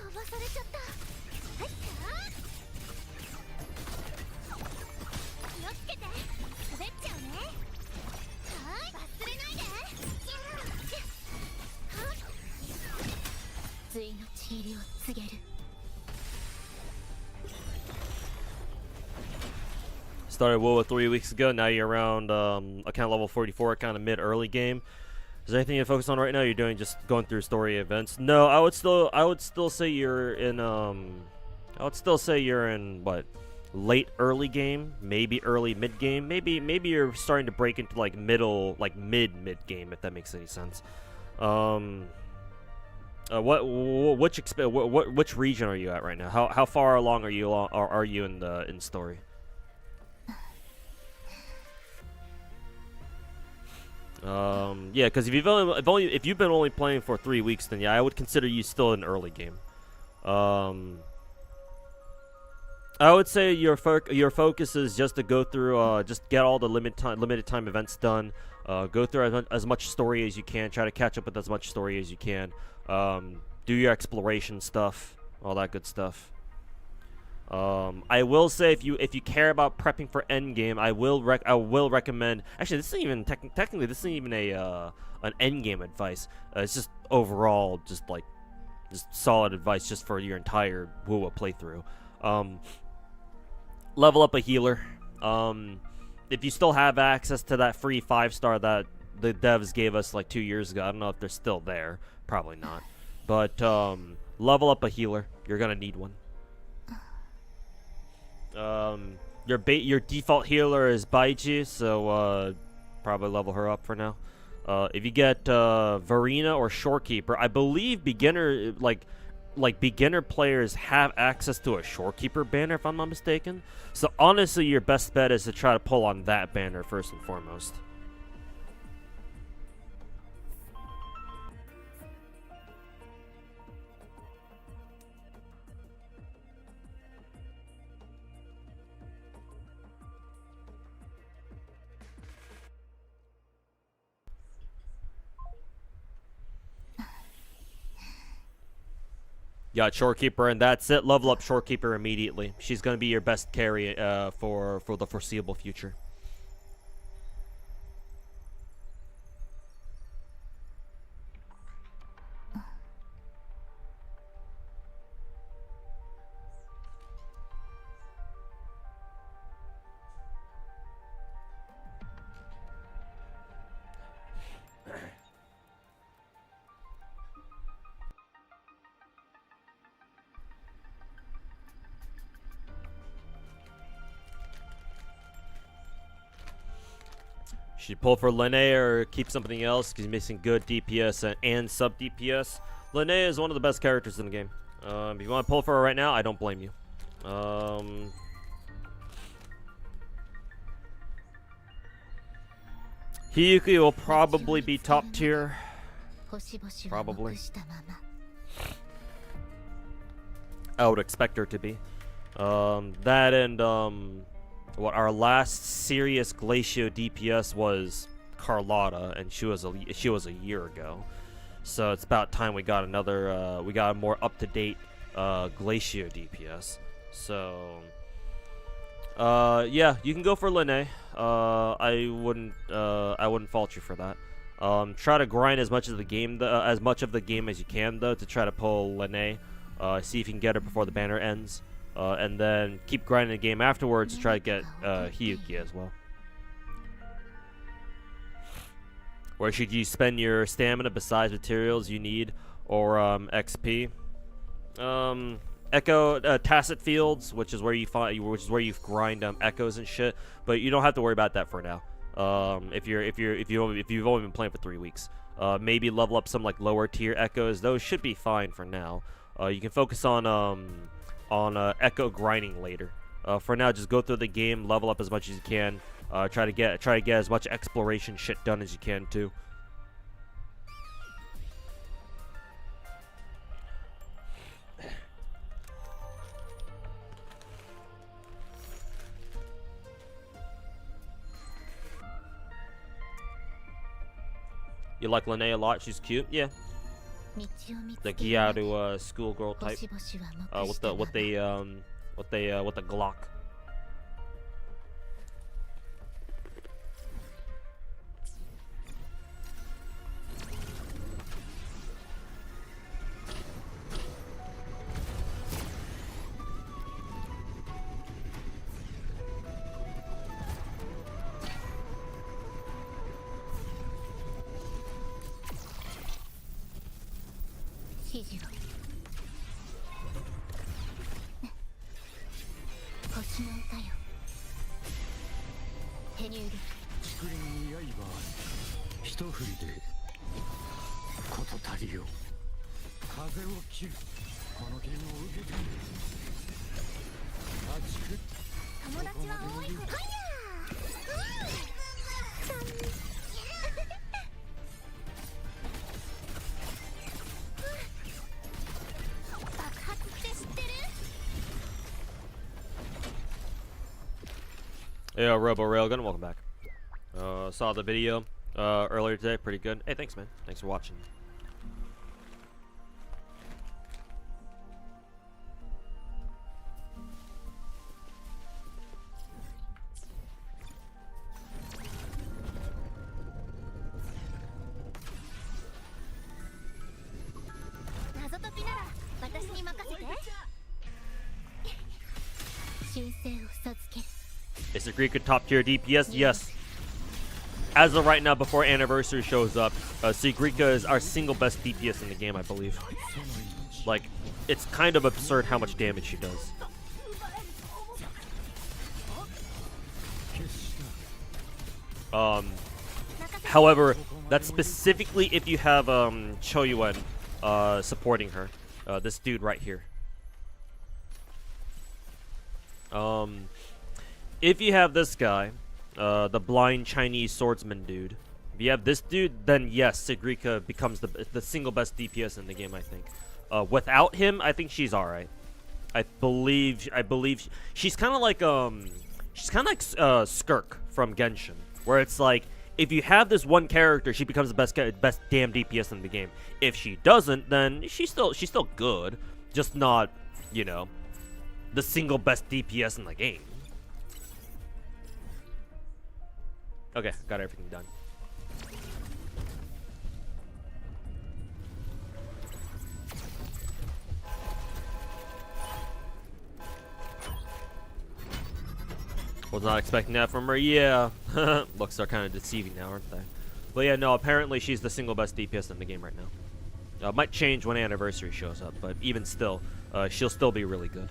Started Wuwa 3 weeks ago. Now you're around account level 44, kind of mid-early game. Is there anything you focus on right now? You're doing just going through story events? No, I would still say you're in what, late early game, maybe early mid game, maybe you're starting to break into like mid game, if that makes any sense. Which region are you at right now? How far along are you in story? Yeah, because if you've been only playing for 3 weeks, then yeah, I would consider you still in early game. I would say your focus is just to go through, just get all the limited time events done. Go through as much story as you can. Try to catch up with as much story as you can. Do your exploration stuff, all that good stuff. I will say if you care about prepping for endgame, I will recommend. Actually, this isn't even technically this isn't even an endgame advice. It's just overall just solid advice just for your entire Wuwa playthrough. Level up a healer. If you still have access to that free 5-star the devs gave us like 2 years ago. I don't know if they're still there. Probably not. But level up a healer. You're gonna need one. Your default healer is Baiji, so probably level her up for now. If you get Varina or Shorekeeper, I believe beginner beginner players have access to a Shorekeeper banner, if I'm not mistaken. So honestly, your best bet is to try to pull on that banner first and foremost. Got Shorekeeper, and that's it. Level up Shorekeeper immediately. She's going to be your best carry for the foreseeable future. Should pull for Linnea or keep something else because he's missing good DPS and sub DPS. Linnea is one of the best characters in the game. If you want to pull for her right now, I don't blame you. Hiyuki will probably be top tier. Probably. I would expect her to be. That and what our last serious Glacio DPS was Carlotta, and she was a year ago. So it's about time we got another we got a more up-to-date Glacio DPS. So yeah, you can go for Linnea. I wouldn't fault you for that. Try to grind as much of the game as you can though to try to pull Linnea. See if you can get her before the banner ends. And then keep grinding the game afterwards to try to get Hiyuki as well. Where should you spend your stamina besides materials you need or XP? Echo Tacit Fields, which is where you grind echoes and shit. But you don't have to worry about that for now. If you've only been playing for 3 weeks, maybe level up some like lower tier echoes. Those should be fine for now. You can focus on echo grinding later. For now, just go through the game, level up as much as you can. Try to get as much exploration shit done as you can too. You like Linnea a lot? She's cute. Yeah. The Gyaru schoolgirl type. With the Glock. Yeah, Robo Railgun, welcome back. Saw the video earlier today, pretty good. Hey, thanks, man. Thanks for watching. Is the Greek a top tier DPS? Yes. as of right now, before Anniversary shows up, Sigrika is our single best DPS in the game, I believe. Like, it's kind of absurd how much damage she does. However, that's specifically if you have Choyuan supporting her. This dude right here. If you have this guy, the blind Chinese swordsman dude, if you have this dude, then yes, Sigrika becomes the single best DPS in the game, I think. Without him, I think she's alright. I believe she's kind of like Skirk from Genshin, where it's like, if you have this one character, she becomes the best damn DPS in the game. If she doesn't, then she's still good, just not, you know, the single best DPS in the game. Okay, got everything done. Was not expecting that from her. Yeah, looks are kind of deceiving now, aren't they? But yeah, no. Apparently, she's the single best DPS in the game right now. Might change when Anniversary shows up, but even still, she'll still be really good.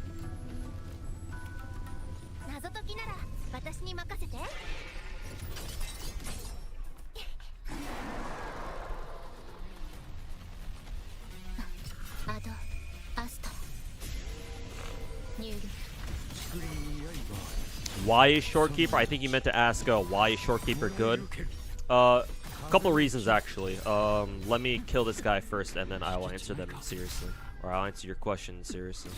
Why is Shorekeeper? I think you meant to ask why is Shorekeeper good? Couple reasons actually. Let me kill this guy first, and then I will answer them seriously, or I'll answer your question seriously.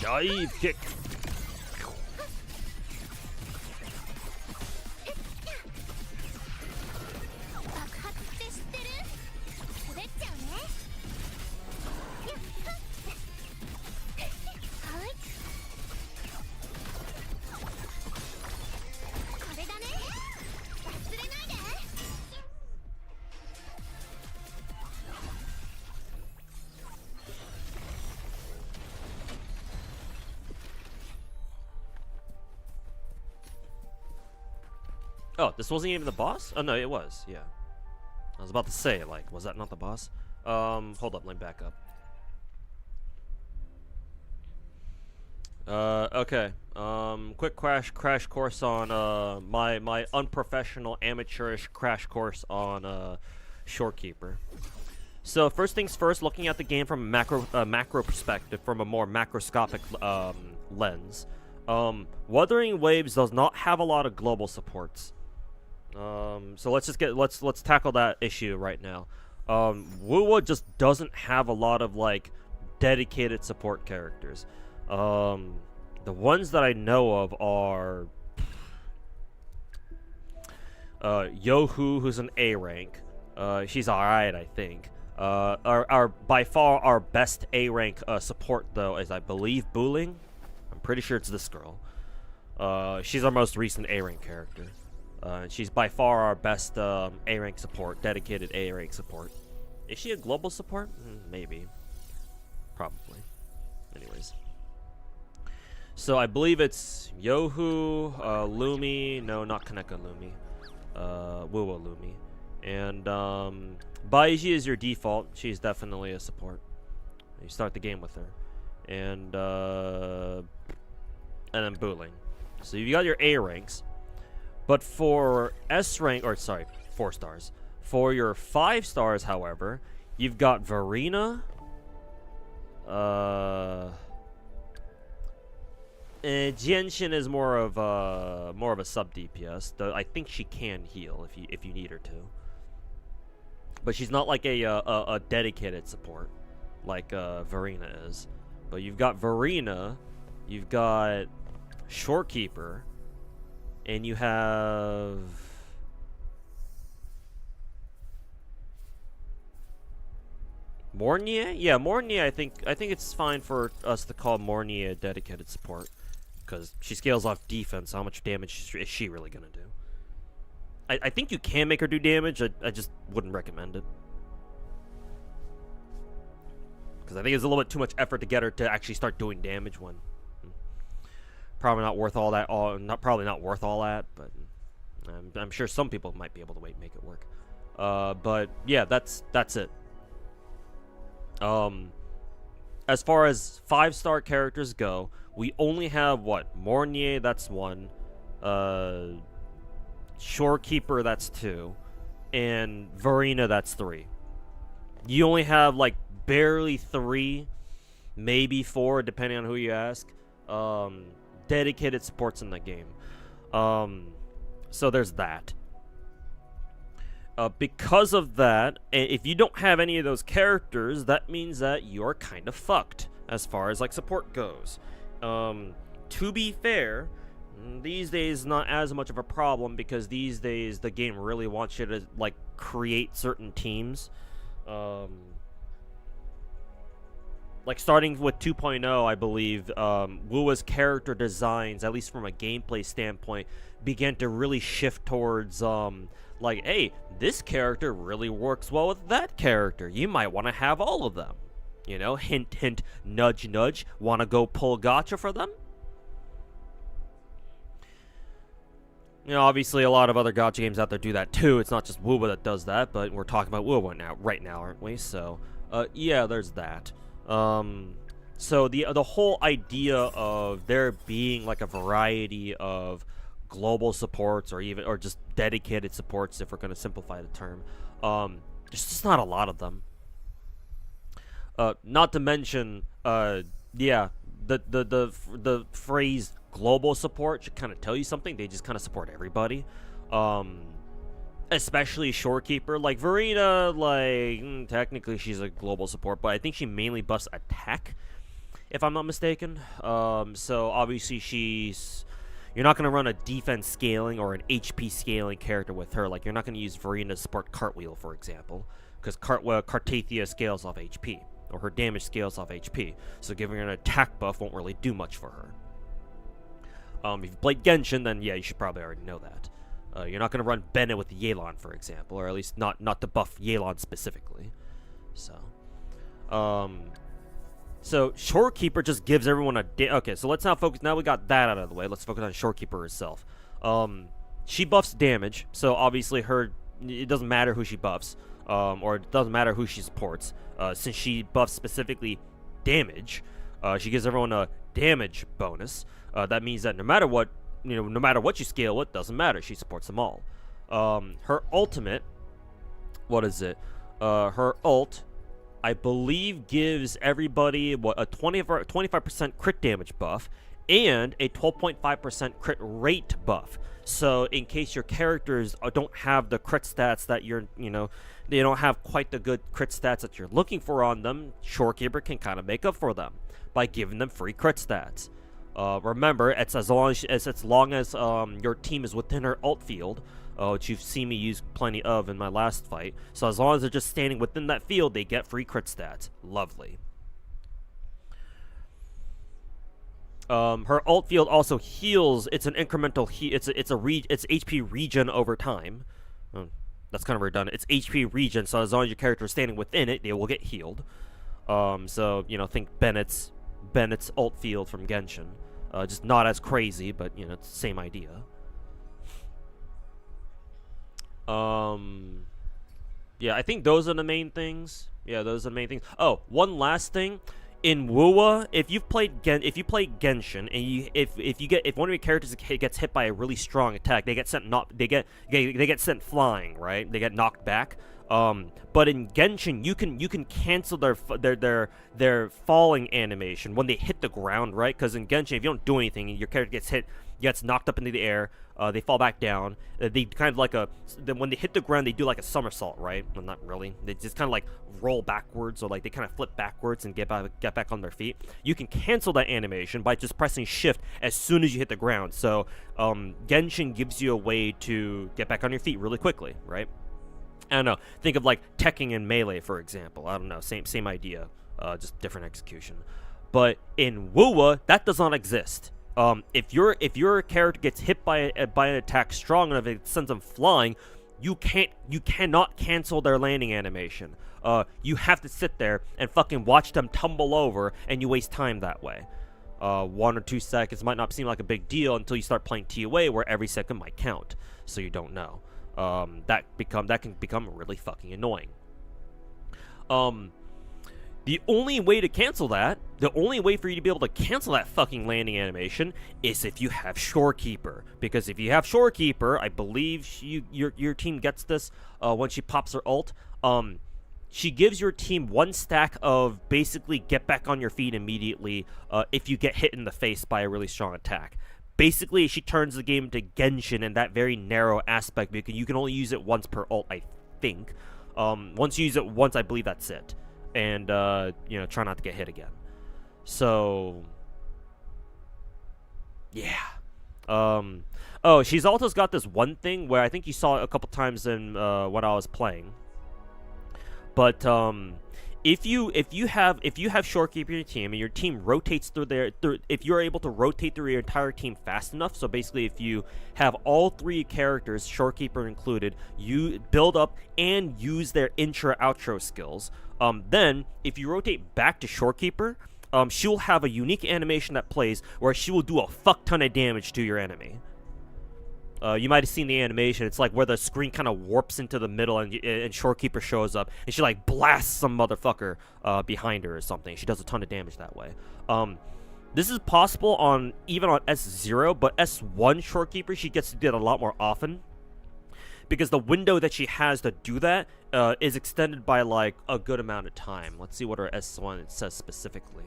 Dive kick. Oh, this wasn't even the boss? Oh, no, it was. Yeah. I was about to say, like, was that not the boss? Hold up, let me back up. Okay. Quick crash course on, my unprofessional, amateurish crash course on, Shorekeeper. So, first things first, looking at the game from a macro perspective, from a more macroscopic, lens. Wuthering Waves does not have a lot of global supports. So let's tackle that issue right now. Wuwa just doesn't have a lot of like dedicated support characters. The ones that I know of are Yohu, who's an A rank. She's alright, I think. Our by far our best A rank support though is, I believe, Booling. I'm pretty sure it's this girl. She's our most recent A rank character. She's by far our best A-rank support, dedicated A-rank support. Is she a global support? Maybe. Probably. Anyways. So I believe it's Yohu, Lumi, no, not Kaneka Lumi, Wuwa Lumi. And Baiji is your default. She's definitely a support. You start the game with her. And then Booling. So you got your A-ranks. But for S rank, or sorry, 4 stars. For your 5 stars, however, you've got Verena. Genshin is more of a sub DPS. Though I think she can heal if you need her to. but she's not like a dedicated support like Verena is. But you've got Verena, you've got Shorekeeper, and you have Mornier? Yeah, Mornier, I think it's fine for us to call Mornier a dedicated support. Because she scales off defense, how much damage is she really gonna do? I think you can make her do damage, I just wouldn't recommend it. Because I think it's a little bit too much effort to get her to actually start doing damage when... Probably not worth all that, probably not worth all that, but... I'm sure some people might be able to make it work. But, yeah, that's it. As far as 5-star characters go, we only have what? Mornier, that's 1. Shorekeeper, that's 2. And Verena, that's 3. You only have like barely 3, maybe 4, depending on who you ask. Dedicated supports in the game. So there's that. Because of that, if you don't have any of those characters, that means that you're kind of fucked as far as like support goes. To be fair, these days not as much of a problem because these days the game really wants you to like create certain teams. Like starting with 2.0, I believe, Wuwa's character designs, at least from a gameplay standpoint, began to really shift towards like, hey, this character really works well with that character. You might want to have all of them. You know, hint, hint, nudge, nudge. Want to go pull gacha for them? You know, obviously a lot of other gacha games out there do that too. It's not just Wuwa that does that, but we're talking about Wuwa right now, aren't we? So, yeah, there's that. So the whole idea of there being like a variety of global supports or just dedicated supports, if we're going to simplify the term, there's just not a lot of them. Not to mention, yeah, the phrase global support should kind of tell you something. They just kind of support everybody, especially Shorekeeper. Like Verena, like technically she's a global support, but I think she mainly buffs attack, if I'm not mistaken. So obviously you're not going to run a defense scaling or an HP scaling character with her. Like, you're not going to use Verena to support Cartwheel, for example, because Cartathia scales off HP, or her damage scales off HP, so giving her an attack buff won't really do much for her. If you played Genshin, then yeah, you should probably already know that. You're not going to run Bennett with Yelan, for example, or at least not to buff Yelan specifically. So Shorekeeper just gives everyone okay, so let's not focus. Now we got that out of the way. Let's focus on Shorekeeper herself. She buffs damage, so obviously it doesn't matter who she buffs, or it doesn't matter who she supports. Since she buffs specifically damage, she gives everyone a damage bonus. That means that no matter what you scale, it doesn't matter. She supports them all. Her ultimate, what is it? Her ult, I believe, gives everybody a 25% crit damage buff and a 12.5% crit rate buff. So in case your characters don't have the crit stats that they don't have quite the good crit stats that you're looking for on them, Shorekeeper can kind of make up for them by giving them free crit stats. Remember, it's as long as your team is within her ult field, which you've seen me use plenty of in my last fight. So as long as they're just standing within that field, they get free crit stats. Lovely. Her ult field also heals. It's an incremental it's HP regen over time. That's kind of redundant. It's HP regen, so as long as your character is standing within it, they will get healed. So think Bennett's ult field from Genshin. Just not as crazy, but it's the same idea. Yeah, I think those are the main things. Oh, one last thing. In Wuwa, if you play Genshin, and if one of your characters gets hit by a really strong attack, they get sent flying, right? They get knocked back. But in Genshin, you can cancel their falling animation when they hit the ground, right? Because in Genshin, if you don't do anything, your character gets hit, gets knocked up into the air, they fall back down. They kind of like then when they hit the ground, they do like a somersault, right? Well, not really. They just kind of like roll backwards, or like they kind of flip backwards and get back on their feet. You can cancel that animation by just pressing shift as soon as you hit the ground. So Genshin gives you a way to get back on your feet really quickly, right? I don't know. Think of like Tekken and Melee, for example. I don't know. Same idea, just different execution. But in Wuwa, that does not exist. If your character gets hit by an attack strong enough, it sends them flying. You cannot cancel their landing animation. You have to sit there and fucking watch them tumble over, and you waste time that way. 1 or 2 seconds might not seem like a big deal until you start playing TOA, where every second might count. So you don't know. That can become really fucking annoying. The only way to cancel that, the only way for you to be able to cancel that fucking landing animation is if you have Shorekeeper. Because if you have Shorekeeper, I believe your team gets this when she pops her ult. She gives your team 1 stack of basically get back on your feet immediately if you get hit in the face by a really strong attack. Basically, she turns the game to Genshin in that very narrow aspect, because you can only use it once per ult, I think. Once you use it once, I believe that's it. And, try not to get hit again. So, yeah. Oh, she's also got this one thing where I think you saw it a couple times in when I was playing. But if you have Shorekeeper in your team and your team rotates if you're able to rotate through your entire team fast enough, so basically if you have all 3 characters, Shorekeeper included, you build up and use their intro-outro skills, then if you rotate back to Shorekeeper, she'll have a unique animation that plays where she will do a fuck ton of damage to your enemy. You might have seen the animation. It's like where the screen kind of warps into the middle, and Shorekeeper shows up, and she like blasts some motherfucker behind her or something. She does a ton of damage that way. This is possible even on S0, but S1 Shorekeeper, she gets to do it a lot more often, because the window that she has to do that is extended by like a good amount of time. Let's see what her S1 it says specifically.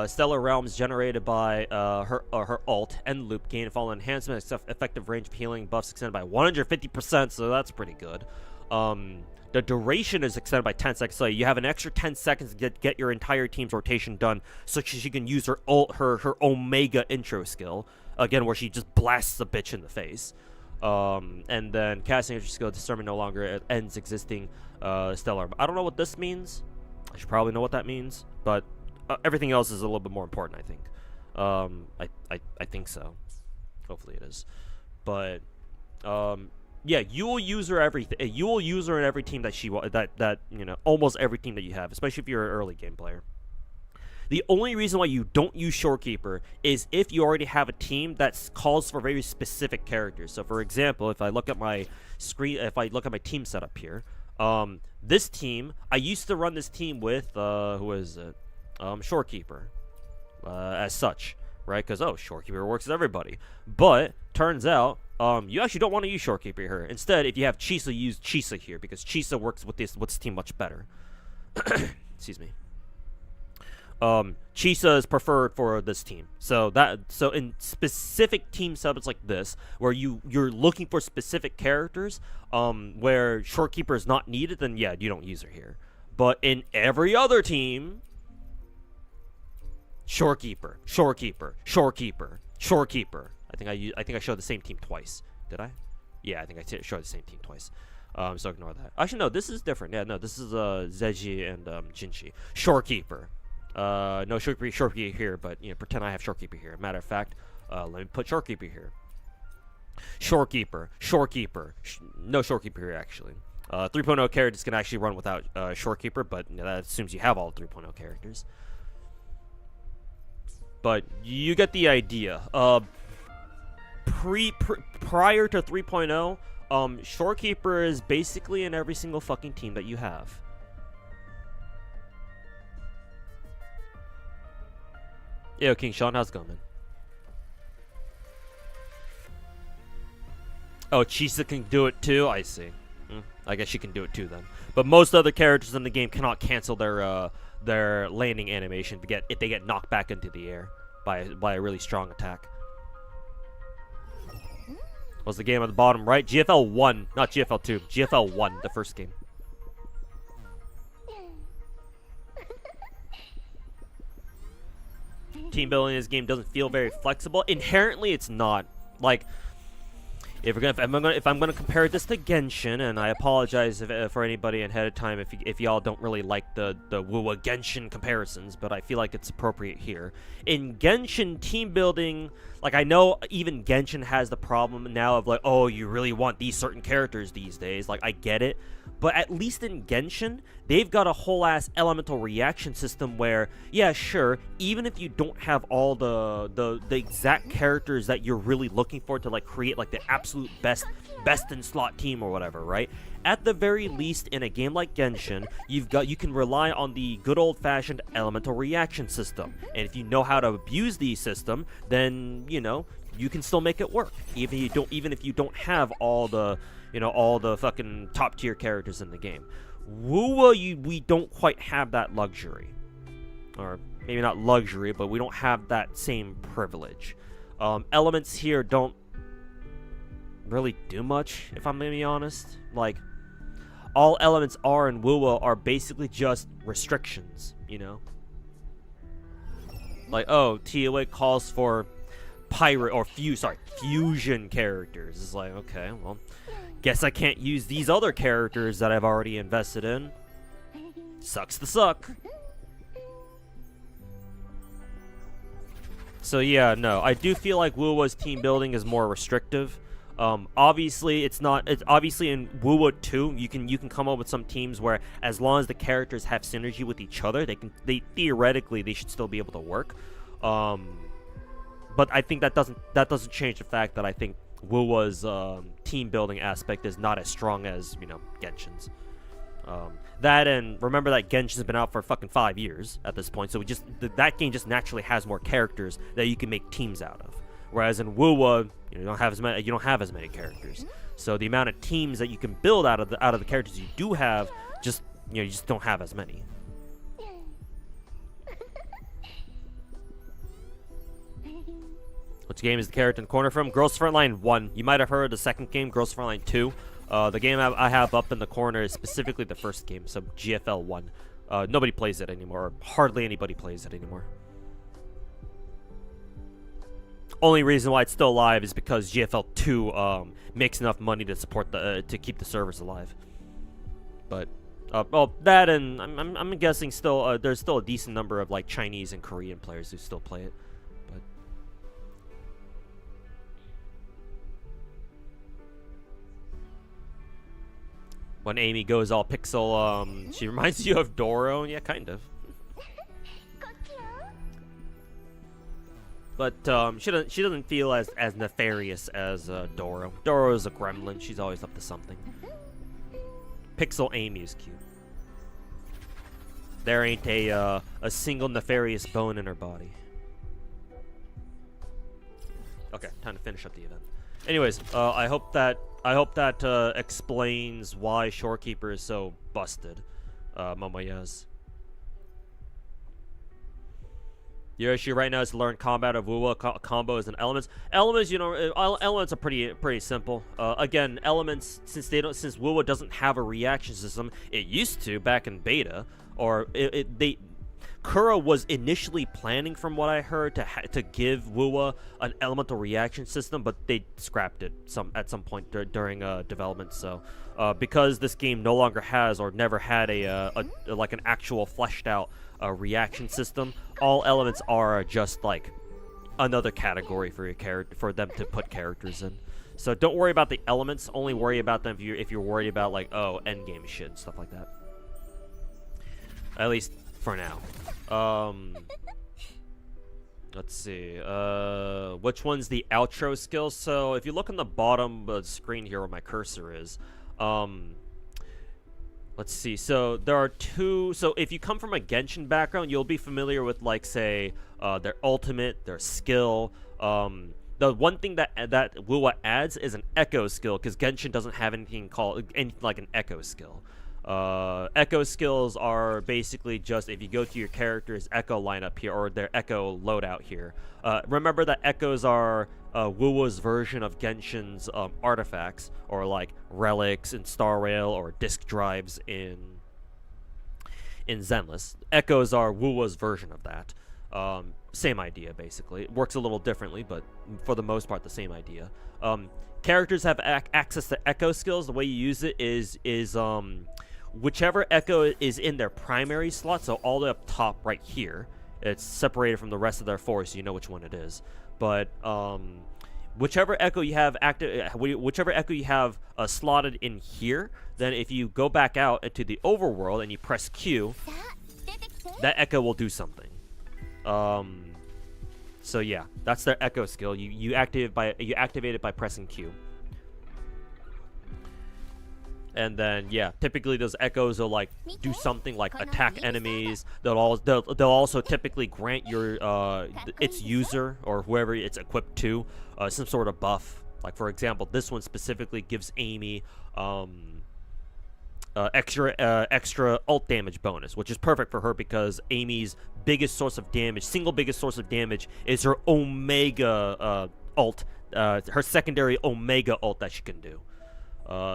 Stellar Realms generated by her ult, end loop, gain and follow enhancement, effective range of healing, buffs extended by 150%, so that's pretty good. The duration is extended by 10 seconds, so you have an extra 10 seconds to get your entire team's rotation done, so she can use her ult, her Omega intro skill, again, where she just blasts the bitch in the face. And then casting intro skill determine no longer ends existing Stellar. I don't know what this means. I should probably know what that means, but everything else is a little bit more important, I think. I think so. Hopefully it is. But yeah, you will use her you will use her in every team that almost every team that you have, especially if you're an early game player. The only reason why you don't use Shorekeeper is if you already have a team that calls for very specific characters. So for example, if I look at my team setup here, this team, I used to run this team with who is it? Shorekeeper, as such, right? Because Shorekeeper works with everybody. But turns out, you actually don't want to use Shorekeeper here. Instead, if you have Chisa, use Chisa here, because Chisa works with this team much better. Excuse me. Chisa is preferred for this team. So in specific team setups like this, where you're looking for specific characters, where Shorekeeper is not needed, then yeah, you don't use her here. But in every other team, Shorekeeper, Shorekeeper, Shorekeeper, Shorekeeper. I think I showed the same team twice. Did I? Yeah, I think I showed the same team twice. So ignore that. Actually, no, this is different. Yeah, no, this is Zeji and Jinchi. Shorekeeper. No Shorekeeper here, but pretend I have Shorekeeper here. Matter of fact, let me put Shorekeeper here. Shorekeeper, Shorekeeper. No Shorekeeper here actually. 3.0 characters can actually run without Shorekeeper, but that assumes you have all 3.0 characters. But you get the idea. Prior to 3.0, Shorekeeper is basically in every single fucking team that you have. Yo, King Sean, how's it going, man? Oh, Chisa can do it too? I see. I guess she can do it too then. But most other characters in the game cannot cancel their landing animation if they get knocked back into the air by a really strong attack. Was the game at the bottom right? GFL 1, not GFL 2. GFL 1, the first game. Team building in this game doesn't feel very flexible. Inherently, it's not. Like, if I'm gonna compare this to Genshin, and I apologize for anybody ahead of time if y'all don't really like the Wuwa Genshin comparisons, but I feel like it's appropriate here. In Genshin, team building, like, I know even Genshin has the problem now of like, oh, you really want these certain characters these days. Like, I get it. But at least in Genshin, they've got a whole-ass elemental reaction system where, yeah, sure, even if you don't have all the exact characters that you're really looking for to, like, create, like, the absolute best-in-slot team or whatever, right? At the very least, in a game like Genshin, you can rely on the good old-fashioned elemental reaction system. And if you know how to abuse the system, then, you know, you can still make it work. Even if you don't have all the fucking top-tier characters in the game. Wuwa, we don't quite have that luxury. Or maybe not luxury, but we don't have that same privilege. Elements here don't really do much, if I'm gonna be honest. Like, all elements are in Wuwa are basically just restrictions, you know? Like, oh, TOA calls for pirate or fusion characters. It's like, okay, well, guess I can't use these other characters that I've already invested in. Sucks to suck. So yeah, no, I do feel like Wuwa's team building is more restrictive. Obviously, it's obviously in Wuwa 2, you can come up with some teams where as long as the characters have synergy with each other, they theoretically should still be able to work. But I think that doesn't change the fact that I think Wuwa's team building aspect is not as strong as, you know, Genshin's. That, and remember that Genshin's been out for fucking 5 years at this point, so that game just naturally has more characters that you can make teams out of. Whereas in Wuwa, you don't have as many characters. So the amount of teams that you can build out of the characters you do have, you just don't have as many. Which game is the character in the corner from? Girls Frontline 1. You might have heard of the second game, Girls Frontline 2. The game I have up in the corner is specifically the first game, so GFL 1. Nobody plays it anymore. Or hardly anybody plays it anymore. Only reason why it's still alive is because GFL 2 makes enough money to support to keep the servers alive. But well, that, and I'm guessing still there's still a decent number of like Chinese and Korean players who still play it. But when Amy goes all pixel, she reminds you of Doro. Yeah, kind of. But she doesn't feel as nefarious as Doro. Doro is a gremlin. She's always up to something. Pixel Amy is cute. There ain't a single nefarious bone in her body. Okay, time to finish up the event. Anyways, I hope that explains why Shorekeeper is so busted. Momoyas. Your issue right now is to learn combat of Wuwa combos and elements. Elements, you know, elements are pretty simple. Again, elements, since Wuwa doesn't have a reaction system, it used to back in beta, or Kura was initially planning, from what I heard, to give Wuwa an elemental reaction system, but they scrapped it at some point during development. So, because this game no longer has or never had like an actual fleshed out reaction system, all elements are just like another category for for them to put characters in. So don't worry about the elements. Only worry about them if you're worried about like endgame shit and stuff like that. At least for now. Let's see. Which one's the outro skill? So if you look on the bottom of the screen here where my cursor is, let's see. So there are two. So if you come from a Genshin background, you'll be familiar with, like, say, their ultimate, their skill. the one thing that Wuwa adds is an echo skill, because Genshin doesn't have anything like an echo skill. Echo skills are basically just if you go to your character's echo lineup here, or their echo loadout here. Remember that echoes are Wuwa's version of Genshin's artifacts, or like relics in Star Rail, or disk drives in Zenless. Echoes are Wuwa's version of that. Same idea, basically. It works a little differently, but for the most part, the same idea. Characters have access to echo skills. The way you use it is whichever echo is in their primary slot, so all the way up top right here. It's separated from the rest of their force, so you know which one it is. But whichever echo you have slotted in here, then if you go back out into the overworld and you press Q, that echo will do something. So yeah, that's their echo skill. You activate it by pressing Q. And then yeah, typically those echoes will like do something like attack enemies. They'll also typically grant your its user or whoever it's equipped to some sort of buff. Like for example, this one specifically gives Amy extra ult damage bonus, which is perfect for her because Amy's single biggest source of damage is her Omega ult, her secondary Omega ult that she can do.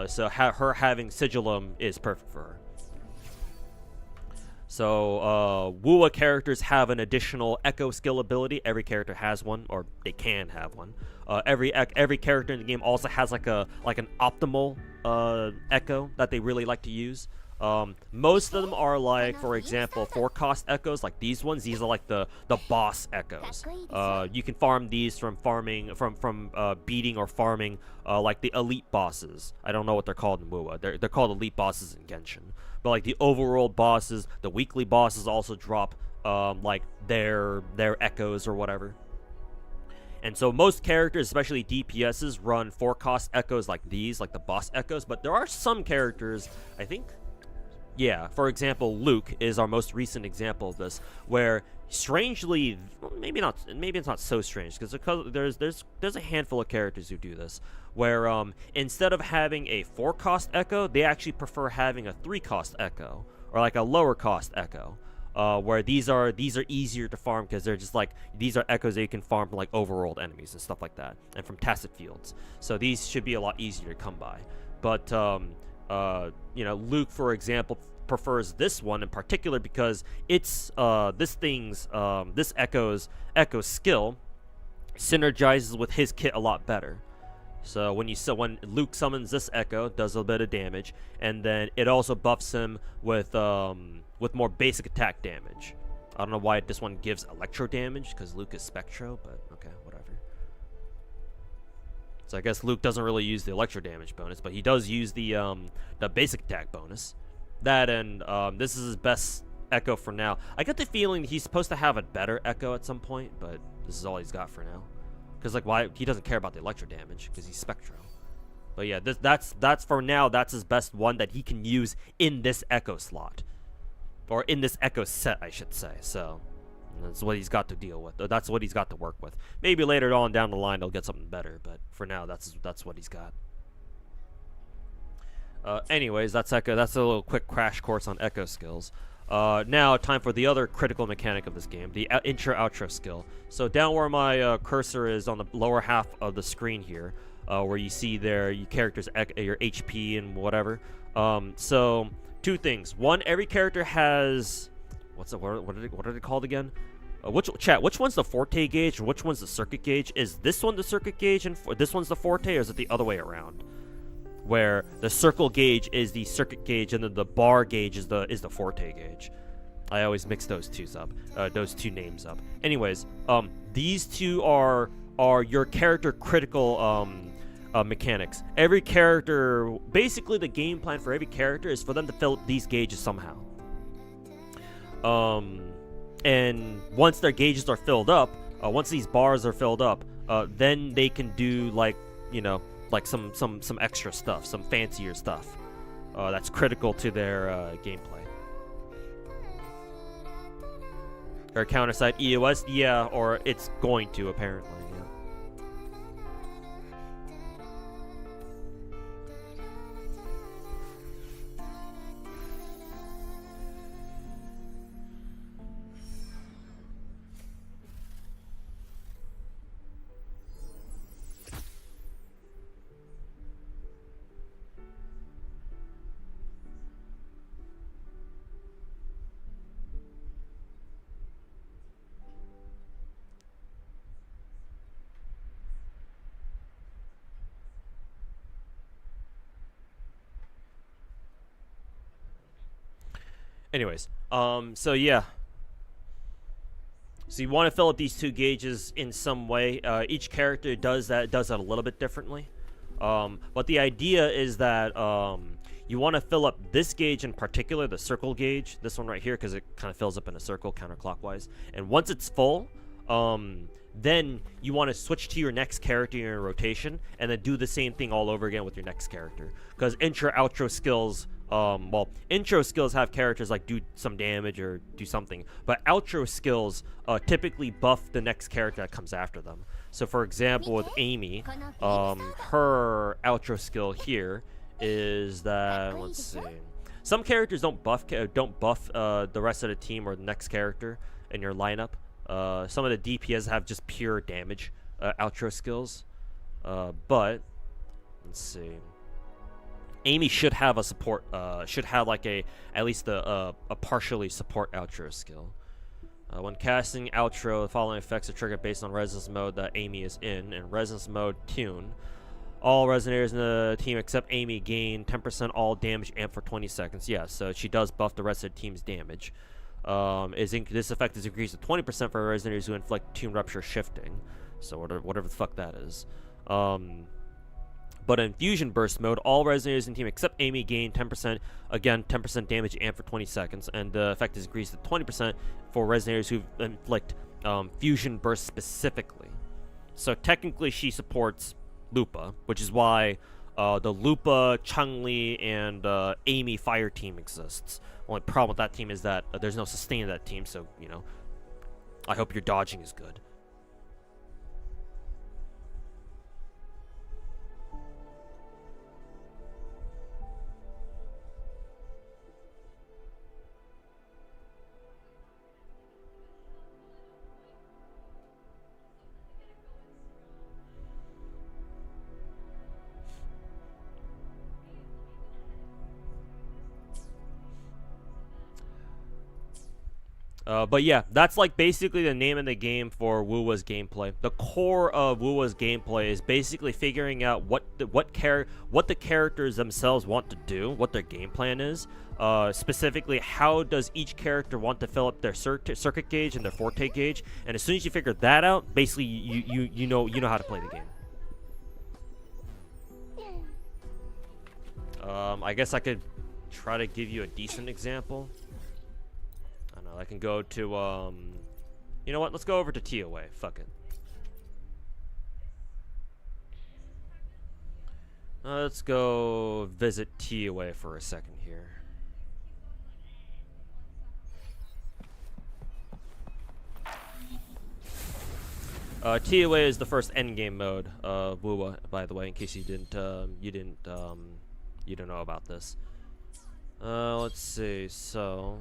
So her having Sigillum is perfect for her. So Wuwa characters have an additional echo skill ability. Every character has one, or they can have one. Every character in the game also has like an optimal echo that they really like to use. Most of them are like, for example, 4-cost echoes, like these ones. These are like the boss echoes. You can farm these from beating or farming like the elite bosses. I don't know what they're called in Wuwa. They're called elite bosses in Genshin. But like the overworld bosses, the weekly bosses also drop like their echoes or whatever. And so most characters, especially DPSs, run 4-cost echoes like these, like the boss echoes. But there are some characters, I think. Yeah, for example, Luke is our most recent example of this, where strangely, maybe it's not so strange, because there's a handful of characters who do this, where instead of having a 4-cost echo, they actually prefer having a 3-cost echo, or like a lower cost echo, where these are easier to farm because they're just like, these are echoes that you can farm from like overworld enemies and stuff like that, and from tacit fields. So these should be a lot easier to come by. But you know, Luke, for example, prefers this one in particular because it's this echo skill synergizes with his kit a lot better. So when Luke summons this echo, it does a bit of damage, and then it also buffs him with more basic attack damage. I don't know why this one gives electro damage because Luke is Spectro, but okay, whatever. So I guess Luke doesn't really use the electro damage bonus, but he does use the basic attack bonus. That and this is his best echo for now. I get the feeling he's supposed to have a better echo at some point, but this is all he's got for now. Because like, why he doesn't care about the electro damage because he's Spectro. But yeah, that's for now. That's his best one that he can use in this echo slot, or in this echo set, I should say. So that's what he's got to deal with. That's what he's got to work with. Maybe later on down the line he'll get something better, but for now that's what he's got. Anyways, that's a little quick crash course on echo skills. Now time for the other critical mechanic of this game, the intro-outro skill. So down where my cursor is on the lower half of the screen here, where you see there your character's your HP and whatever. So two things. One, every character has what are they called again? Which one's the forte gauge and which one's the circuit gauge? Is this one the circuit gauge and this one's the forte, or is it the other way around? Where the circle gauge is the circuit gauge and then the bar gauge is the forte gauge. I always mix those two names up. Anyways, these two are your character critical mechanics. Every character, basically the game plan for every character is for them to fill these gauges somehow. And once their gauges are filled up, once these bars are filled up, then they can do like, you know, like some extra stuff, some fancier stuff that's critical to their gameplay. Or counter side EOS, yeah, or it's going to apparently. Yeah. Anyways, so yeah. So you want to fill up these 2 gauges in some way. Each character does that a little bit differently. But the idea is that you want to fill up this gauge in particular, the circle gauge, this one right here, because it kind of fills up in a circle counterclockwise. And once it's full, then you want to switch to your next character in your rotation, and then do the same thing all over again with your next character. Because intro, outro skills, well, intro skills have characters like do some damage or do something, but outro skills typically buff the next character that comes after them. So for example, with Amy, her outro skill here is that, let's see, some characters don't buff the rest of the team or the next character in your lineup. Some of the DPS have just pure damage outro skills, but let's see. Amy should have a support, should have like at least a partially support outro skill. When casting outro, the following effects are triggered based on resonance mode that Amy is in resonance mode tune. All resonators in the team except Amy gain 10% all damage amp for 20 seconds. Yeah, so she does buff the rest of the team's damage. This effect is increased to 20% for resonators who inflict tune rupture shifting. So whatever the fuck that is. But in fusion burst mode, all resonators in the team except Amy gain 10%, again 10% damage amp for 20 seconds, and the effect is increased to 20% for resonators who inflict fusion burst specifically. So technically she supports Lupa, which is why the Lupa, Chun-Li, and Amy fire team exists. Only problem with that team is that there's no sustain in that team, so, you know, I hope your dodging is good. But yeah, that's like basically the name of the game for Wuwa's gameplay. The core of Wuwa's gameplay is basically figuring out what the characters themselves want to do, what their game plan is. Specifically, how does each character want to fill up their circuit gauge and their forte gauge? And as soon as you figure that out, basically you know how to play the game. I guess I could try to give you a decent example. I can go to, you know what? Let's go over to TOA. Fuck it. Let's go visit TOA for a second here. TOA is the first endgame mode of Wuwa, by the way, in case you didn't know about this. Let's see. So.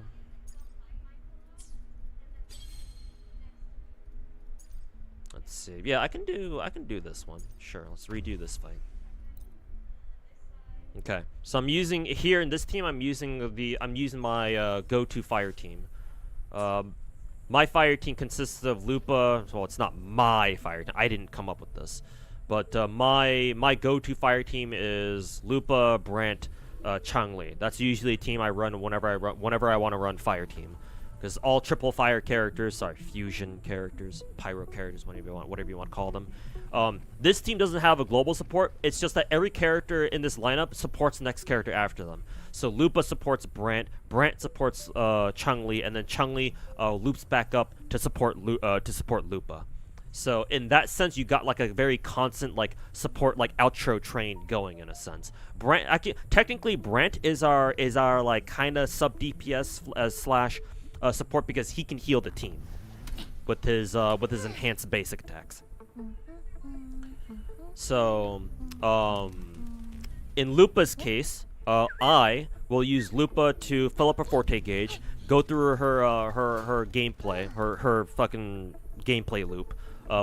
Let's see. Yeah, I can do this one. Sure, let's redo this fight. Okay, so I'm using here in this team. I'm using my go-to fire team. My fire team consists of Lupa. Well, it's not my fire team. I didn't come up with this, but my go-to fire team is Lupa, Brant, Chun-Li. That's usually a team I run whenever I want to run fire team. Because all triple fire characters, sorry, fusion characters, pyro characters, whatever you want to call them. This team doesn't have a global support. It's just that every character in this lineup supports the next character after them. So Lupa supports Brant, Brant supports Chun-Li, and then Chun-Li loops back up to support Lupa. So in that sense, you got like a very constant like support, like outro train going in a sense. Technically, Brant is our like kind of sub DPS slash support because he can heal the team with his enhanced basic attacks. So in Lupa's case, I will use Lupa to fill up her forte gauge, go through her gameplay, her fucking gameplay loop,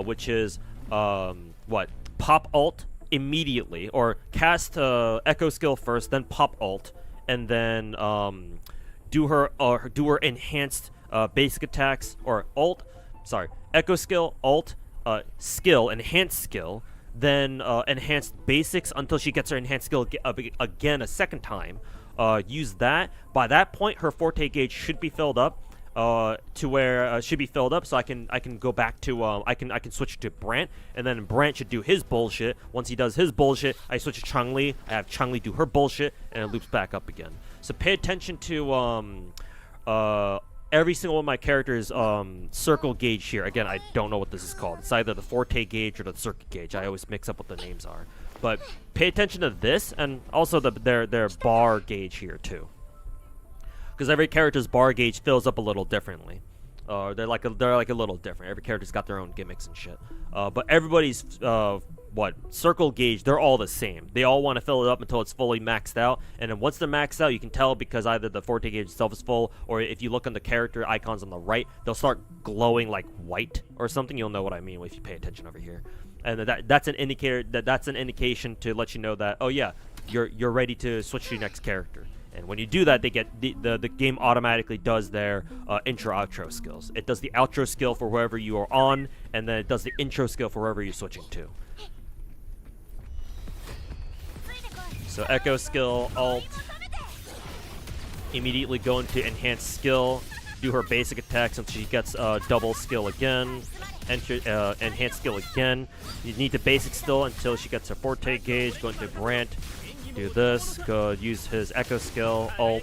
which is what, pop ult immediately, or cast echo skill first, then pop ult, and then do her enhanced basic attacks, or ult, sorry, echo skill, ult, skill, enhanced skill, then enhanced basics until she gets her enhanced skill again a second time, use that. By that point, her forte gauge should be filled up. To where should be filled up, so I can go back to I can switch to Brant, and then Brant should do his bullshit. Once he does his bullshit, I switch to Chun-Li. I have Chun-Li do her bullshit, and it loops back up again. So pay attention to every single one of my characters' circle gauge here. Again, I don't know what this is called. It's either the forte gauge or the circuit gauge. I always mix up what the names are. But pay attention to this, and also their bar gauge here too. Because every character's bar gauge fills up a little differently. They're like a little different. Every character's got their own gimmicks and shit. But everybody's circle gauge, they're all the same. They all want to fill it up until it's fully maxed out. And then once they're maxed out, you can tell because either the forte gauge itself is full, or if you look on the character icons on the right, they'll start glowing like white or something. You'll know what I mean if you pay attention over here. And that's an indicator. That's an indication to let you know that, oh yeah, you're ready to switch to your next character. And when you do that, they get the game automatically does their intro-outro skills. It does the outro skill for whoever you are on, and then it does the intro skill for whoever you're switching to. So Echo skill, alt, immediately go into enhanced skill, do her basic attacks until she gets double skill again, enhanced skill again. You need the basic skill until she gets her forte gauge, go into Brant. Do this, go use his echo skill, alt.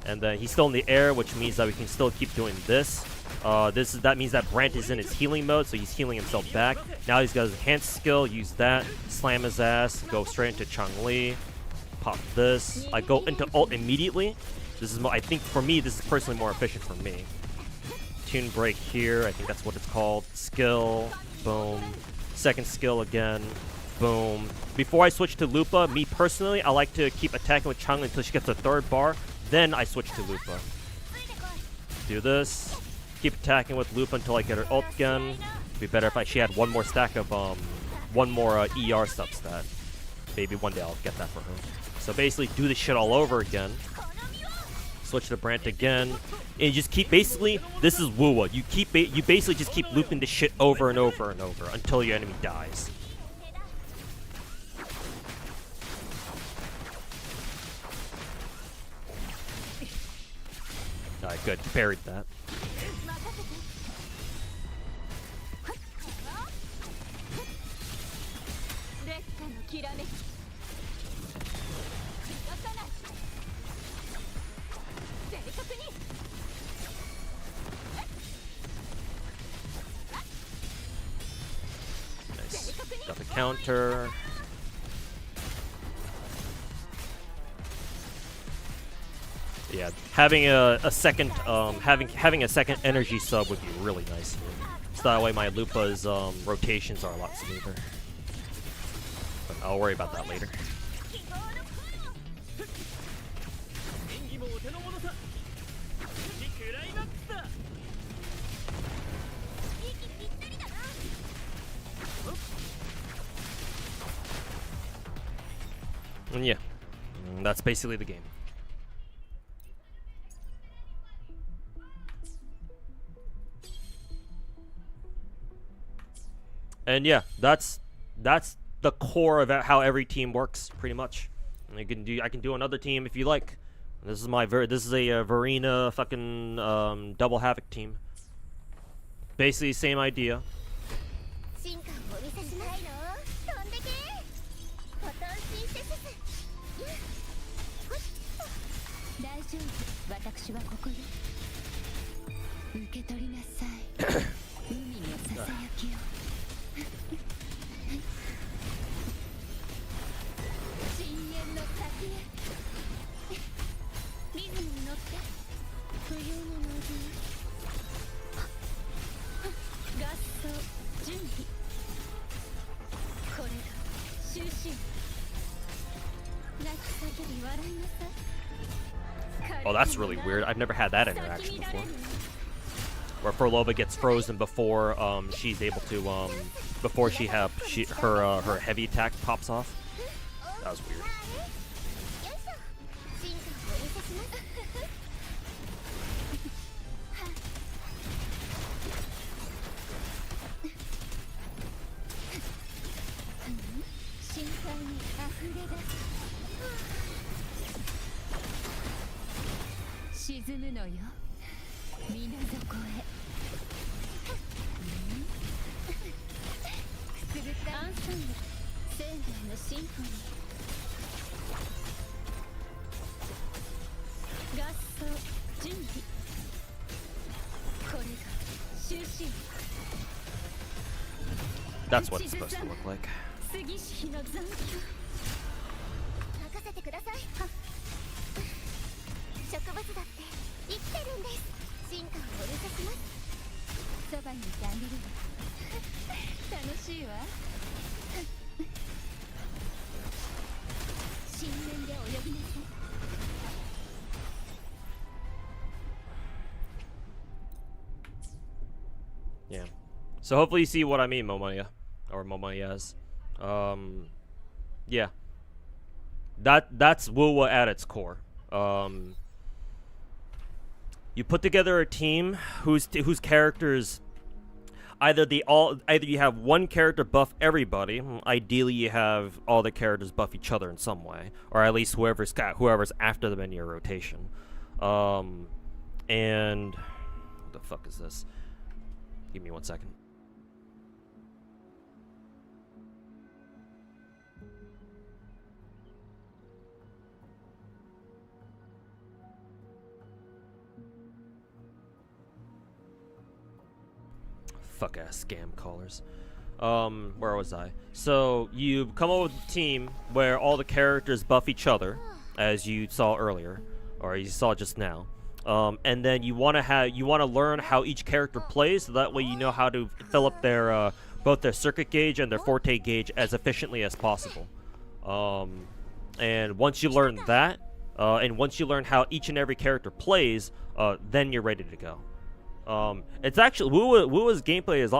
And then he's still in the air, which means that we can still keep doing this. That means that Brant is in his healing mode, so he's healing himself back. Now he's got his enhanced skill, use that, slam his ass, go straight into Chun-Li, pop this. I go into alt immediately. This is I think for me, this is personally more efficient for me. Tune break here, I think that's what it's called. Skill, boom. Second skill again. Boom. Before I switch to Lupa, me personally, I like to keep attacking with Chun-Li until she gets a third bar. Then I switch to Lupa. Do this. Keep attacking with Lupa until I get her ult again. It'd be better if she had one more stack of, one more ER substat. Maybe one day I'll get that for her. So basically, do this shit all over again. Switch to Brant again. And you just keep, basically, this is Wuwa. You basically just keep looping this shit over and over and over until your enemy dies. Alright, good. Parried that. Nice. Got the counter. Yeah, having a second having a second energy sub would be really nice here. So that way my Lupa's rotations are a lot smoother. But I'll worry about that later. And yeah, that's basically the game. And yeah, that's the core of how every team works, pretty much. And I can do another team if you like. This is a Verena fucking double Havoc team. Basically, same idea. Oh, that's really weird. I've never had that interaction before. Where Forlova gets frozen before she's able to before her heavy attack pops off. That was weird. 沈むのよ水底へくすぐったアンサンブ生命のシンフォニー合奏準備これが終止 That's what it's supposed to look like. 杉氏の残響任せてください植物だって生きてるんです進化をお許ししますそばにいてあげるわ楽しいわ深淵で泳ぎなさい Yeah. So hopefully you see what I mean, Momoya. Or Momoyas. Yeah. That's Wuwa at its core. You put together a team whose characters either you have one character buff everybody. Ideally, you have all the characters buff each other in some way, or at least whoever's after them in your rotation. And what the fuck is this? Give me 1 second. Fuck ass scam callers. Where was I? So you come up with a team where all the characters buff each other, as you saw earlier, or you saw just now. And then you want to learn how each character plays, so that way you know how to fill up their both their circuit gauge and their forte gauge as efficiently as possible. And once you learn that, and once you learn how each and every character plays, then you're ready to go. It's actually Wuwa's gameplay is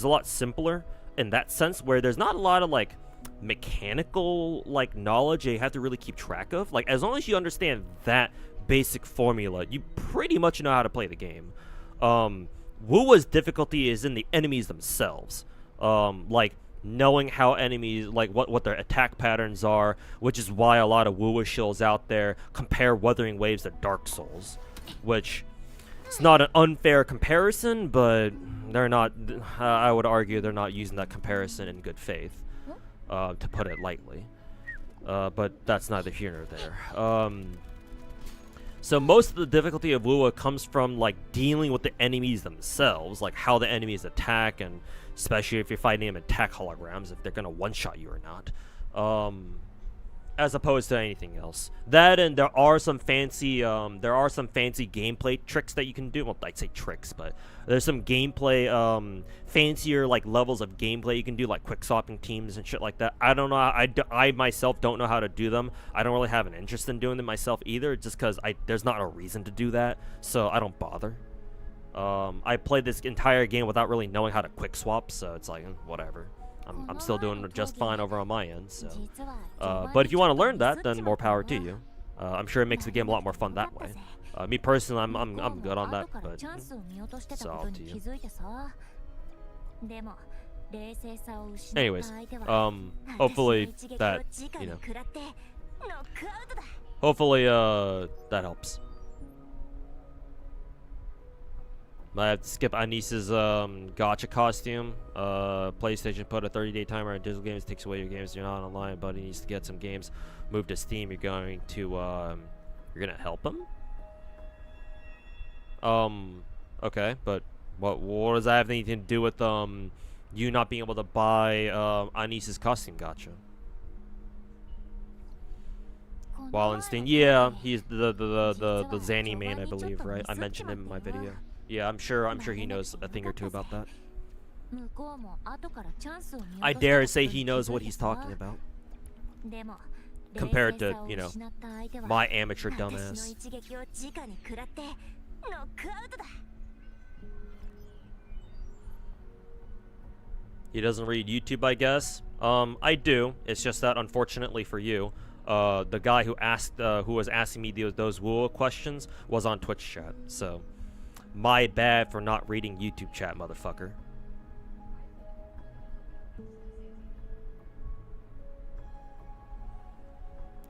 a lot simpler in that sense, where there's not a lot of like mechanical like knowledge that you have to really keep track of. Like, as long as you understand that basic formula, you pretty much know how to play the game. Wuwa's difficulty is in the enemies themselves. Like knowing how enemies, like what their attack patterns are, which is why a lot of Wuwa shills out there compare Wuthering Waves to Dark Souls, which it's not an unfair comparison, but they're not. I would argue they're not using that comparison in good faith, to put it lightly. But that's neither here nor there. So most of the difficulty of Wuwa comes from like dealing with the enemies themselves, like how the enemies attack, and especially if you're fighting them in attack holograms, if they're gonna one-shot you or not. As opposed to anything else. That, and there are some fancy gameplay tricks that you can do. Well, I'd say tricks, but there's some gameplay, fancier like levels of gameplay you can do, like quick swapping teams and shit like that. I don't know. I myself don't know how to do them. I don't really have an interest in doing them myself either, just because there's not a reason to do that, so I don't bother. I played this entire game without really knowing how to quick swap, so it's like whatever. I'm still doing just fine over on my end, so. But if you want to learn that, then more power to you. I'm sure it makes the game a lot more fun that way. Me personally, I'm good on that, but it's all to you. Anyways, hopefully that, you know, hopefully that helps. I have to skip Anis's gacha costume. PlayStation put a 30-day timer on digital games. Takes away your games you're not online, but he needs to get some games moved to Steam. You're going to help him? Okay, but what does that have anything to do with you not being able to buy Anis's costume gacha? Wallenstein, yeah, he's the Zanny main, I believe, right? I mentioned him in my video. Yeah, I'm sure he knows a thing or two about that. I dare say he knows what he's talking about. Compared to, you know, my amateur dumbass. He doesn't read YouTube, I guess. I do. It's just that, unfortunately for you, the guy who was asking me those Wuwa questions was on Twitch chat, so my bad for not reading YouTube chat, motherfucker.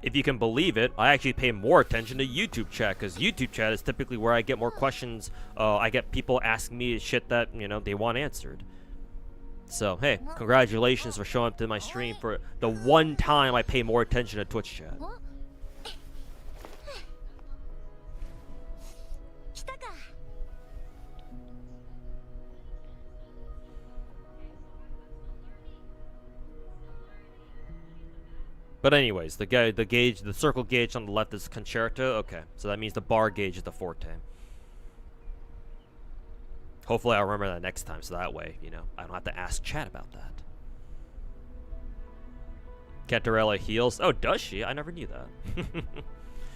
if you can believe it, I actually pay more attention to YouTube chat, because YouTube chat is typically where I get more questions. I get people asking me shit that, you know, they want answered. So, hey, congratulations for showing up to my stream for the one time I pay more attention to Twitch chat. But anyways, the circle gauge on the left is concerto. Okay, so that means the bar gauge is the forte. Hopefully I'll remember that next time, so that way, you know, I don't have to ask chat about that. Cantarella heals. Oh, does she? I never knew that.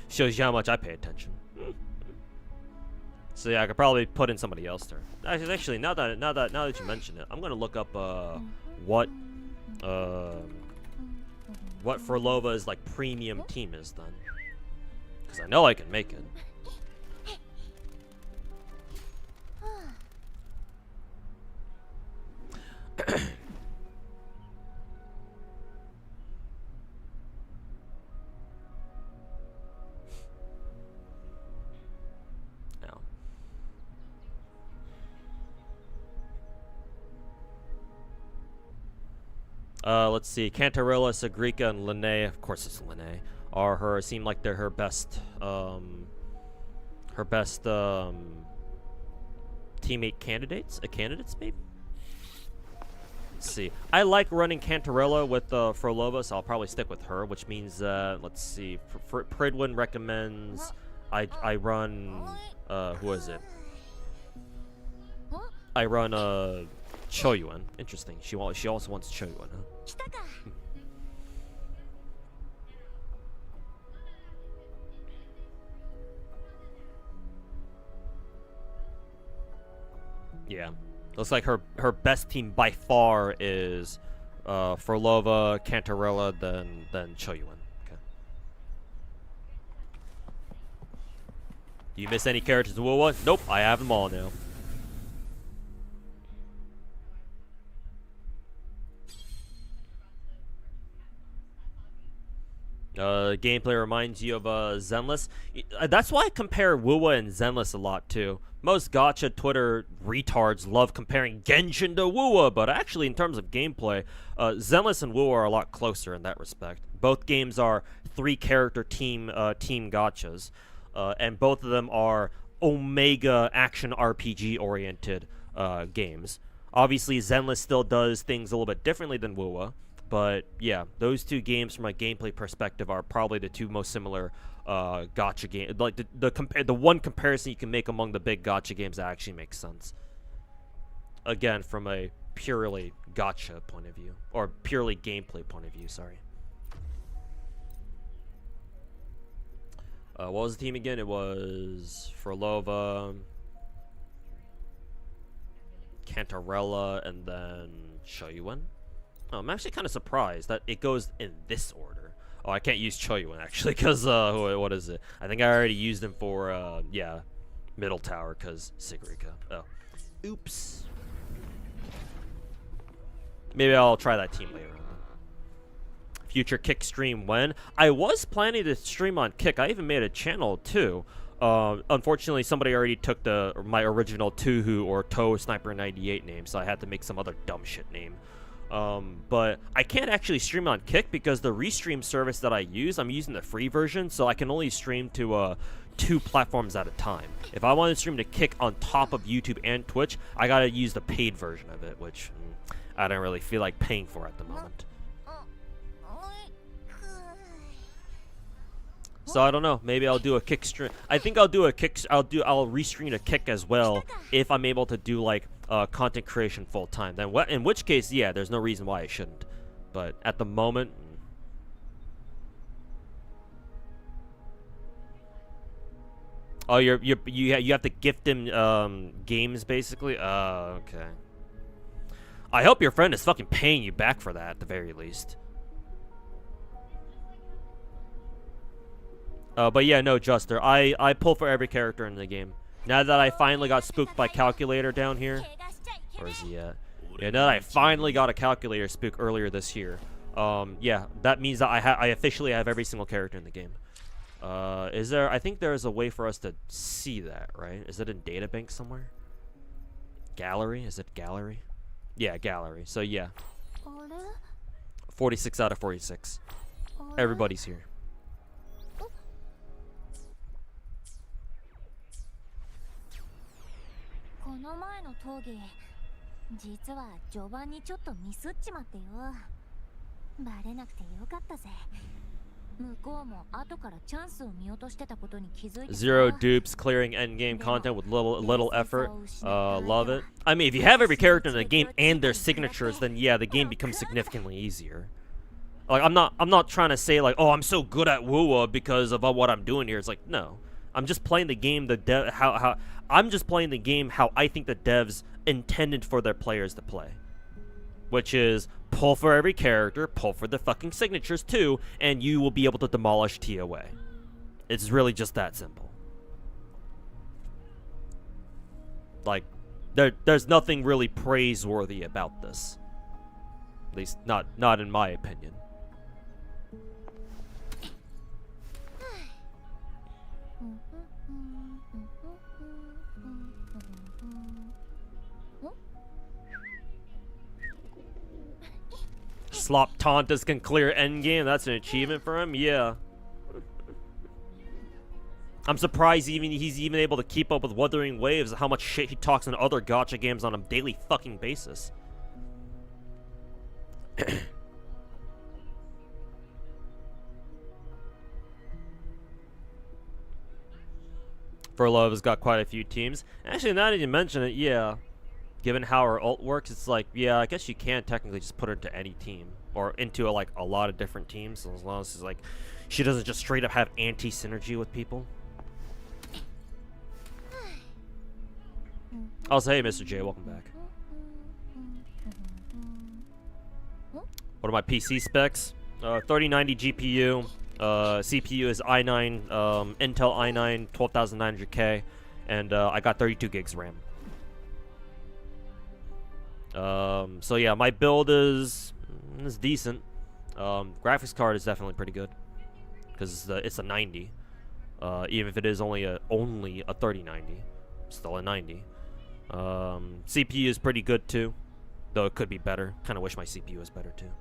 Shows you how much I pay attention. So yeah, I could probably put in somebody else there. Actually, now that you mention it, I'm gonna look up what Furlova's like premium team is then, because I know I can make it. Let's see. Cantarella, Sagrika, and Linnae. Of course, it's Linnae. Seem like they're her best teammate candidates. Candidates, maybe. Let's see. I like running Cantarella with Furlova, so I'll probably stick with her. Which means, let's see. Pridwin recommends I run. Who is it? I run Choyuan. Interesting. She also wants Choyuan, huh? Yeah. Looks like her best team by far is Furlova, Cantarella, then Choyuan. Okay. Do you miss any characters in Wuwa? Nope, I have them all now. Gameplay reminds you of Zenless. That's why I compare Wuwa and Zenless a lot too. Most gacha Twitter retards love comparing Genshin to Wuwa, but actually in terms of gameplay, Zenless and Wuwa are a lot closer in that respect. Both games are 3-character team gachas, and both of them are Omega action RPG oriented games. Obviously, Zenless still does things a little bit differently than Wuwa. But yeah, those two games from a gameplay perspective are probably the two most similar gacha games. Like the one comparison you can make among the big gacha games that actually makes sense. Again, from a purely gacha point of view, or purely gameplay point of view. Sorry. What was the team again? It was Furlova, Cantarella, and then Choyuan. Oh, I'm actually kind of surprised that it goes in this order. Oh, I can't use Choyuan actually, because what is it? I think I already used him for yeah, middle tower, because Sigrika. Oh, oops. Maybe I'll try that team later on. Future Kick stream when? I was planning to stream on Kick. I even made a channel too. Unfortunately, somebody already took my original Tuhu or Toe Sniper 98 name, so I had to make some other dumb shit name. But I can't actually stream on Kick because the restream service that I use, I'm using the free version, so I can only stream to 2 platforms at a time. If I want to stream to Kick on top of YouTube and Twitch, I gotta use the paid version of it, which I don't really feel like paying for at the moment. So I don't know. Maybe I'll do a Kick stream. I think I'll do a Kick. I'll restream a Kick as well if I'm able to do like content creation full time. Then what? In which case, yeah, there's no reason why I shouldn't. But at the moment, oh, you have to gift him games basically. Okay. I hope your friend is fucking paying you back for that at the very least. But yeah, no, Juster. I pull for every character in the game. Now that I finally got spooked by Calculator down here. Where is he at? Yeah, now that I finally got a Calculator spook earlier this year. Yeah, that means that I officially have every single character in the game. Is there? I think there is a way for us to see that, right? Is it in databank somewhere? Gallery? Is it gallery? Yeah, gallery. So yeah, 46 out of 46. Everybody's here. この前の討議、実は序盤にちょっとミスっちまってよ。バレなくてよかったぜ。向こうも後からチャンスを見落としてたことに気づいて。Zero dupes, clearing endgame content with little effort. Love it. I mean, if you have every character in the game and their signatures, then yeah, the game becomes significantly easier. Like I'm not trying to say like, oh, I'm so good at Wuwa because of what I'm doing here. It's like, no. I'm just playing the game I'm just playing the game how I think the devs intended for their players to play. Which is pull for every character, pull for the fucking signatures too, and you will be able to demolish TOA. It's really just that simple. Like, there's nothing really praiseworthy about this. At least not in my opinion. Slop Tauntus can clear endgame. That's an achievement for him. Yeah. I'm surprised he's even able to keep up with Wuthering Waves. How much shit he talks in other gacha games on a daily fucking basis. Furlove has got quite a few teams. Actually, now that you mention it, yeah. Given how her ult works, it's like, yeah, I guess you can technically just put her into any team. Or into, like, a lot of different teams. So as long as it's like, she doesn't just straight up have anti-synergy with people. Also, hey, Mr. J, welcome back. What are my PC specs? 3090 GPU. CPU is i9, Intel i9 12900K. And I got 32 gigs RAM. So yeah, my build is decent. Graphics card is definitely pretty good because it's a 90. Even if it is only a 3090, still a 90. CPU is pretty good too, though it could be better. Kind of wish my CPU was better too.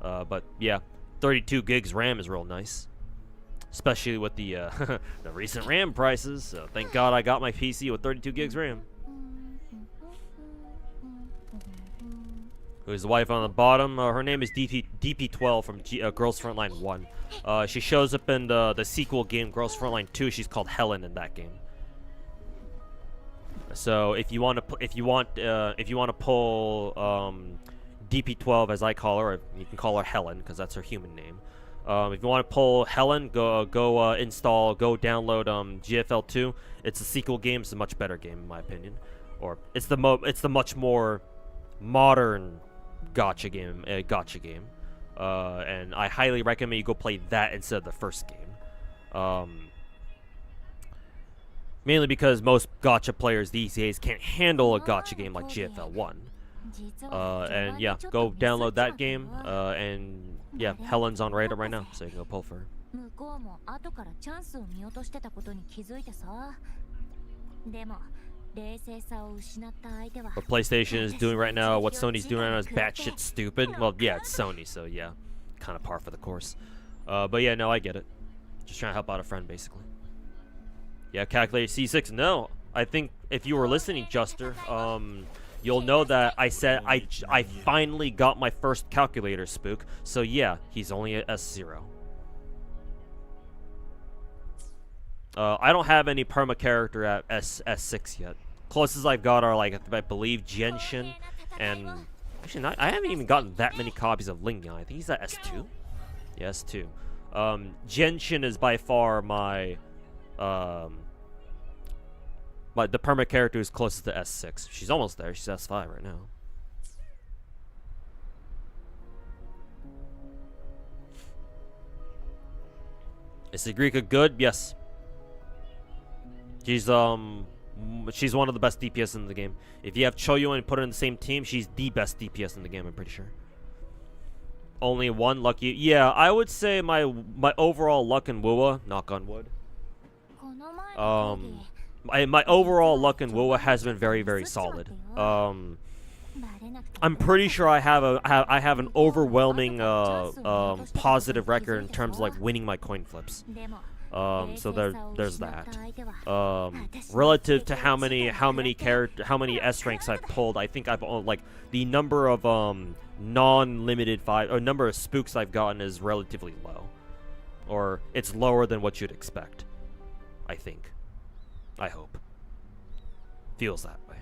But yeah, 32 gigs RAM is real nice, especially with the the recent RAM prices. So thank God I got my PC with 32 gigs RAM. Who's the wife on the bottom? Her name is DP12 from Girls Frontline 1. She shows up in the sequel game Girls Frontline 2. She's called Helen in that game. So if you want to pull DP12 as I call her, or you can call her Helen because that's her human name. If you want to pull Helen, go download GFL2. It's a sequel game. It's a much better game in my opinion, or it's the much more modern gacha game, and I highly recommend you go play that instead of the first game. Mainly because most gacha players these days can't handle a gacha game like GFL 1. And yeah, go download that game, and yeah, Helen's on radar right now, so you can go pull for her. What PlayStation is doing right now, what Sony's doing right now is batshit stupid. Well, yeah, it's Sony, so yeah, kind of par for the course. But yeah, no, I get it. Just trying to help out a friend, basically. Yeah, calculator C6. No, I think if you were listening, Juster, you'll know that I said I finally got my first calculator spook. So yeah, he's only at S0. I don't have any perma character at S6 yet. Closest I've got are like I believe Genshin, and actually I haven't even gotten that many copies of Lingyan. I think he's at S2. Yeah, S2. Genshin is by far my the perma character is closest to S6. She's almost there. She's S5 right now. Is Sigrika good? Yes. She's one of the best DPS in the game. If you have Choyo and put her in the same team, she's the best DPS in the game, I'm pretty sure. Only one lucky. Yeah, I would say my overall luck in Wuwa, knock on wood. My overall luck in Wuwa has been very, very solid. I'm pretty sure I have an overwhelming positive record in terms of like winning my coin flips. So there's that. Relative to how many S ranks I've pulled, I think I've like the number of non-limited number of spooks I've gotten is relatively low, or it's lower than what you'd expect. I think. I hope. Feels that way.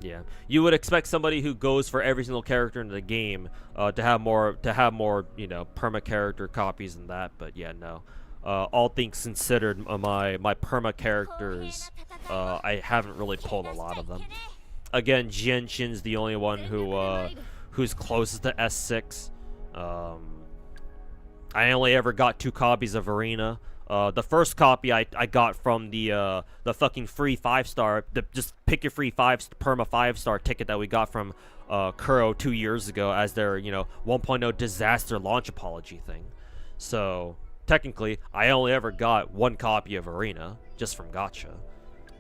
Yeah, you would expect somebody who goes for every single character in the game to have more, you know, perma character copies than that. But yeah, no. All things considered, my perma characters, I haven't really pulled a lot of them. Again, Genshin's the only one who's closest to S6. I only ever got 2 copies of Arena. The first copy I got from the fucking free 5-star, just pick your free perma 5-star ticket that we got from Kuro 2 years ago as their, you know, 1.0 disaster launch apology thing. So technically, I only ever got 1 copy of Arena just from Gacha.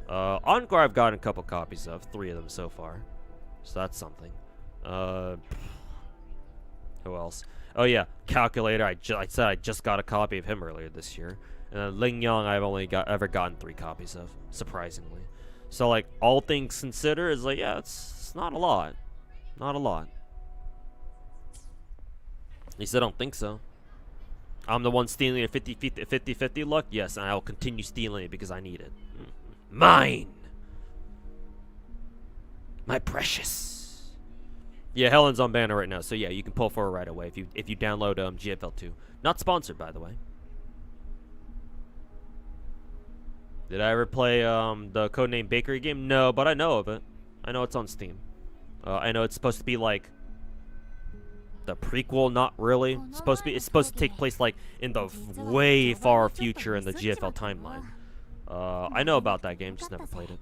Encore I've gotten a couple copies of, 3 of them so far, so that's something. Who else? Oh yeah, Calculator. I said I just got a copy of him earlier this year. And Ling Yang I've only ever gotten 3 copies of, surprisingly. So like, all things considered, is like, yeah, it's not a lot. Not a lot. At least I don't think so. I'm the one stealing a 50-50 luck? Yes, and I will continue stealing it because I need it. Mine! My precious. Yeah, Helen's on banner right now, so yeah, you can pull for her right away if you download GFL2. Not sponsored, by the way. Did I ever play the Codename Bakery game? No, but I know of it. I know it's on Steam. I know it's supposed to be like the prequel, not really. It's supposed to take place like in the way far future in the GFL timeline. I know about that game, just never played it.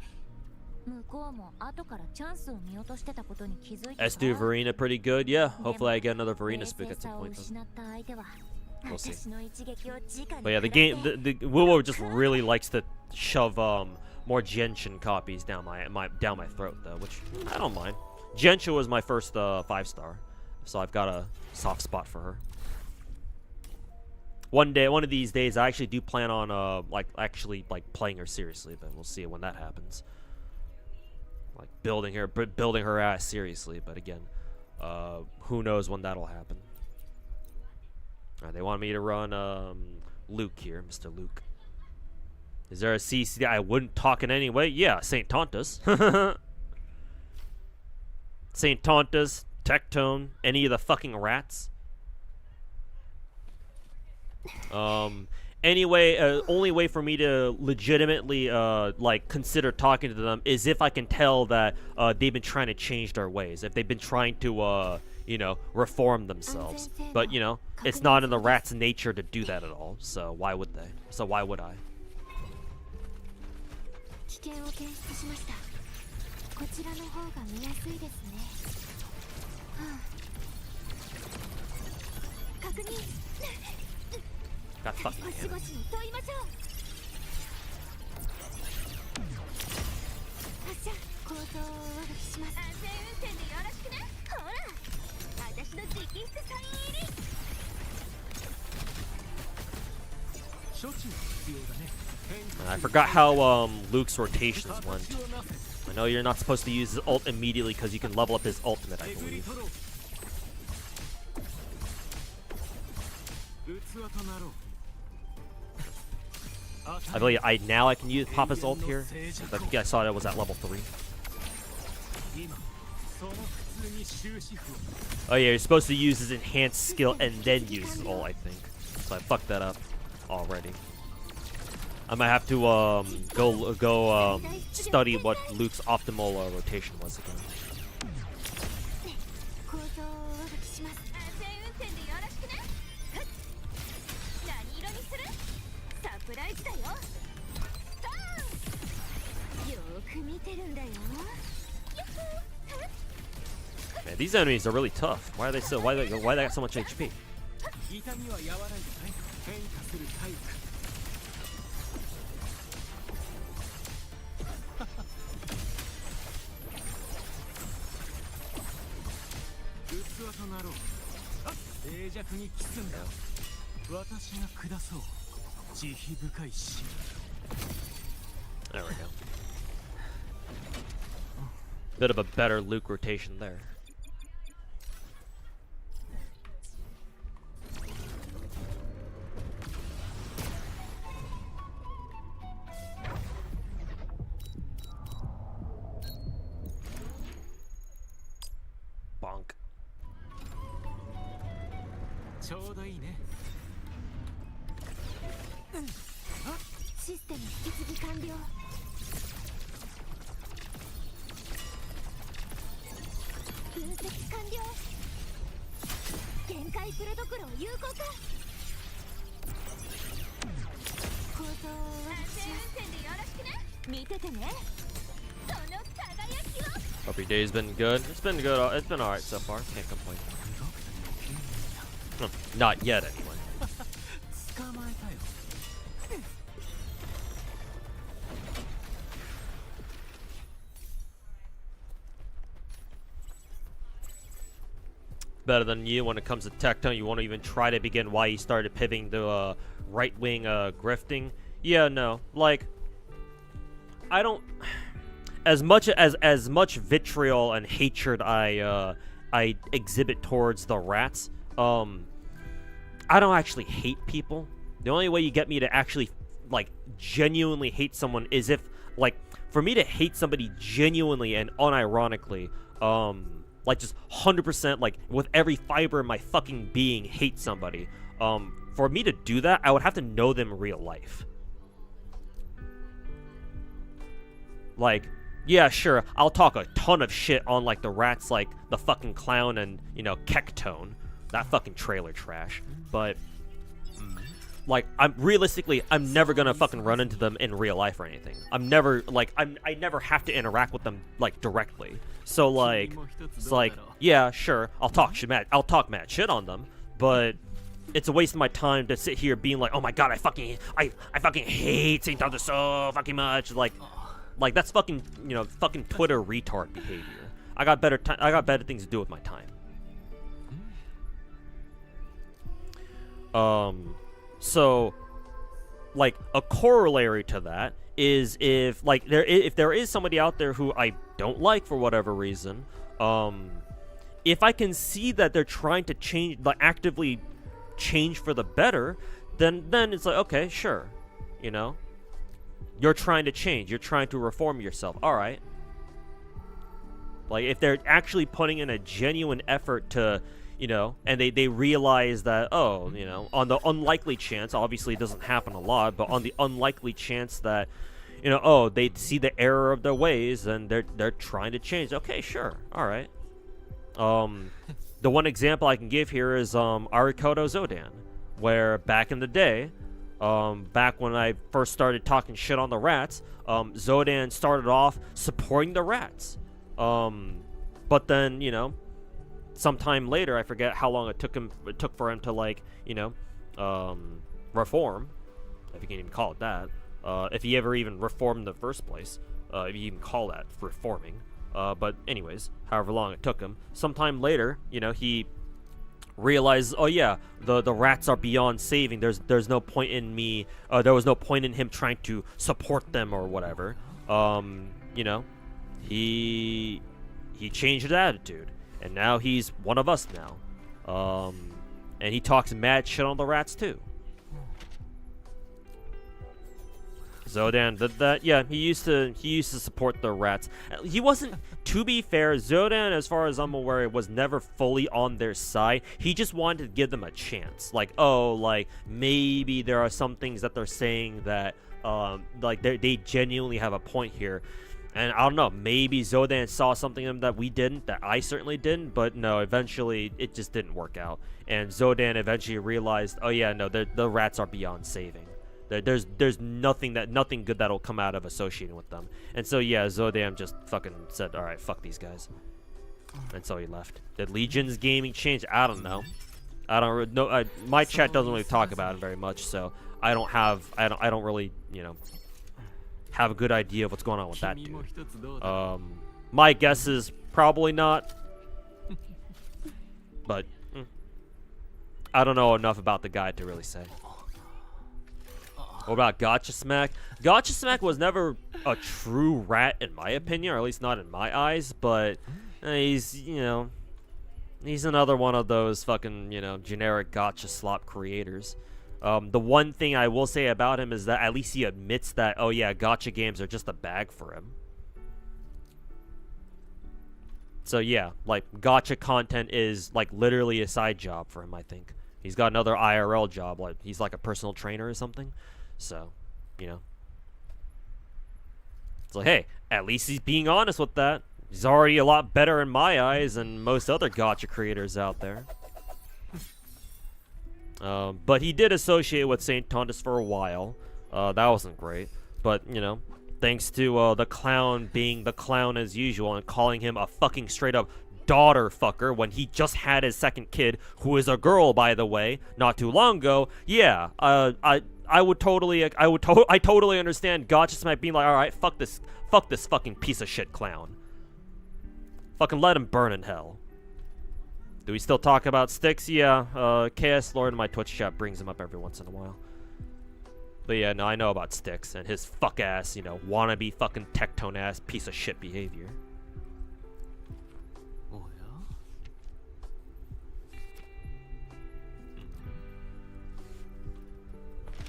S2 Verena pretty good, yeah. Hopefully I get another Verena spook at some point. We'll see. But yeah, the game, the Wuwa just really likes to shove more Genshin copies down my throat though, which I don't mind. Genshin was my first 5-star, so I've got a soft spot for her. One of these days, I actually do plan on actually playing her seriously, but we'll see when that happens. Like building her ass seriously, but again, who knows when that'll happen. Alright, they want me to run Luke here, Mr. Luke. Is there a CC I wouldn't talk in any way? Yeah, St. Tontus. St. Tontus, Tectone, any of the fucking rats. Anyway, only way for me to legitimately consider talking to them is if I can tell that they've been trying to change their ways, if they've been trying to you know, reform themselves. But you know, it's not in the rat's nature to do that at all, so why would they? So why would I? God fucking damn it. I forgot how Luke's rotations went. I know you're not supposed to use his ult immediately because you can level up his ultimate, I believe. I believe now I can use Papa's ult here. I think I saw that was at level 3. Oh yeah, you're supposed to use his enhanced skill and then use his ult, I think. So I fucked that up already. I might have to go study what Luke's optimal rotation was again. these enemies are really tough. Why are they so? Why they got so much HP? 痛みは和らいで変化するタイプ器となろう静寂にキスんだ私が下そう慈悲深い死 There we go. Bit of a better Luke rotation there. Bonk. ちょうどいいねシステム引き継ぎ完了分析完了限界プレドクロ有効化構造を安全運転でよろしくね見ててねその輝きを Hope your day's been good. It's been good. It's been alright so far. Can't complain. Not yet, anyway. 捕まえたよ Better than you when it comes to Tectone. You won't even try to begin why he started pivoting to right-wing grifting. Yeah, no. Like, I don't... As much vitriol and hatred I exhibit towards the rats, I don't actually hate people. The only way you get me to actually, like, genuinely hate someone is if, like, for me to hate somebody genuinely and unironically, like, just 100%, like, with every fiber in my fucking being, hate somebody, for me to do that, I would have to know them in real life. Like, yeah, sure, I'll talk a ton of shit on, like, the rats, like, the fucking clown and, you know, Kectone. That fucking trailer trash. But, like, I'm never gonna fucking run into them in real life or anything. I'm never, like, I never have to interact with them, like, directly. So, like, it's like, yeah, sure, I'll talk mad shit on them, but it's a waste of my time to sit here being like, oh my god, I fucking hate St. Thunder so fucking much. Like that's fucking, you know, fucking Twitter retard behavior. I got better things to do with my time. So, like, a corollary to that is if there is somebody out there who I don't like for whatever reason, if I can see that they're trying to change, like, actively change for the better, then it's like, okay, sure, you know, you're trying to change, you're trying to reform yourself, all right. Like, if they're actually putting in a genuine effort to, you know, and they realize that, oh, you know, on the unlikely chance, obviously it doesn't happen a lot, but on the unlikely chance that, you know, oh, they see the error of their ways and they're trying to change. Okay, sure, all right. The one example I can give here is Arikoto Zodan, where back in the day, back when I first started talking shit on the rats, Zodan started off supporting the rats. But then, you know, sometime later, I forget how long it took for him to, like, you know, reform, if you can even call it that. If he ever even reformed in the first place, if you even call that reforming. But anyways, however long it took him, sometime later, you know, he realized, oh yeah, the rats are beyond saving. There's no point in me. There was no point in him trying to support them or whatever. You know, he changed his attitude, and now he's one of us now. And he talks mad shit on the rats too. Zodan did that. Yeah, he used to support the rats. He wasn't, to be fair, Zodan, as far as I'm aware, was never fully on their side. He just wanted to give them a chance. Like, oh, like, maybe there are some things that they're saying that, like, they genuinely have a point here. And I don't know, maybe Zodan saw something in them that we didn't, that I certainly didn't, but no, eventually it just didn't work out. And Zodan eventually realized, oh yeah, no, the rats are beyond saving. There's nothing good that'll come out of associating with them. And so yeah, Zodan just fucking said, all right, fuck these guys. And so he left. Did Legion's gaming change? I don't know. I don't know. My chat doesn't really talk about it very much, so I don't really, you know, have a good idea of what's going on with that dude. My guess is probably not. But I don't know enough about the guy to really say. What about Gacha Smack? Gacha Smack was never a true rat in my opinion, or at least not in my eyes, but he's, you know, he's another one of those fucking, you know, generic gacha slop creators. The one thing I will say about him is that at least he admits that, oh yeah, gacha games are just a bag for him. So yeah, like, gacha content is, like, literally a side job for him, I think. He's got another IRL job, like, he's like a personal trainer or something. So, you know. It's like, hey, at least he's being honest with that. He's already a lot better in my eyes than most other gacha creators out there. But he did associate with St. Tontus for a while. That wasn't great. But, you know, thanks to the clown being the clown as usual and calling him a fucking straight up daughter fucker when he just had his second kid, who is a girl, by the way, not too long ago. Yeah, I totally understand Gacha Smack being like, all right, fuck this fucking piece of shit clown. Fucking let him burn in hell. Do we still talk about Styx? Yeah, KS Lord in my Twitch chat brings him up every once in a while. But yeah, no, I know about Styx and his fuck ass, you know, wannabe fucking Tectone ass piece of shit behavior.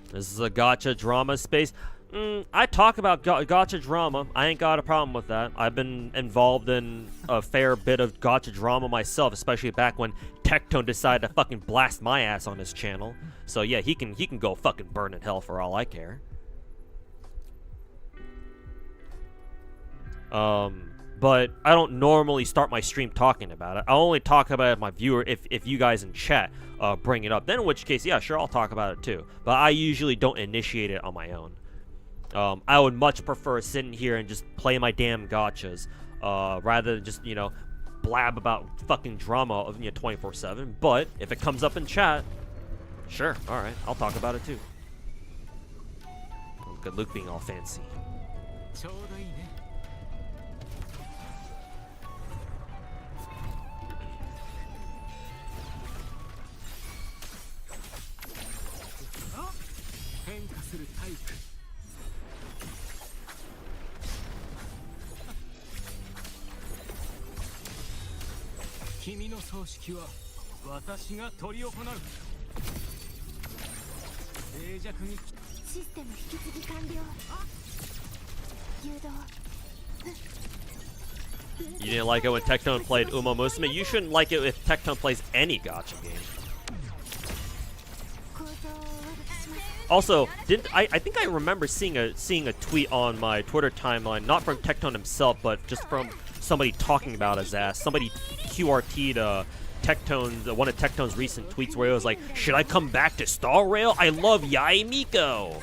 This is a gacha drama space. I talk about gacha drama. I ain't got a problem with that. I've been involved in a fair bit of gacha drama myself, especially back when Tectone decided to fucking blast my ass on his channel. So yeah, he can go fucking burn in hell for all I care. But I don't normally start my stream talking about it. I only talk about it with my viewer if you guys in chat bring it up. Then in which case, yeah, sure, I'll talk about it too. But I usually don't initiate it on my own. I would much prefer sitting here and just play my damn gachas rather than just, you know, blab about fucking drama of, you know, 24/7. But if it comes up in chat, sure, all right, I'll talk about it too. Look at Luke being all fancy. You didn't like it when Tectone played Uma Musume? You shouldn't like it if Tectone plays any gacha game. Also, I think I remember seeing a tweet on my Twitter timeline, not from Tectone himself, but just from somebody talking about his ass. Somebody QRT'd Tectone, one of Tectone's recent tweets where it was like, should I come back to Star Rail? I love Yai Miko.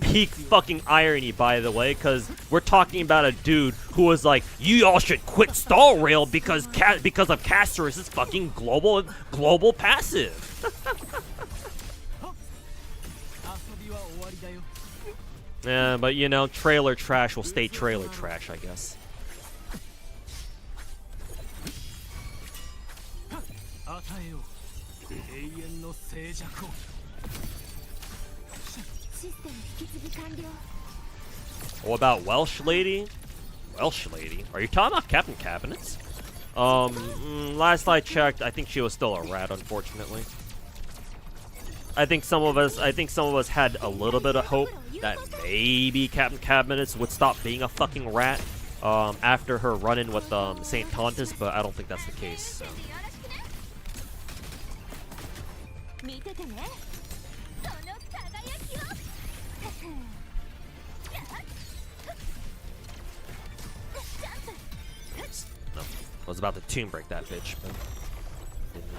Peak fucking irony, by the way, because we're talking about a dude who was like, you all should quit Star Rail because of Castorus's fucking global passive. Yeah, but you know, trailer trash will stay trailer trash, I guess. What about Welsh Lady? Welsh Lady? Are you talking about Captain Cabinets? Last I checked, I think she was still a rat, unfortunately. I think some of us had a little bit of hope that maybe Captain Cabinets would stop being a fucking rat after her run-in with St. Tontus, but I don't think that's the case. So. No, I was about to tomb break that bitch, but didn't.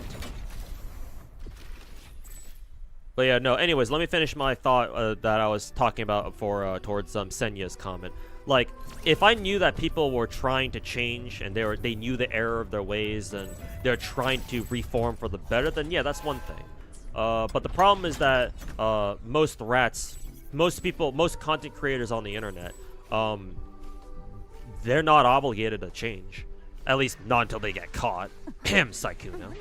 But yeah, no. Anyways, let me finish my thought that I was talking about for towards Senya's comment. Like, if I knew that people were trying to change and they knew the error of their ways and they're trying to reform for the better, then yeah, that's one thing. But the problem is that most people, most content creators on the internet, they're not obligated to change. At least not until they get caught. Saikuno.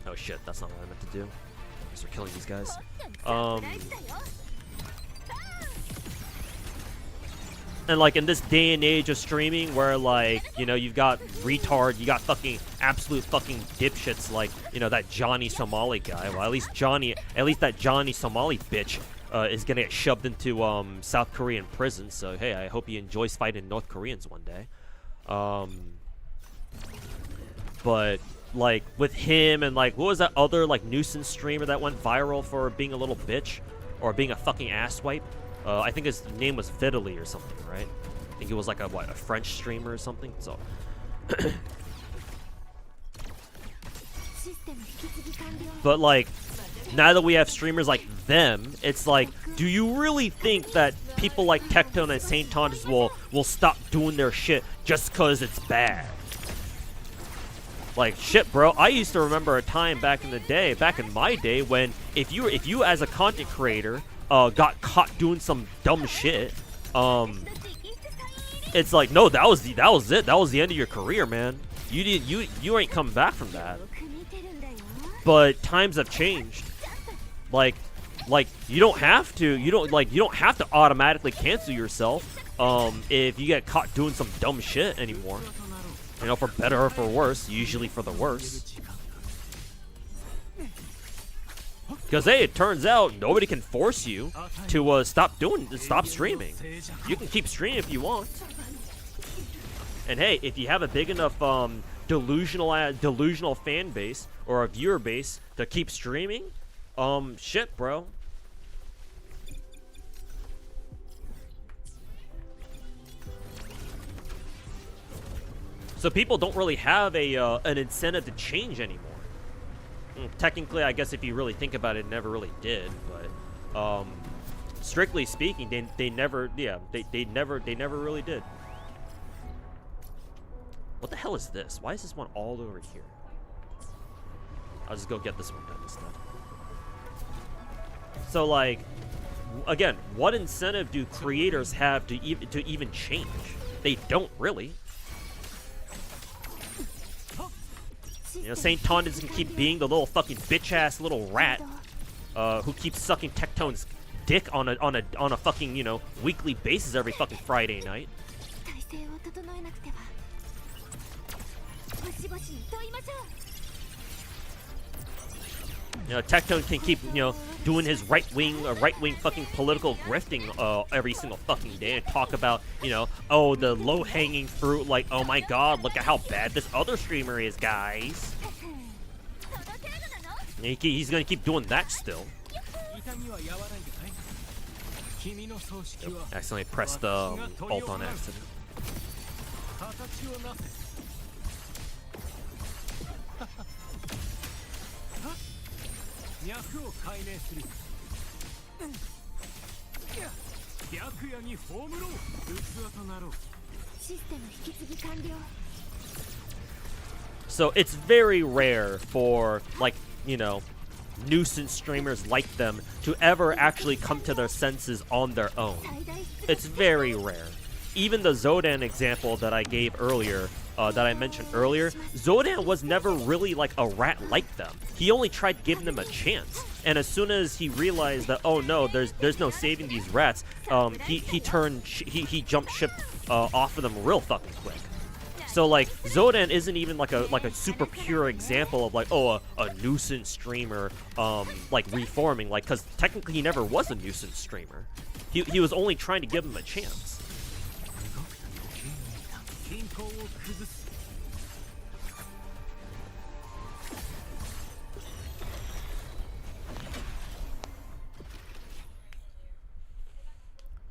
Oh shit, that's not what I meant to do. Guess we're killing these guys. And like in this day and age of streaming where like, you know, you've got retard, you got fucking absolute fucking dipshits like, you know, that Johnny Somali guy. Well, at least that Johnny Somali bitch is gonna get shoved into South Korean prison. So hey, I hope he enjoys fighting North Koreans one day. But like with him and like what was that other like nuisance streamer that went viral for being a little bitch or being a fucking asswipe? I think his name was Fiddly or something, right? I think it was like a French streamer or something. So but like now that we have streamers like them, it's like, do you really think that people like Tectone and Saint Tontis will stop doing their shit just cause it's bad? Like shit, bro. I used to remember a time back in my day, when if you as a content creator got caught doing some dumb shit, it's like, no, that was it. That was the end of your career, man. You ain't coming back from that. But times have changed. Like you don't have to automatically cancel yourself if you get caught doing some dumb shit anymore. You know, for better or for worse, usually for the worse. Because hey, it turns out nobody can force you to stop streaming. You can keep streaming if you want. And hey, if you have a big enough delusional fan base or a viewer base to keep streaming, shit, bro. So people don't really have an incentive to change anymore. Technically, I guess if you really think about it, it never really did. But strictly speaking, they never really did. What the hell is this? Why is this one all over here? I'll just go get this one done instead. So like, again, what incentive do creators have to even change? They don't really. You know, Saint Tontis can keep being the little fucking bitch-ass little rat who keeps sucking Tectone's dick on a fucking, you know, weekly basis every fucking Friday night. You know, Tectone can keep, you know, doing his right-wing fucking political grifting every single fucking day and talk about, you know, oh, the low-hanging fruit, like, oh my god, look at how bad this other streamer is, guys. And he's gonna keep doing that still. Yep, accidentally pressed the alt on accident. So it's very rare for, like, you know, nuisance streamers like them to ever actually come to their senses on their own. It's very rare. Even the Zodan example that I gave earlier, that I mentioned earlier, Zodan was never really like a rat like them. He only tried giving them a chance. And as soon as he realized that, oh no, there's no saving these rats, he jumped ship off of them real fucking quick. So like Zodan isn't even like a super pure example of like, oh, a nuisance streamer like reforming, like, because technically he never was a nuisance streamer. He was only trying to give him a chance.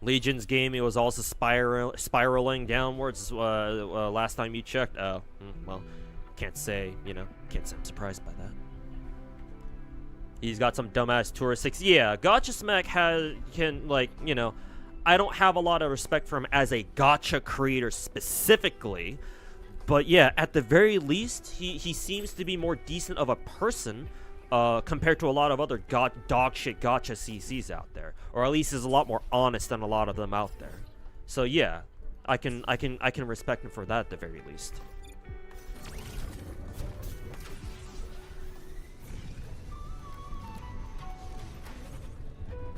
Legion's game, it was also spiraling downwards last time you checked. Oh, well, can't say I'm surprised by that. He's got some dumbass tourist 6. Yeah, Gacha Smack can, like, you know, I don't have a lot of respect for him as a gacha creator specifically. But yeah, at the very least, he seems to be more decent of a person compared to a lot of other dog shit gacha CCs out there. Or at least is a lot more honest than a lot of them out there. So yeah, I can respect him for that at the very least.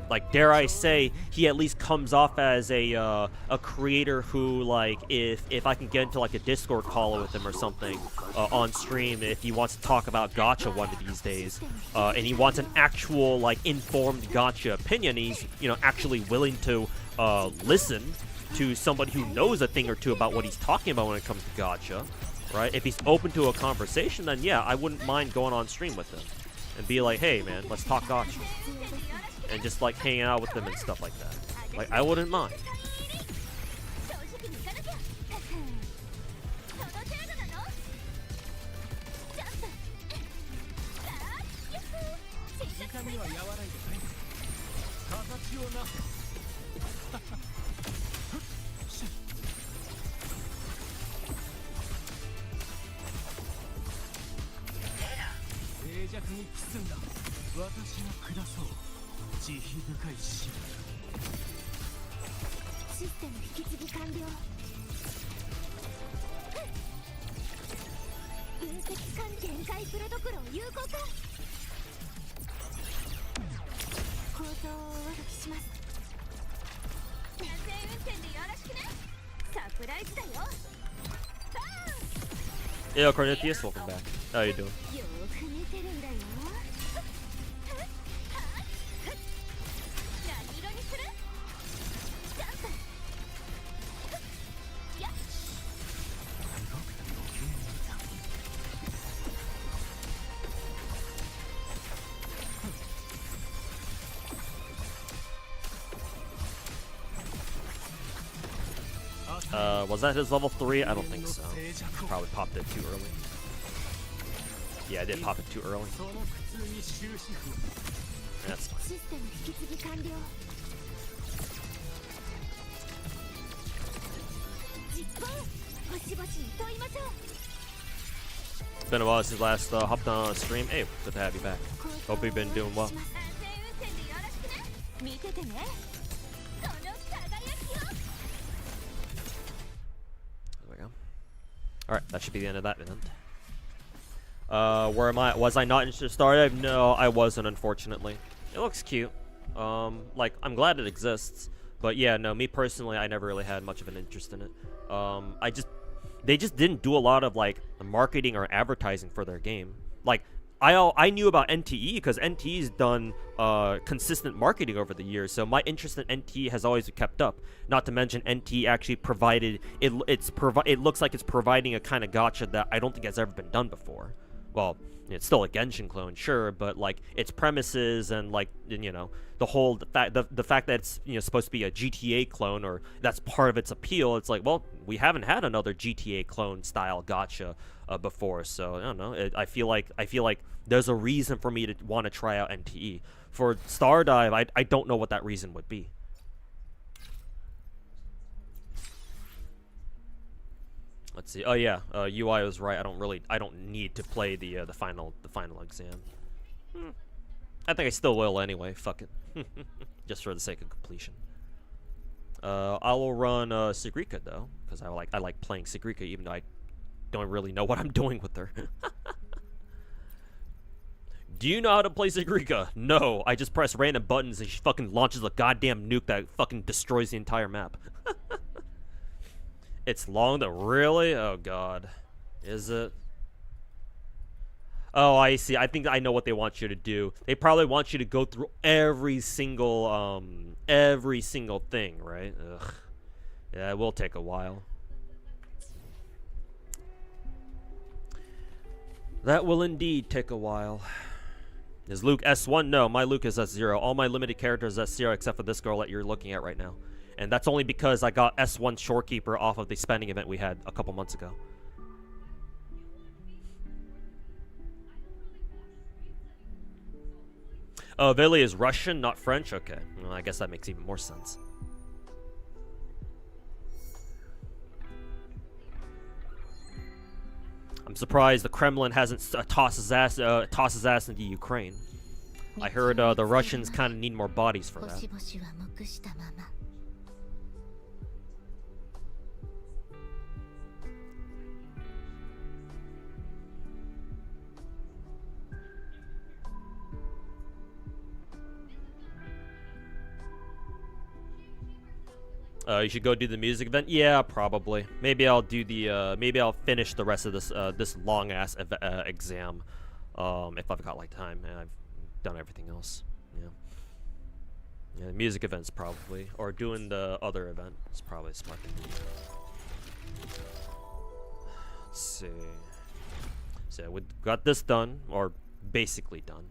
Like, dare I say, he at least comes off as a creator who, like, if I can get into like a Discord call with him or something on stream, if he wants to talk about gacha one of these days, and he wants an actual like informed gacha opinion, he's, you know, actually willing to listen to somebody who knows a thing or two about what he's talking about when it comes to gacha, right? If he's open to a conversation, then yeah, I wouldn't mind going on stream with him and be like, hey man, let's talk gacha. And just like hanging out with them and stuff like that. Like, I wouldn't mind. Yo, Cornelius, welcome back. How you doing? Was that his level 3? I don't think so. Probably popped it too early. Yeah, I did pop it too early. That's fine. It's been a while since last hopped on a stream. Hey, good to have you back. Hope you've been doing well. Alright, that should be the end of that event. Where am I? Was I not interested in Stardive? No, I wasn't, unfortunately. It looks cute. Like, I'm glad it exists. But yeah, no, me personally, I never really had much of an interest in it. They just didn't do a lot of, like, marketing or advertising for their game. Like, I knew about NTE because NTE's done consistent marketing over the years, so my interest in NTE has always kept up. Not to mention NTE actually provided it looks like it's providing a kind of gacha that I don't think has ever been done before. Well, it's still a Genshin clone, sure, but like its premises and like, you know, the fact that it's, you know, supposed to be a GTA clone, or that's part of its appeal. It's like, well, we haven't had another GTA clone style gacha before, so I don't know. I feel like there's a reason for me to want to try out NTE. For Stardive, I don't know what that reason would be. Let's see. Oh yeah, UI was right. I don't need to play the final exam. I think I still will anyway. Fuck it. Just for the sake of completion. I will run Sigrika though, because I like playing Sigrika, even though I don't really know what I'm doing with her. Do you know how to play Sigrika? No, I just press random buttons and she fucking launches a goddamn nuke that fucking destroys the entire map. It's long though, really? Oh god. Is it? Oh, I see. I think I know what they want you to do. They probably want you to go through every single thing, right? Ugh. Yeah, it will take a while. That will indeed take a while. Is Luke S1? No, my Luke is S0. All my limited characters S0 except for this girl that you're looking at right now. And that's only because I got S1 Shorekeeper off of the spending event we had a couple months ago. Oh, Vili is Russian, not French? Okay. Well, I guess that makes even more sense. I'm surprised the Kremlin hasn't tossed his ass into Ukraine. I heard the Russians kind of need more bodies for that. You should go do the music event. Yeah, probably. Maybe I'll do the. Maybe I'll finish the rest of this this long ass exam, if I've got like time and I've done everything else. Yeah. Yeah, the music event's probably, or doing the other event is probably smart. Let's see. So we got this done, or basically done.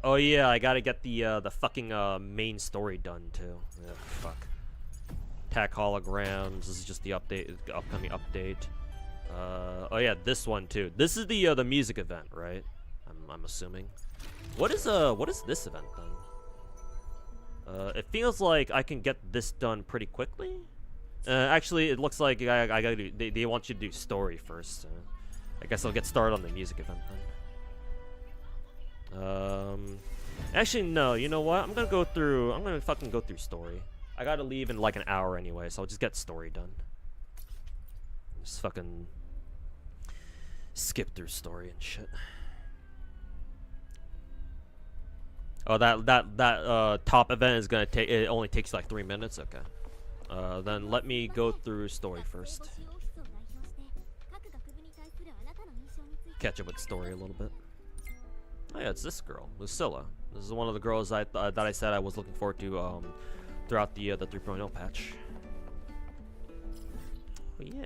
Oh yeah, I gotta get the fucking main story done too. Ugh, fuck. Attack holograms. This is just the update, the upcoming update. Oh yeah, this one too. This is the music event, right? I'm assuming. What is this event then? It feels like I can get this done pretty quickly. Actually, it looks like I gotta do. They want you to do story first. I guess I'll get started on the music event then. Actually no, you know what? I'm gonna fucking go through story. I gotta leave in like an hour anyway, so I'll just get story done. Just fucking skip through story and shit. Oh, that top event is gonna take, it only takes like 3 minutes? Okay. Then let me go through story first. Catch up with story a little bit. Oh yeah, it's this girl, Lucilla. This is one of the girls that I said I was looking forward to throughout the 3.0 patch. Oh yeah.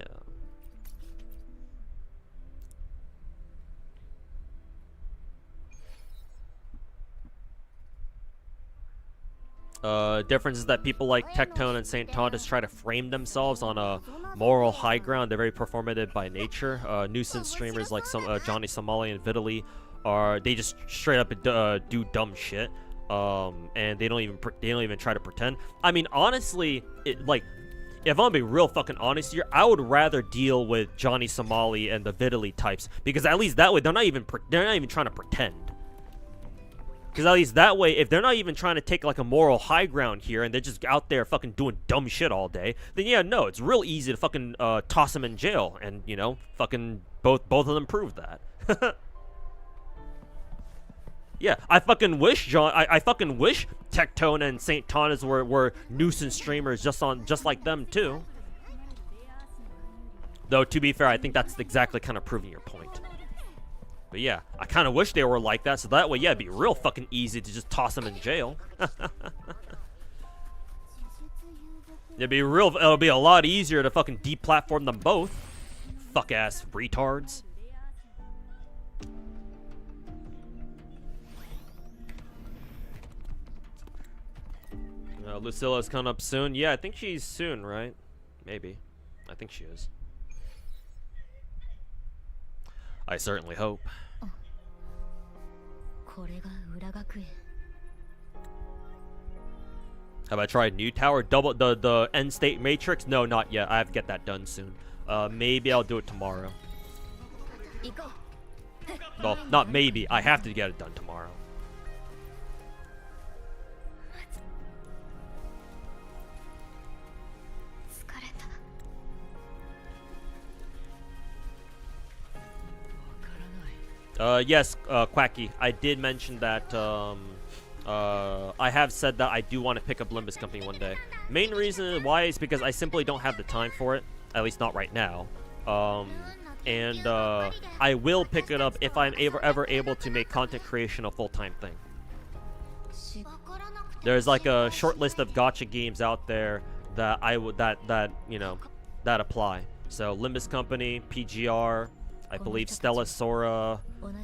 Difference is that people like Tectone and St. Tontus try to frame themselves on a moral high ground. They're very performative by nature. Nuisance streamers like Johnny Somali and Vitaly they just straight up do dumb shit, and they don't even try to pretend. I mean, honestly, like, if I'm being real fucking honest here, I would rather deal with Johnny Somali and the Vitaly types, because at least that way they're not even trying to pretend. Because at least that way, if they're not even trying to take like a moral high ground here, and they're just out there fucking doing dumb shit all day, then yeah, no, it's real easy to fucking toss them in jail, and you know, fucking both of them prove that. Yeah, I fucking wish I fucking wish Tectone and St. Tontus were nuisance streamers just like them too. Though to be fair, I think that's exactly kind of proving your point. But yeah, I kind of wish they were like that, so that way, yeah, it'd be real fucking easy to just toss them in jail. It'll be a lot easier to fucking deplatform them both. Fuck ass retards. Lucilla's coming up soon. Yeah, I think she's soon, right? Maybe. I think she is. I certainly hope. Have I tried New Tower? Double the end state matrix? No, not yet. I have to get that done soon. Maybe I'll do it tomorrow. Well, not maybe. I have to get it done tomorrow. Yes, Quacky, I did mention that, I have said that I do want to pick up Limbus Company one day. Main reason why is because I simply don't have the time for it, at least not right now. I will pick it up if I'm ever able to make content creation a full-time thing. There's like a short list of gacha games out there that that apply. So Limbus Company, PGR, I believe Stella Sora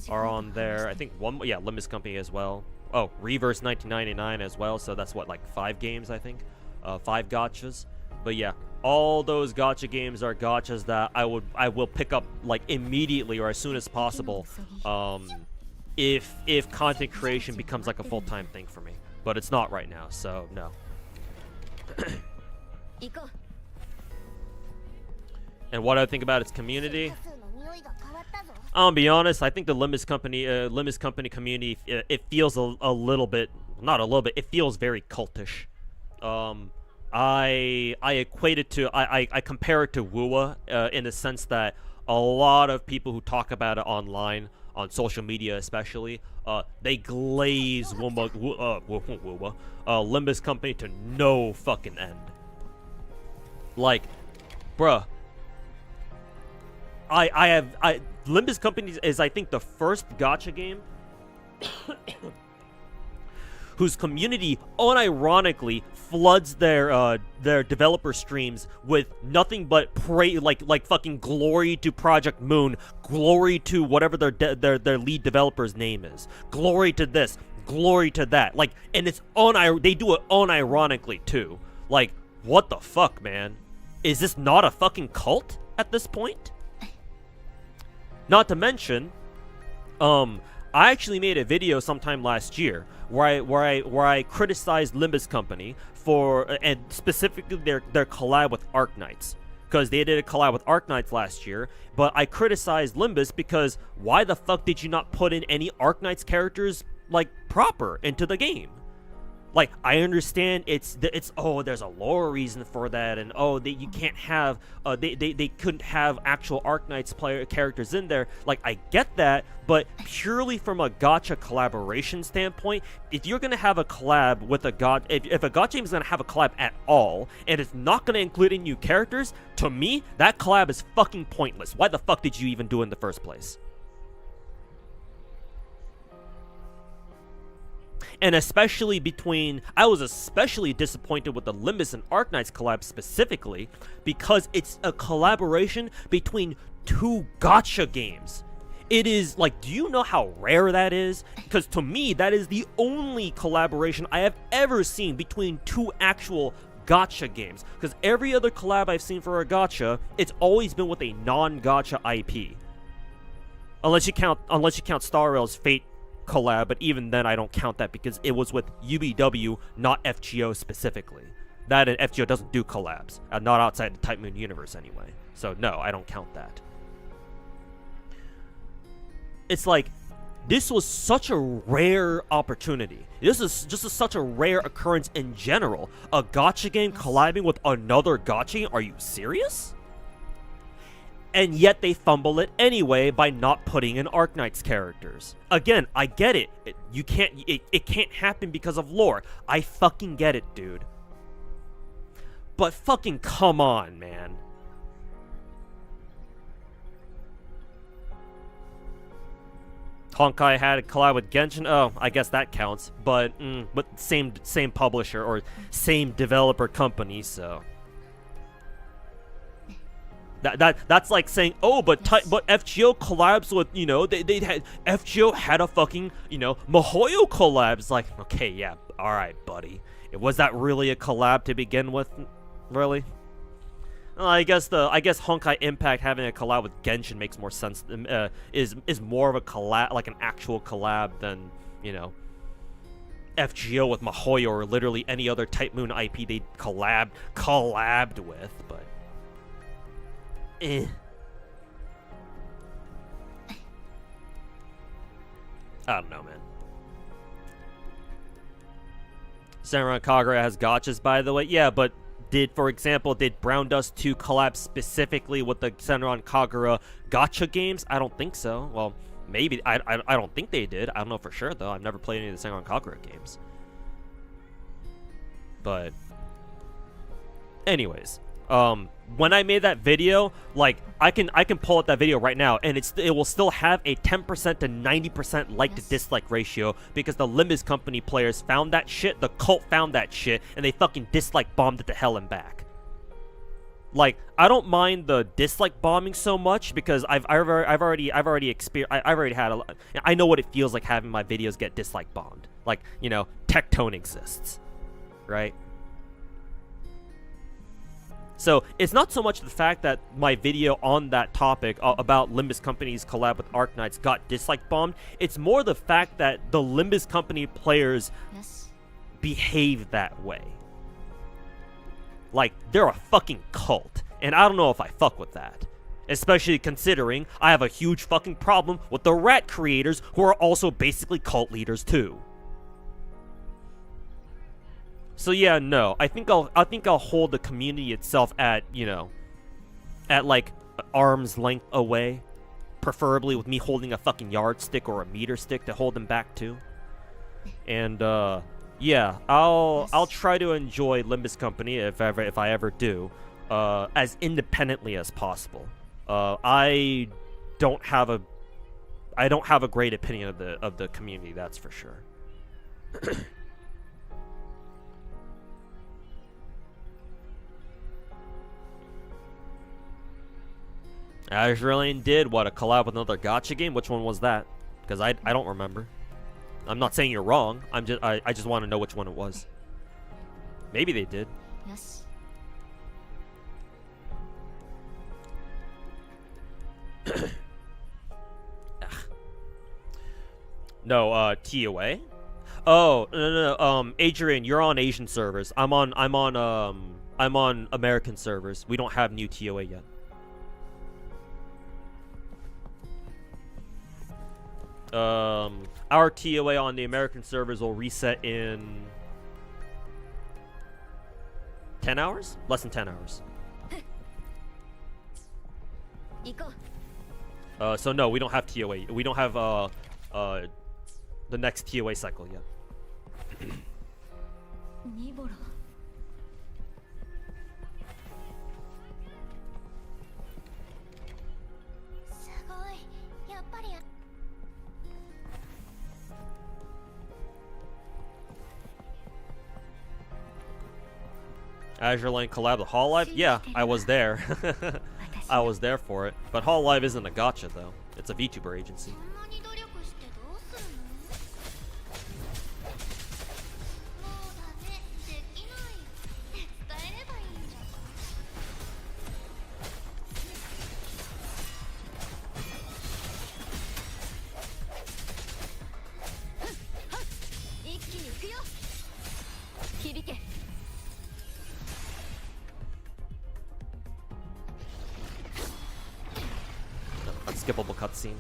are on there. I think Limbus Company as well. Oh, Reverse 1999 as well. So that's what, like 5 games, I think. 5 gachas. But yeah, all those gacha games are gachas that I will pick up like immediately or as soon as possible. If content creation becomes like a full-time thing for me, but it's not right now, so no. And what I think about its community, I'll be honest. I think the Limbus Company community, it feels a little bit, not a little bit. It feels very cultish. I equate it to, I compare it to Wuwa in the sense that a lot of people who talk about it online, on social media especially, they glaze Wuwa, Limbus Company to no fucking end. Like, bruh, Limbus Company is, I think, the first gacha game whose community unironically floods their developer streams with nothing but like fucking glory to Project Moon, glory to whatever their lead developer's name is, glory to this, glory to that, like, and it's they do it unironically too. Like, what the fuck, man? Is this not a fucking cult at this point? Not to mention, I actually made a video sometime last year where I criticized Limbus Company for, and specifically their collab with Arknights, because they did a collab with Arknights last year. But I criticized Limbus because why the fuck did you not put in any Arknights characters like proper into the game? Like, I understand it's oh, there's a lore reason for that, and oh, you can't have they couldn't have actual Arknights player characters in there. Like, I get that, but purely from a gacha collaboration standpoint, if you're gonna have a collab with a if a gacha game is gonna have a collab at all, and it's not gonna include any new characters, to me, that collab is fucking pointless. Why the fuck did you even do it in the first place? And especially I was especially disappointed with the Limbus and Arknights collab specifically, because it's a collaboration between two gacha games. It is, like, do you know how rare that is? Because to me, that is the only collaboration I have ever seen between two actual gacha games. Because every other collab I've seen for a gacha, it's always been with a non-gacha IP. Unless you count Star Rail's Fate collab, but even then I don't count that because it was with UBW, not FGO specifically. That and FGO doesn't do collabs, not outside the Type Moon universe anyway. So no, I don't count that. It's like, this was such a rare opportunity. This is just such a rare occurrence in general. A gacha game collabing with another gacha game? Are you serious? And yet they fumble it anyway by not putting in Arknights characters. Again, I get it. It can't happen because of lore. I fucking get it, dude. But fucking come on, man. Honkai had a collab with Genshin. Oh, I guess that counts. But same publisher or same developer company, so. That's like saying, oh, but FGO collabs with, you know, they had FGO had a fucking, you know, MiHoYo collabs. Like, okay, yeah, all right, buddy. Was that really a collab to begin with? Really? Well, I guess Honkai Impact having a collab with Genshin makes more sense. Is more of a collab, like an actual collab, than, you know, FGO with MiHoYo or literally any other Type Moon IP they collabed with, but. I don't know, man. Samurai Kagura has gachas, by the way. Yeah, but for example, did Brown Dust 2 collab specifically with the Samurai Kagura gacha games? I don't think so. Well, maybe. I don't think they did. I don't know for sure, though. I've never played any of the Samurai Kagura games. But anyways, when I made that video, like, I can pull up that video right now, and it will still have a 10% to 90% like to dislike ratio, because the Limbus Company players found that shit, the cult found that shit, and they fucking dislike bombed it to hell and back. Like, I don't mind the dislike bombing so much because I've already had a lot. I know what it feels like having my videos get dislike bombed. Like, you know, Tectone exists, right? So it's not so much the fact that my video on that topic about Limbus Company's collab with Arknights got dislike bombed. It's more the fact that the Limbus Company players behave that way. Like, they're a fucking cult. And I don't know if I fuck with that. Especially considering I have a huge fucking problem with the rat creators who are also basically cult leaders too. So yeah, no. I think I'll hold the community itself at, you know, at like arm's length away, preferably with me holding a fucking yardstick or a meter stick to hold them back to. And yeah, I'll try to enjoy Limbus Company if I ever do, as independently as possible. I don't have a great opinion of the community, that's for sure. Azraelane did what, a collab with another gacha game? Which one was that? Because I don't remember. I'm not saying you're wrong. I just want to know which one it was. Maybe they did. Yes. No, TOA? Oh, no. Adrian, you're on Asian servers. I'm on American servers. We don't have new TOA yet. Our TOA on the American servers will reset in 10 hours? Less than 10 hours. So no, we don't have TOA. We don't have the next TOA cycle yet. Azraelane collab with Hololive? Yeah, I was there. I was there for it. But Hololive isn't a gacha though. It's a VTuber agency. Unskippable cutscene.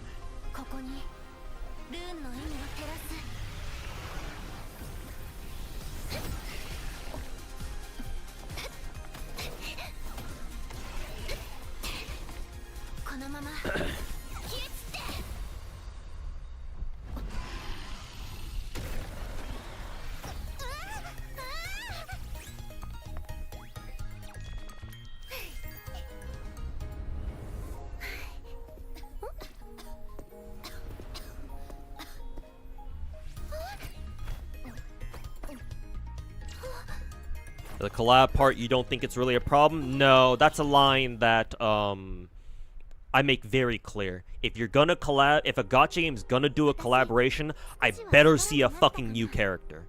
The collab part, you don't think it's really a problem? No, that's a line that I make very clear. If you're gonna collab, if a gacha game's gonna do a collaboration, I better see a fucking new character.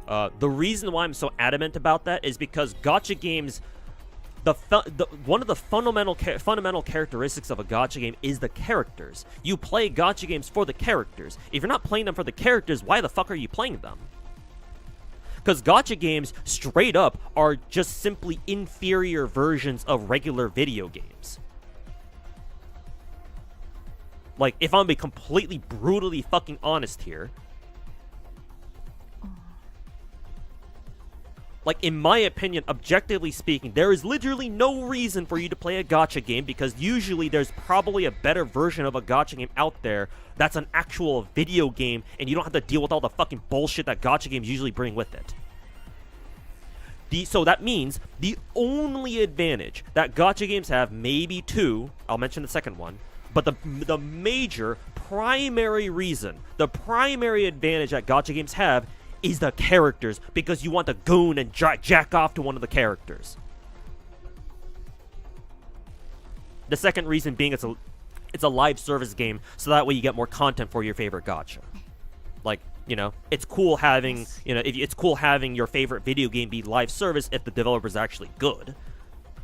The reason why I'm so adamant about that is because gacha games, one of the fundamental characteristics of a gacha game is the characters. You play gacha games for the characters. If you're not playing them for the characters, why the fuck are you playing them? Because gacha games, straight up, are just simply inferior versions of regular video games. Like, if I'm being completely brutally fucking honest here. Like, in my opinion, objectively speaking, there is literally no reason for you to play a gacha game, because usually there's probably a better version of a gacha game out there that's an actual video game, and you don't have to deal with all the fucking bullshit that gacha games usually bring with it. So that means the only advantage that gacha games have, maybe two, I'll mention the second one, but the major, primary reason, the primary advantage that gacha games have is the characters, because you want to goon and jack off to one of the characters. The second reason being it's a live service game, so that way you get more content for your favorite gacha. Like, you know, it's cool having, you know, it's cool having your favorite video game be live service if the developer's actually good.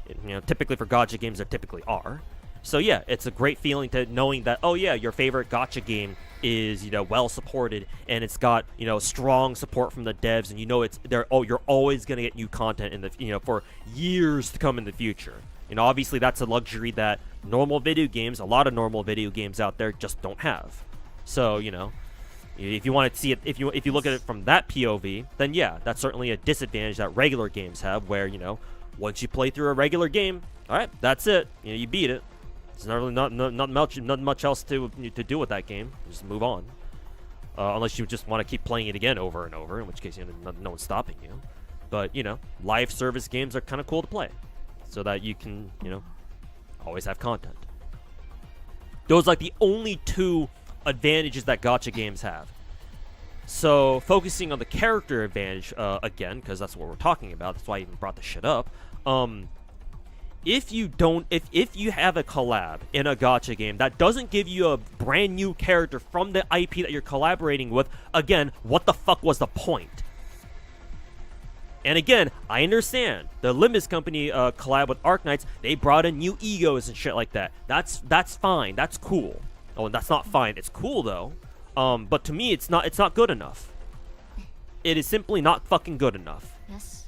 You know, typically for gacha games, there typically are. So yeah, it's a great feeling to knowing that, oh yeah, your favorite gacha game is, you know, well supported, and it's got, you know, strong support from the devs, and you know you're always gonna get new content in the, you know, for years to come in the future. You know, obviously that's a luxury that normal video games, a lot of normal video games out there just don't have. So, you know, if you want to see it, if you look at it from that POV, then yeah, that's certainly a disadvantage that regular games have, where, you know, once you play through a regular game, all right, that's it. You know, you beat it. There's not really not much else to do with that game. Just move on, unless you just want to keep playing it again over and over, in which case, you know, no one's stopping you. But, you know, live service games are kind of cool to play, so that you can, you know, always have content. Those are like the only two advantages that gacha games have. So focusing on the character advantage again, because that's what we're talking about. That's why I even brought this shit up. If you have a collab in a gacha game that doesn't give you a brand new character from the IP that you're collaborating with, again, what the fuck was the point? And again, I understand the Limbus company collab with Arknights. They brought in new egos and shit like that. That's fine. That's cool. Oh, and that's not fine. It's cool though. But to me, it's not good enough. It is simply not fucking good enough. Yes.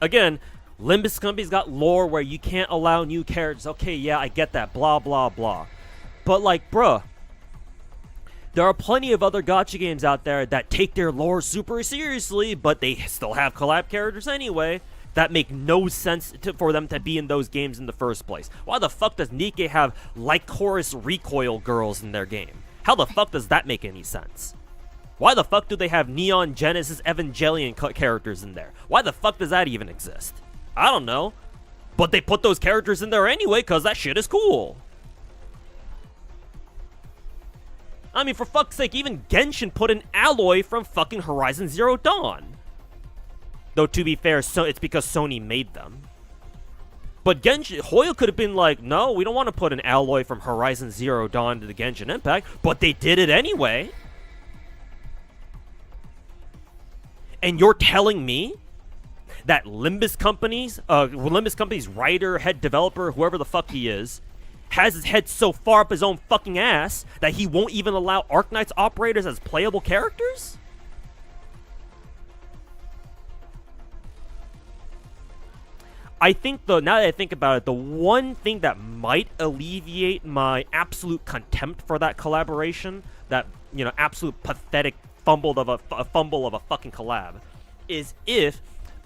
Again, Limbus company's got lore where you can't allow new characters. Okay, yeah, I get that. Blah, blah, blah. But, like, bruh, there are plenty of other gacha games out there that take their lore super seriously, but they still have collab characters anyway that make no sense for them to be in those games in the first place. Why the fuck does Nikke have Lycoris recoil girls in their game? How the fuck does that make any sense? Why the fuck do they have Neon Genesis Evangelion characters in there? Why the fuck does that even exist? I don't know. But they put those characters in there anyway because that shit is cool. I mean, for fuck's sake, even Genshin put an alloy from fucking Horizon Zero Dawn. Though, to be fair, it's because Sony made them. But Hoyo could have been like, no, we don't want to put an alloy from Horizon Zero Dawn to the Genshin Impact. But they did it anyway. And you're telling me that Limbus Company's writer, head developer, whoever the fuck he is, has his head so far up his own fucking ass that he won't even allow Arknights operators as playable characters? I think, though, now that I think about it, the one thing that might alleviate my absolute contempt for that collaboration, that, you know, absolute pathetic fumble of a fucking collab, is if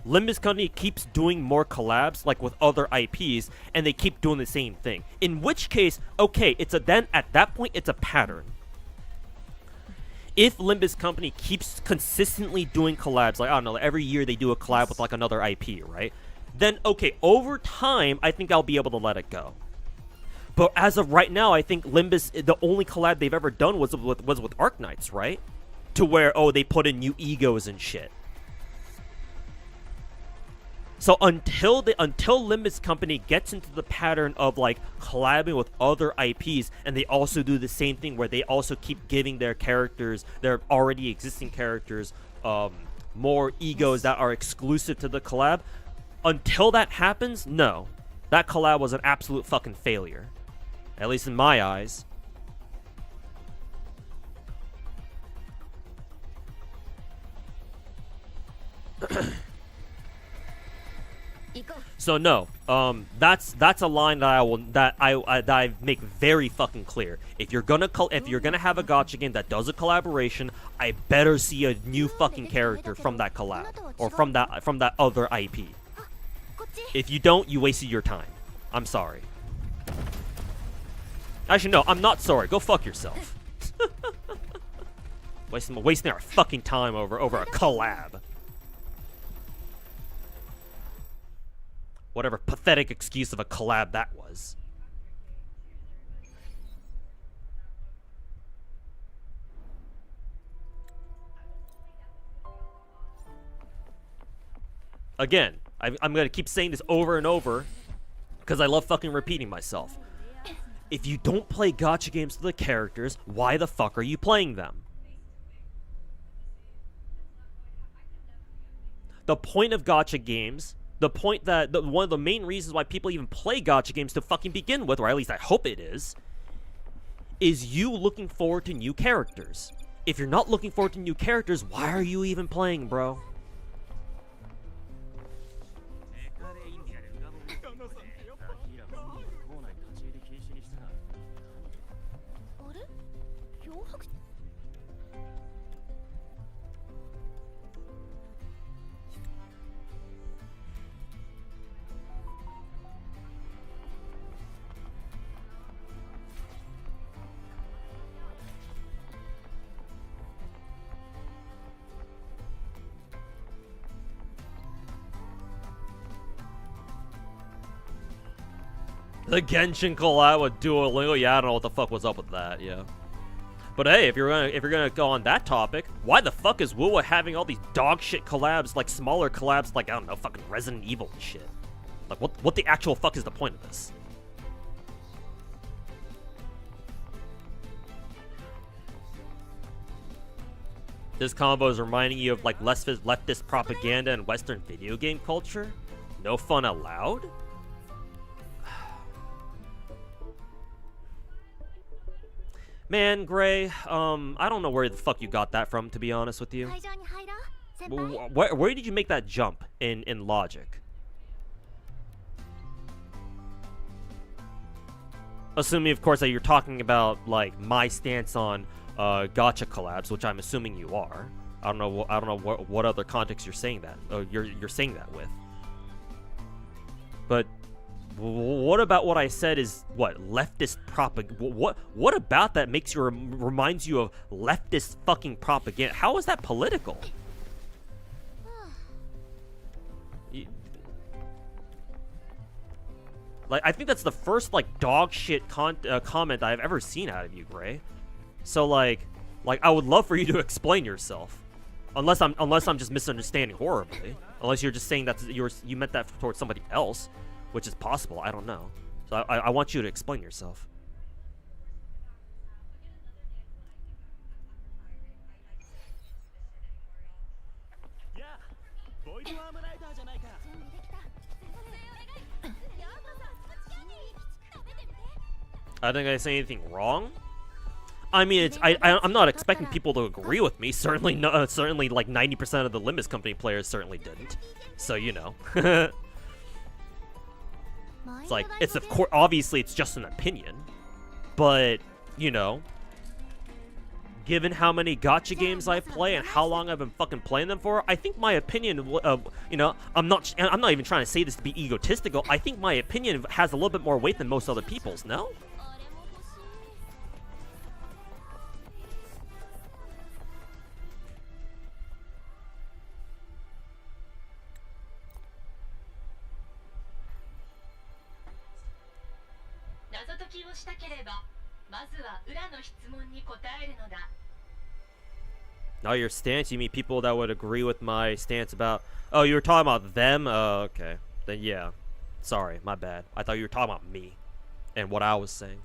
Limbus Company keeps doing more collabs like with other IPs and they keep doing the same thing. In which case, okay, then at that point it's a pattern. If Limbus Company keeps consistently doing collabs, like, I don't know, every year they do a collab with like another IP, right? Then okay, over time I think I'll be able to let it go. But as of right now, I think Limbus, the only collab they've ever done was with Arknights, right? To where, oh, they put in new egos and shit. So until Limbus Company gets into the pattern of like collabing with other IPs, and they also do the same thing where they also keep giving their characters, their already existing characters, more egos that are exclusive to the collab. Until that happens, no, that collab was an absolute fucking failure, at least in my eyes. So no, that's a line that I make very fucking clear. If you're gonna have a gacha game that does a collaboration, I better see a new fucking character from that collab or from that other IP. If you don't, you wasted your time. I'm sorry. Actually, no, I'm not sorry. Go fuck yourself. wasting our fucking time over a collab. Whatever pathetic excuse of a collab that was. Again, I'm gonna keep saying this over and over because I love fucking repeating myself. If you don't play gacha games with the characters, why the fuck are you playing them? The point of gacha games, the point that one of the main reasons why people even play gacha games to fucking begin with, or at least I hope it is you looking forward to new characters. If you're not looking forward to new characters, why are you even playing, bro? The Genshin collab with Duolingo, yeah, I don't know what the fuck was up with that, yeah. But hey, if you're gonna go on that topic, why the fuck is Wuwa having all these dog shit collabs, like smaller collabs, like I don't know, fucking Resident Evil and shit? Like what the actual fuck is the point of this? This combo is reminding you of like leftist propaganda and Western video game culture? No fun allowed? Man, Gray, I don't know where the fuck you got that from, to be honest with you. Where did you make that jump in logic? Assuming, of course, that you're talking about, like, my stance on gacha collabs, which I'm assuming you are. I don't know what other context you're saying that. You're saying that with. But what about what I said is what leftist propaganda? What about that makes you reminds you of leftist fucking propaganda? How is that political? Like, I think that's the first like dog shit comment I've ever seen out of you, Gray. So like I would love for you to explain yourself, unless I'm just misunderstanding horribly. Unless you're just saying that you meant that towards somebody else. Which is possible, I don't know. So I want you to explain yourself. I think I say anything wrong? I mean, I'm not expecting people to agree with me. Certainly, no, certainly like 90% of the Limbus Company players certainly didn't. So, you know. It's like, it's of course, obviously it's just an opinion, but, you know, given how many gacha games I play and how long I've been fucking playing them for, I think my opinion, you know, I'm not even trying to say this to be egotistical, I think my opinion has a little bit more weight than most other people's, no? Now your stance, you mean people that would agree with my stance about... Oh, you were talking about them? Okay. Then yeah. Sorry, my bad. I thought you were talking about me and what I was saying.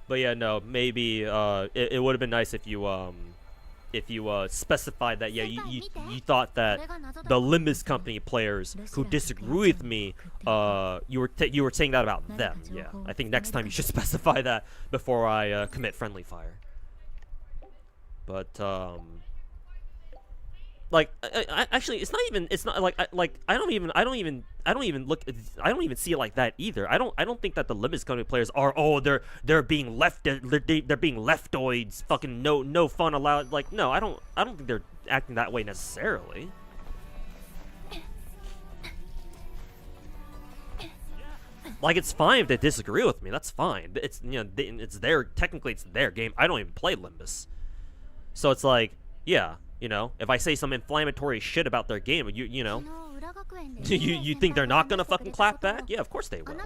But yeah, no, maybe it would have been nice if you specified that, yeah, you thought that the Limbus Company players who disagree with me, you were saying that about them. Yeah, I think next time you should specify that before I commit friendly fire. But like, actually, it's not like I don't even see it like that either. I don't think that the Limbus Company players are, oh, they're being they're being leftoids, fucking no fun allowed. Like, no, I don't think they're acting that way necessarily. Like, it's fine if they disagree with me. That's fine. It's, you know, technically it's their game. I don't even play Limbus, so it's like, yeah. You know, if I say some inflammatory shit about their game, you know, you think they're not gonna fucking clap back? Yeah, of course they will.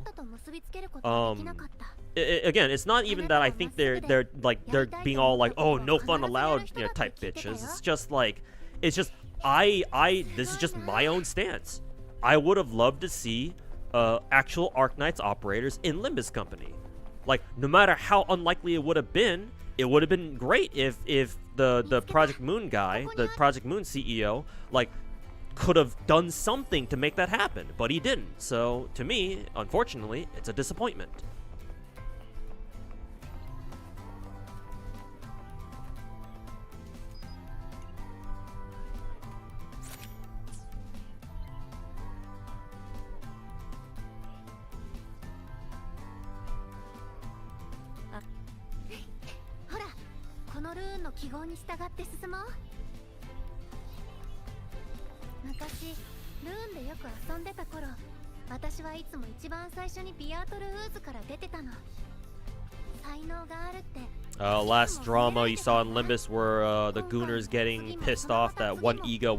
Again, it's not even that I think they're being all like, oh, no fun allowed, you know, type bitches. It's just like, it's just this is just my own stance. I would have loved to see actual Arknights operators in Limbus Company. Like, no matter how unlikely it would have been great if the Project Moon guy, the Project Moon CEO, like, could have done something to make that happen, but he didn't. So to me, unfortunately, it's a disappointment. Last drama you saw in Limbus were the Gooners getting pissed off that one ego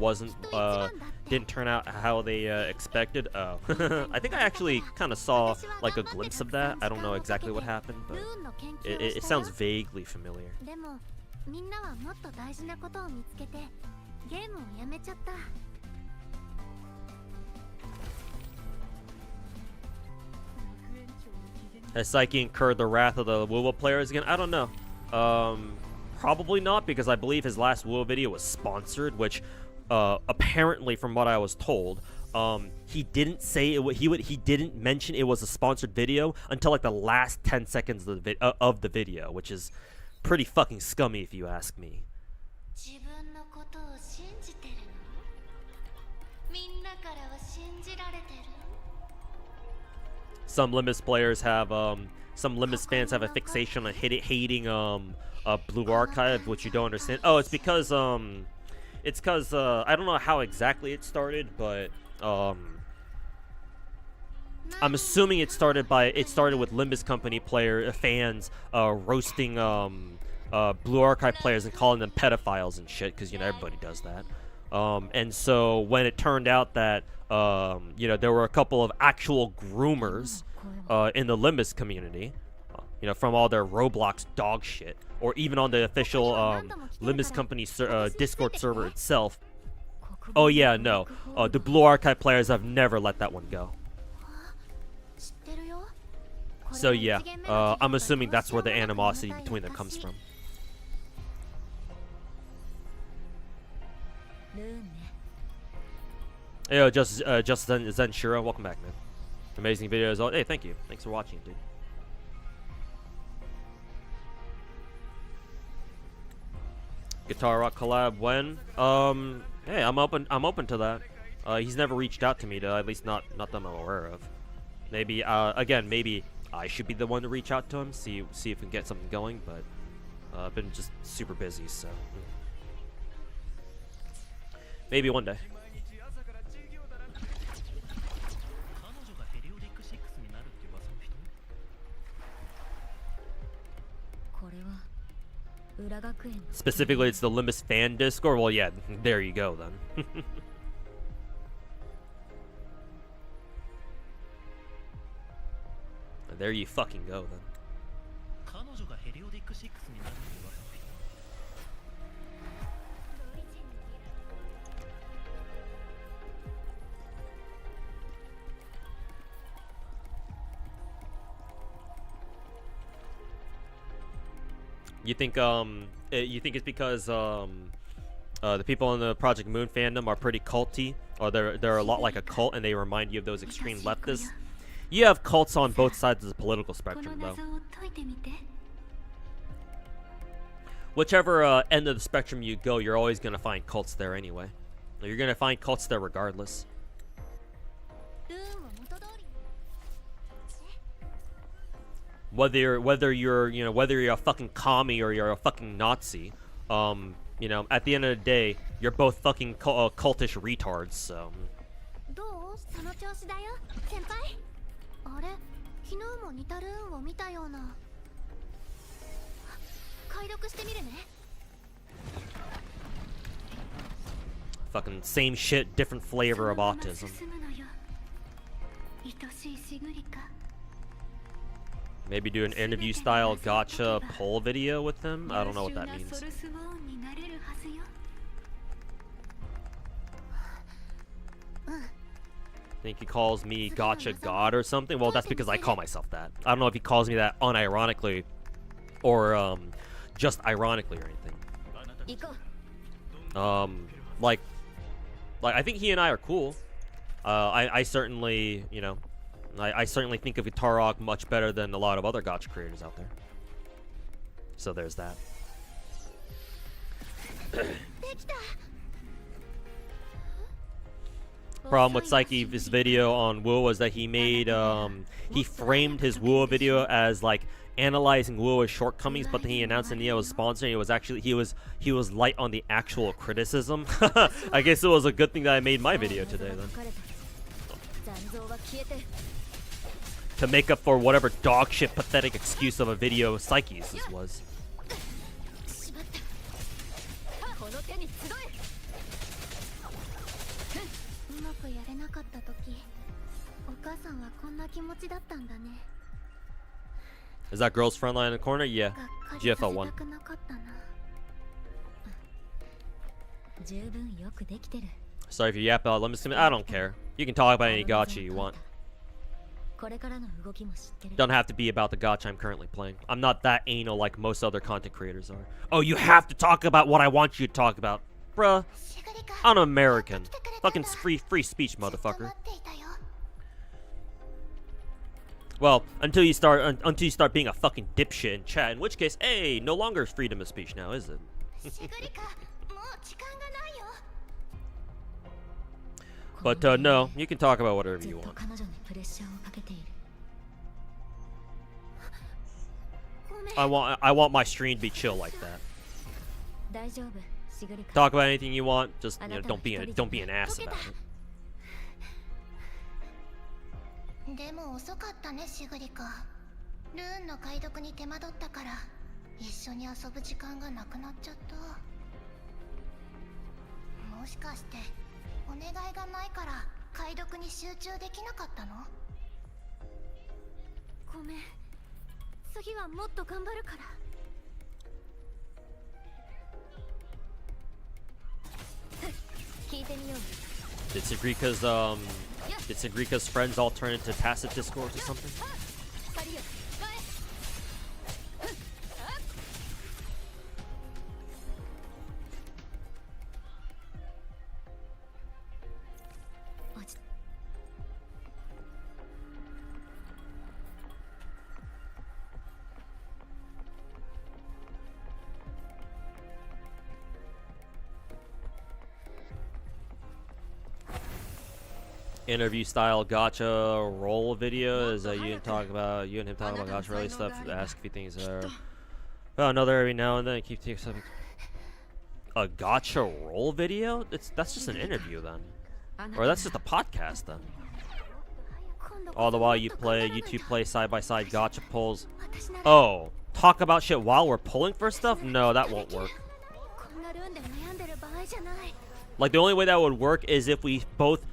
didn't turn out how they expected. Oh, I think I actually kind of saw like a glimpse of that. I don't know exactly what happened, but it sounds vaguely familiar. Has Psyche incurred the wrath of the Wuwa players again? I don't know. Probably not, because I believe his last Wuwa video was sponsored, which apparently, from what I was told, he didn't say he didn't mention it was a sponsored video until like the last 10 seconds of the video, which is pretty fucking scummy if you ask me. Some Limbus players have, some Limbus fans have a fixation on hating Blue Archive, which you don't understand. Oh, it's because I don't know how exactly it started, but I'm assuming it started with Limbus Company fans roasting Blue Archive players and calling them pedophiles and shit, because you know everybody does that. And so when it turned out that you know, there were a couple of actual groomers in the Limbus community, you know, from all their Roblox dog shit, or even on the official Limbus Company Discord server itself. Oh yeah, no, the Blue Archive players have never let that one go. So yeah, I'm assuming that's where the animosity between them comes from. Yo, just Zenshiro, welcome back, man. Amazing videos. Oh, hey, thank you. Thanks for watching, dude. Guitar Rock collab when? Hey, I'm open to that. He's never reached out to me, at least not that I'm aware of. Maybe again, maybe I should be the one to reach out to him, see if we can get something going, but I've been just super busy, so maybe one day. Specifically, it's the Limbus fan Discord. Well, yeah, there you go then. There you fucking go then. You think it's because the people in the Project Moon fandom are pretty culty, or they're a lot like a cult, and they remind you of those extreme leftists? You have cults on both sides of the political spectrum, though. Whichever end of the spectrum you go, you're always gonna find cults there anyway. You're gonna find cults there regardless. Whether you're a fucking commie or you're a fucking Nazi, you know, at the end of the day, you're both fucking cultish retards. So. Fucking same shit, different flavor of autism. Maybe do an interview-style gacha poll video with them? I don't know what that means. think he calls me Gacha God or something. Well, that's because I call myself that. I don't know if he calls me that unironically or just ironically or anything. Like I think he and I are cool. I certainly, you know, I certainly think of Guitar Rock much better than a lot of other gacha creators out there. So there's that. Problem with Psyche's video on Wuwa was that he made he framed his Wuwa video as like analyzing Wuwa's shortcomings, but then he announced that Nia was sponsoring. It was actually he was light on the actual criticism. I guess it was a good thing that I made my video today then, to make up for whatever dog shit pathetic excuse of a video Psyche's was. やれなかった時、お母さんはこんな気持ちだったんだね。 Is that girl's front line in the corner? Yeah. GFL1. 十分よくできてる。 Sorry if you yap out. Let me see. I don't care. You can talk about any gacha you want. これからの動きも知ってる。 Don't have to be about the gacha I'm currently playing. I'm not that anal like most other content creators are. Oh, you have to talk about what I want you to talk about. Bruh. I'm American. Fucking free speech, motherfucker. Well, until you start being a fucking dipshit in chat, in which case, hey, no longer freedom of speech now, is it? But no, you can talk about whatever you want. I want my stream to be chill like that. Talk about anything you want, just don't be an ass about it. でも遅かったね、シグリカ。ルーンの解読に手間取ったから一緒に遊ぶ時間がなくなっちゃった。もしかしてお願いがないから解読に集中できなかったの？ごめん。次はもっと頑張るから。聞いてみよう。 Did Sagrika's friends all turn into tacit discourse or something? Interview style gacha roll video is that you and him talk about gacha related stuff, ask a few things well, another every now and then keep taking something. A gacha roll video? That's just an interview then, or that's just a podcast then. All the while you two play side by side gacha pulls. Oh, talk about shit while we're pulling for stuff? No, that won't work. Like the only way that would work is if we both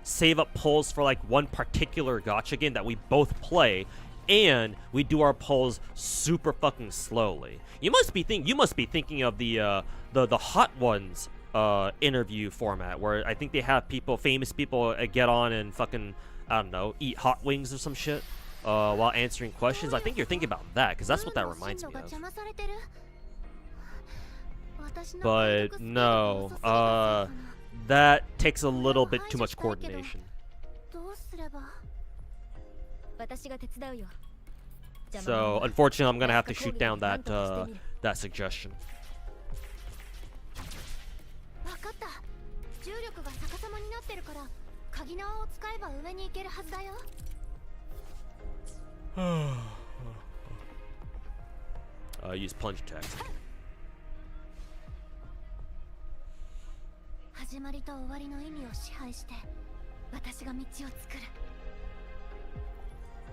save up pulls for like one particular gacha game that we both play, and we do our pulls super fucking slowly. You must be thinking of the Hot Ones interview format, where I think they have famous people get on and fucking, I don't know, eat hot wings or some shit while answering questions. I think you're thinking about that, because that's what that reminds me of. But no, that takes a little bit too much coordination. So unfortunately, I'm gonna have to shoot down that that suggestion. Use plunge attacks. 始まりと終わりの意味を支配して私が道を作る。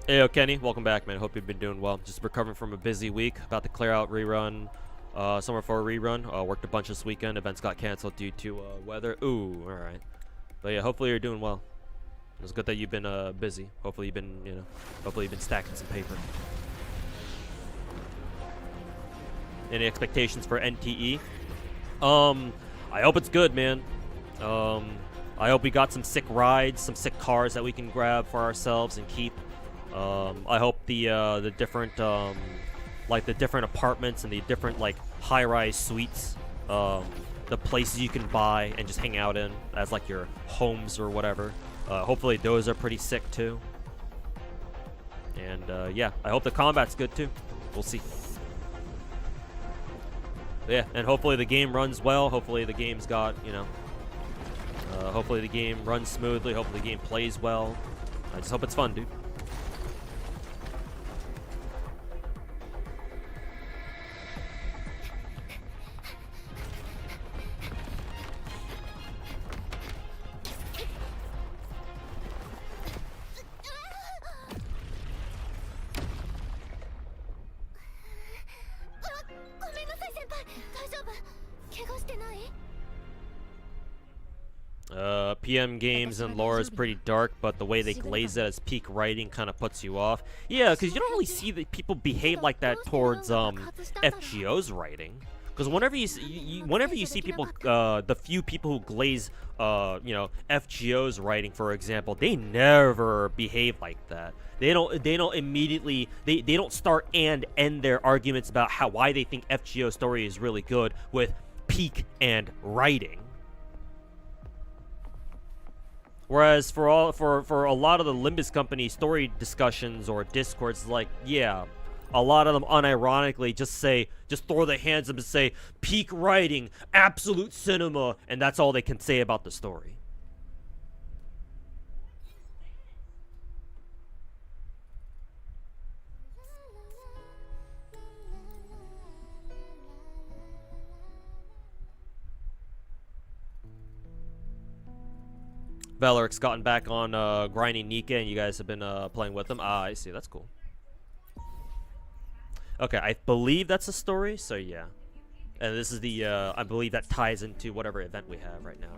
Hey, yo, Kenny, welcome back, man. Hope you've been doing well. Just recovering from a busy week. About to clear out rerun, somewhere for a rerun. Worked a bunch this weekend. Events got canceled due to weather. Ooh, all right. But yeah, hopefully you're doing well. It's good that you've been busy. Hopefully you've been, hopefully you've been stacking some paper. Any expectations for NTE? I hope it's good, man. I hope we got some sick rides, some sick cars that we can grab for ourselves and keep. I hope the different like the different apartments and the different like high-rise suites, the places you can buy and just hang out in as like your homes or whatever. Hopefully those are pretty sick too. And yeah, I hope the combat's good too. We'll see. Yeah, and hopefully the game runs well. Hopefully the game's got, you know, hopefully the game runs smoothly. Hopefully the game plays well. I just hope it's fun, dude. PM games and lore is pretty dark, but the way they glaze it as peak writing kind of puts you off. Yeah, because you don't really see that people behave like that towards FGO's writing. Because whenever you see people, the few people who glaze, you know, FGO's writing, for example, they never behave like that. They don't immediately, they don't start and end their arguments about why they think FGO story is really good with peak and writing. Whereas for a lot of the Limbus Company story discussions or discords, like, yeah, a lot of them unironically just throw their hands up and say peak writing, absolute cinema, and that's all they can say about the story. Velaric's gotten back on grinding Nika, and you guys have been playing with him. Ah, I see. That's cool. Okay, I believe that's a story, so yeah. And this is the, I believe that ties into whatever event we have right now,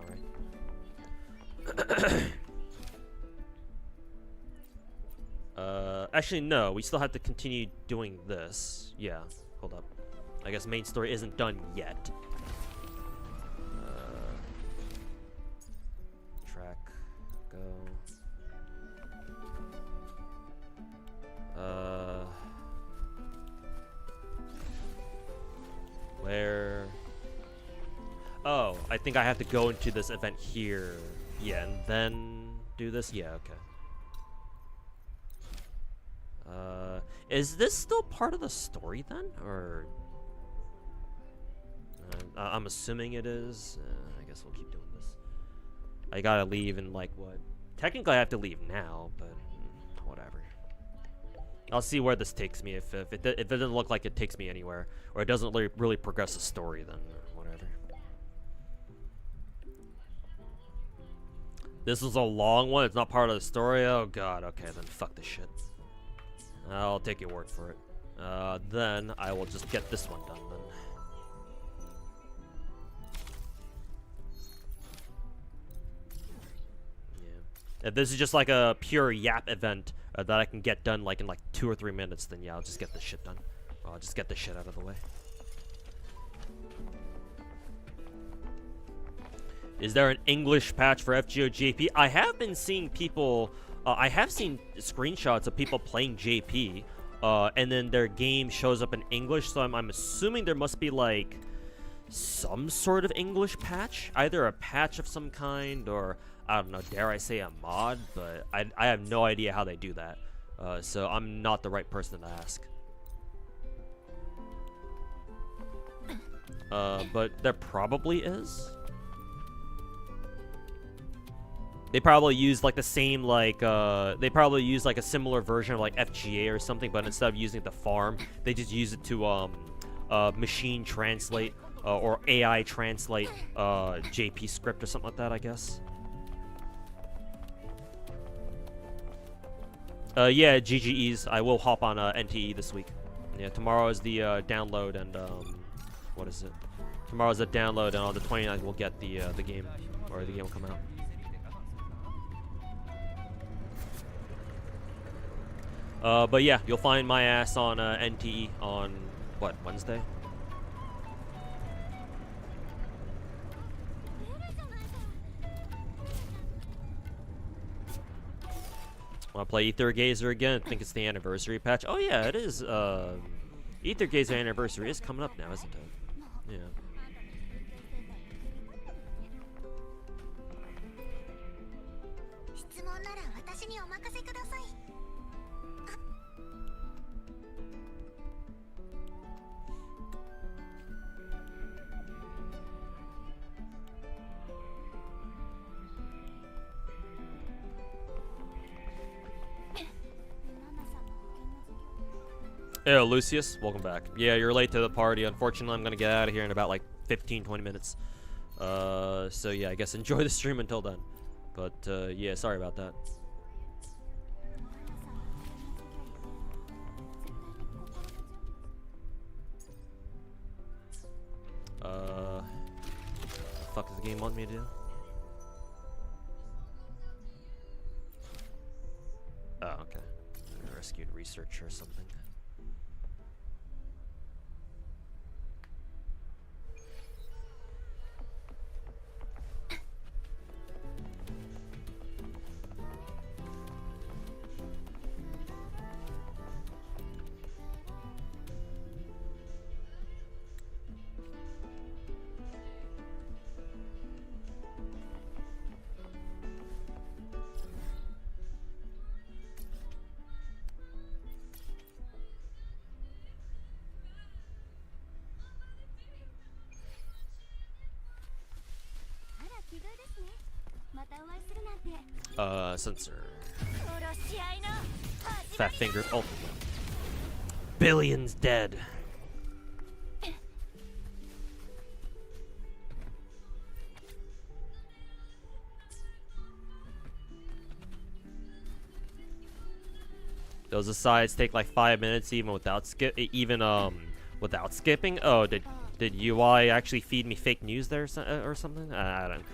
right? Actually, no. We still have to continue doing this. Yeah, hold up. I guess main story isn't done yet. Where? Oh, I think I have to go into this event here. Yeah, and then do this? Yeah, okay. Is this still part of the story then? Or... I'm assuming it is. I guess we'll keep doing this. I gotta leave in like what? Technically I have to leave now, but whatever. I'll see where this takes me. If it doesn't look like it takes me anywhere, or it doesn't really progress the story, then whatever. This is a long one. It's not part of the story. Oh god. Okay, then fuck this shit. I'll take your word for it. Then I will just get this one done then. If this is just like a pure yap event that I can get done like in like 2 or 3 minutes, then yeah, I'll just get this shit done. I'll just get this shit out of the way. Is there an English patch for FGO JP? I have been seeing people, I have seen screenshots of people playing JP, and then their game shows up in English, so I'm assuming there must be like some sort of English patch, either a patch of some kind or I don't know, dare I say a mod, but I have no idea how they do that. So I'm not the right person to ask. But there probably is. They probably use like the same like they probably use like a similar version of like FGA or something, but instead of using the farm, they just use it to machine translate or AI translate JP script or something like that, I guess. Yeah, GGEs. I will hop on NTE this week. Yeah, tomorrow is the download, and what is it? Tomorrow's the download, and on the 29th we'll get the game, or the game will come out. But yeah, you'll find my ass on NTE on what, Wednesday? Want to play Ether Gazer again? I think it's the anniversary patch. Oh yeah, it is. Ether Gazer anniversary is coming up now, isn't it? Yeah. Hey, Lucius, welcome back. Yeah, you're late to the party. Unfortunately, I'm gonna get out of here in about like 15-20 minutes. So yeah, I guess enjoy the stream until then. But yeah, sorry about that. What the fuck does the game want me to do? Oh, okay. Rescued researcher or something. Censor. Fat Finger Ultimate. Billions dead. Those asides take like 5 minutes even without without skipping. Oh, did UI actually feed me fake news there or something? I don't.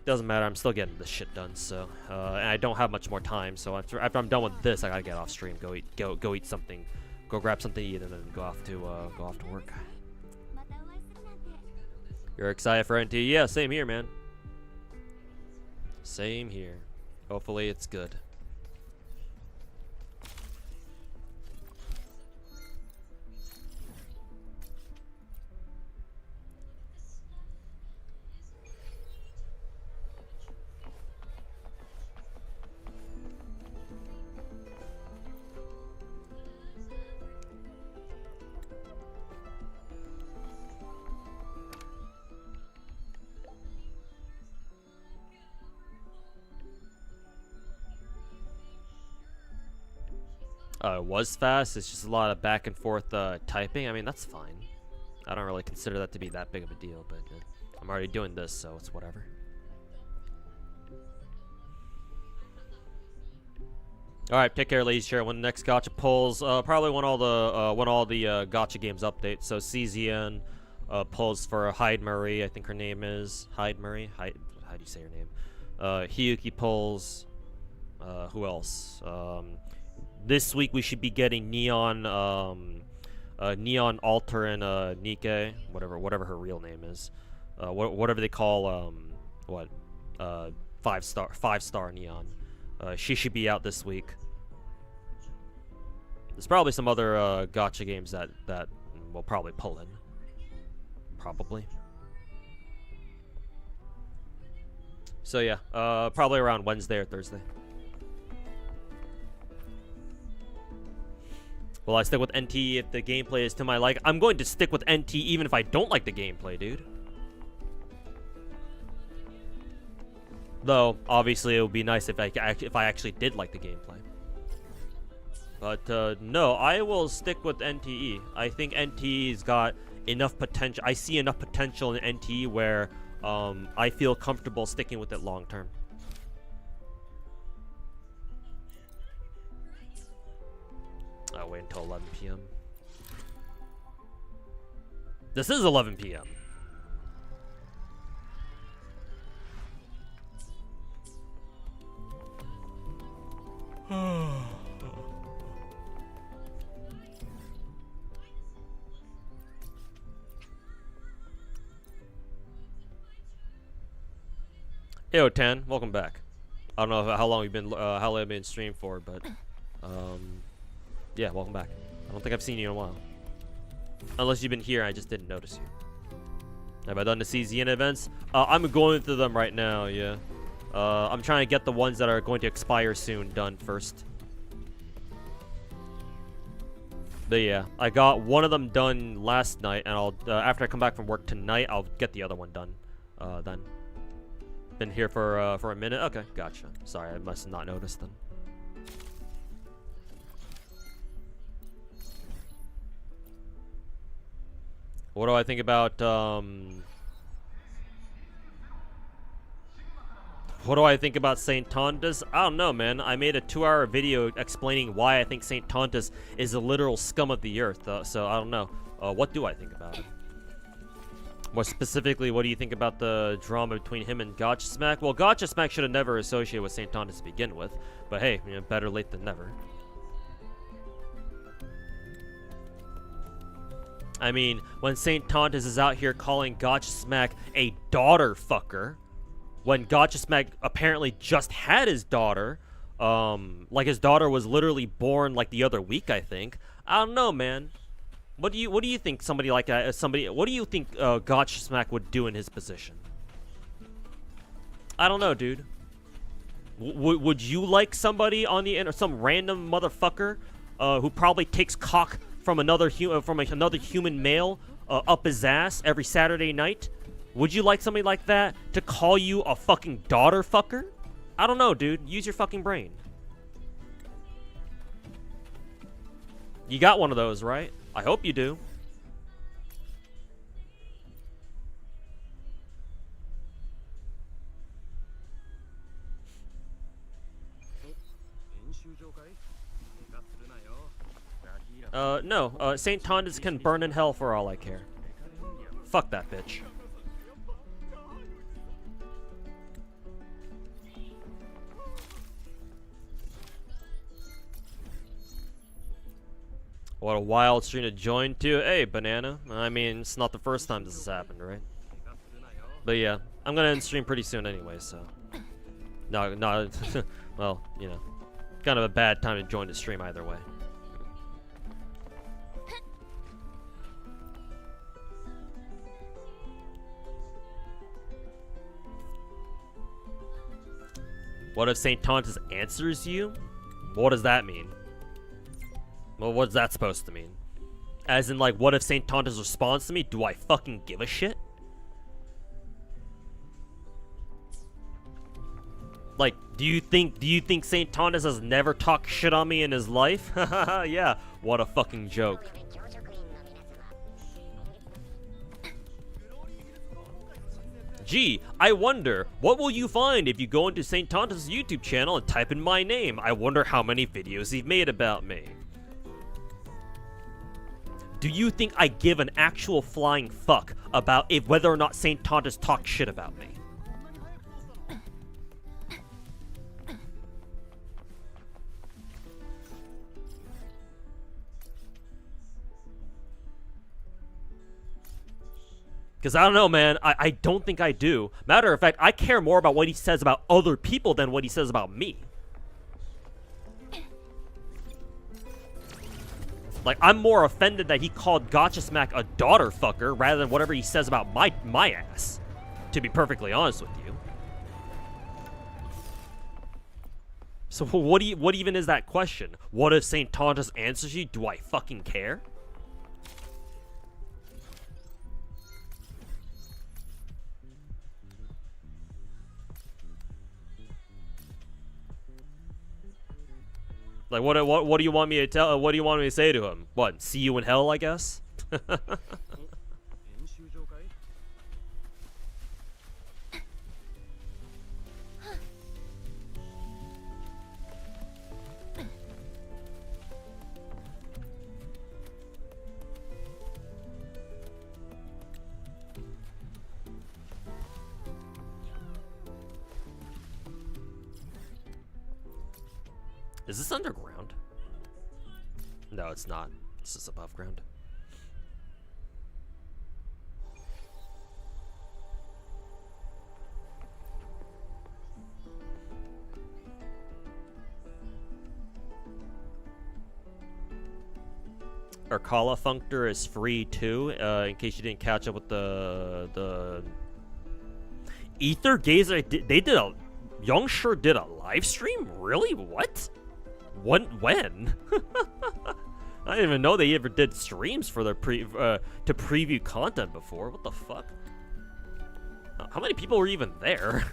Doesn't matter. I'm still getting this shit done. So, and I don't have much more time. So after I'm done with this, I gotta get off stream. Go eat something. Go grab something to eat, and then go off to work. You're excited for NT? Yeah, same here, man. Same here. Hopefully, it's good. It was fast. It's just a lot of back and forth typing. I mean, that's fine. I don't really consider that to be that big of a deal, but I'm already doing this, so it's whatever. All right, take care, ladies. Share when the next gacha pulls. Probably when all the gacha games update. So CZN pulls for Hyde Murray. I think her name is Hyde Murray. How do you say her name? Hiyuki pulls. Who else? This week we should be getting Neon Alter and Nike, whatever her real name is, whatever they call 5-star Neon. She should be out this week. There's probably some other gacha games that we'll probably pull in. Probably. So yeah, probably around Wednesday or Thursday. Will I stick with NT if the gameplay is to my like? I'm going to stick with NT even if I don't like the gameplay, dude. Though, obviously, it would be nice if I actually did like the gameplay. But, no, I will stick with NTE. I think NTE's got enough potential. I see enough potential in NTE where I feel comfortable sticking with it long term. I'll wait until 11 p.m. This is 11 p.m. Yo, 10, welcome back. I don't know how long we've been how long I've been streamed for, but yeah, welcome back. I don't think I've seen you in a while, unless you've been here and I just didn't notice you. Have I done the CZN events? I'm going through them right now. Yeah, I'm trying to get the ones that are going to expire soon done first. But yeah, I got one of them done last night, and I'll after I come back from work tonight, I'll get the other one done. Then. Been here for a minute. Okay, gotcha. Sorry, I must have not noticed them. What do I think about what do I think about Saint Tontas? I don't know, man. I made a 2-hour video explaining why I think Saint Tontas is the literal scum of the earth. So I don't know. What do I think about him? More specifically, what do you think about the drama between him and Gacha Smack? Well, Gacha Smack should have never associated with Saint Tontas to begin with. But hey, you know, better late than never. I mean, when Saint Tontas is out here calling Gacha Smack a daughter fucker, when Gacha Smack apparently just had his daughter, like his daughter was literally born like the other week, I think. I don't know, man. What do you think somebody like that? What do you think Gacha Smack would do in his position? I don't know, dude. Would you like somebody on the internet, some random motherfucker, who probably takes cock from another human male up his ass every Saturday night? Would you like somebody like that to call you a fucking daughter fucker? I don't know, dude. Use your fucking brain. You got one of those, right? I hope you do. No. Saint Tontas can burn in hell for all I care. Fuck that bitch. What a wild stream to join to. Hey, Banana. I mean, it's not the first time this has happened, right? But yeah, I'm gonna end stream pretty soon anyway, so. No, well, you know, kind of a bad time to join the stream either way. What if Saint Tontas answers you? What does that mean? Well, what's that supposed to mean? As in, like, what if Saint Tontas responds to me? Do I fucking give a shit? Like, do you think Saint Tontas has never talked shit on me in his life? Yeah, what a fucking joke. Gee, I wonder, what will you find if you go into Saint Tontas' YouTube channel and type in my name? I wonder how many videos he's made about me. Do you think I give an actual flying fuck about whether or not Saint Tontas talks shit about me? Because I don't know, man. I don't think I do. Matter of fact, I care more about what he says about other people than what he says about me. Like, I'm more offended that he called Gacha Smack a daughter fucker rather than whatever he says about my ass. To be perfectly honest with you. So what even is that question? What if Saint Tontas answers you? Do I fucking care? Like, what do you want me to tell? What do you want me to say to him? What? See you in hell, I guess. Is this underground? No, it's not. It's just above ground. Urkala Functor is free too. In case you didn't catch up with the Ether Gazer, they did a Youngshur did a live stream. Really? What? When? I didn't even know they ever did streams for their to preview content before. What the fuck? How many people were even there?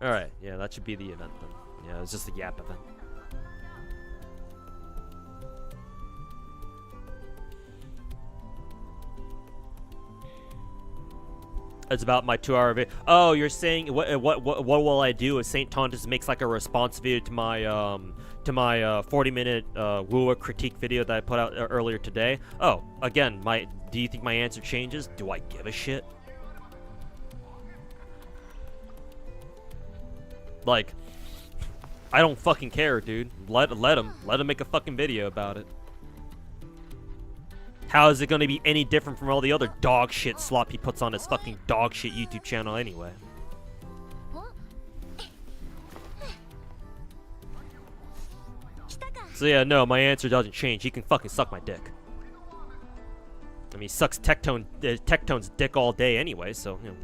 Alright, yeah, that should be the event then. Yeah, it was just a Yap event. It's about my 2-hour video. Oh, you're saying what will I do if Saint Tontus makes like a response video to my 40-minute Wuwa critique video that I put out earlier today? Oh, again, do you think my answer changes? Do I give a shit? Like, I don't fucking care, dude. Let him make a fucking video about it. How is it going to be any different from all the other dog shit slop he puts on his fucking dog shit YouTube channel anyway? So yeah, no, my answer doesn't change. He can fucking suck my dick. I mean, he sucks Tectone's dick all day anyway, so, you know.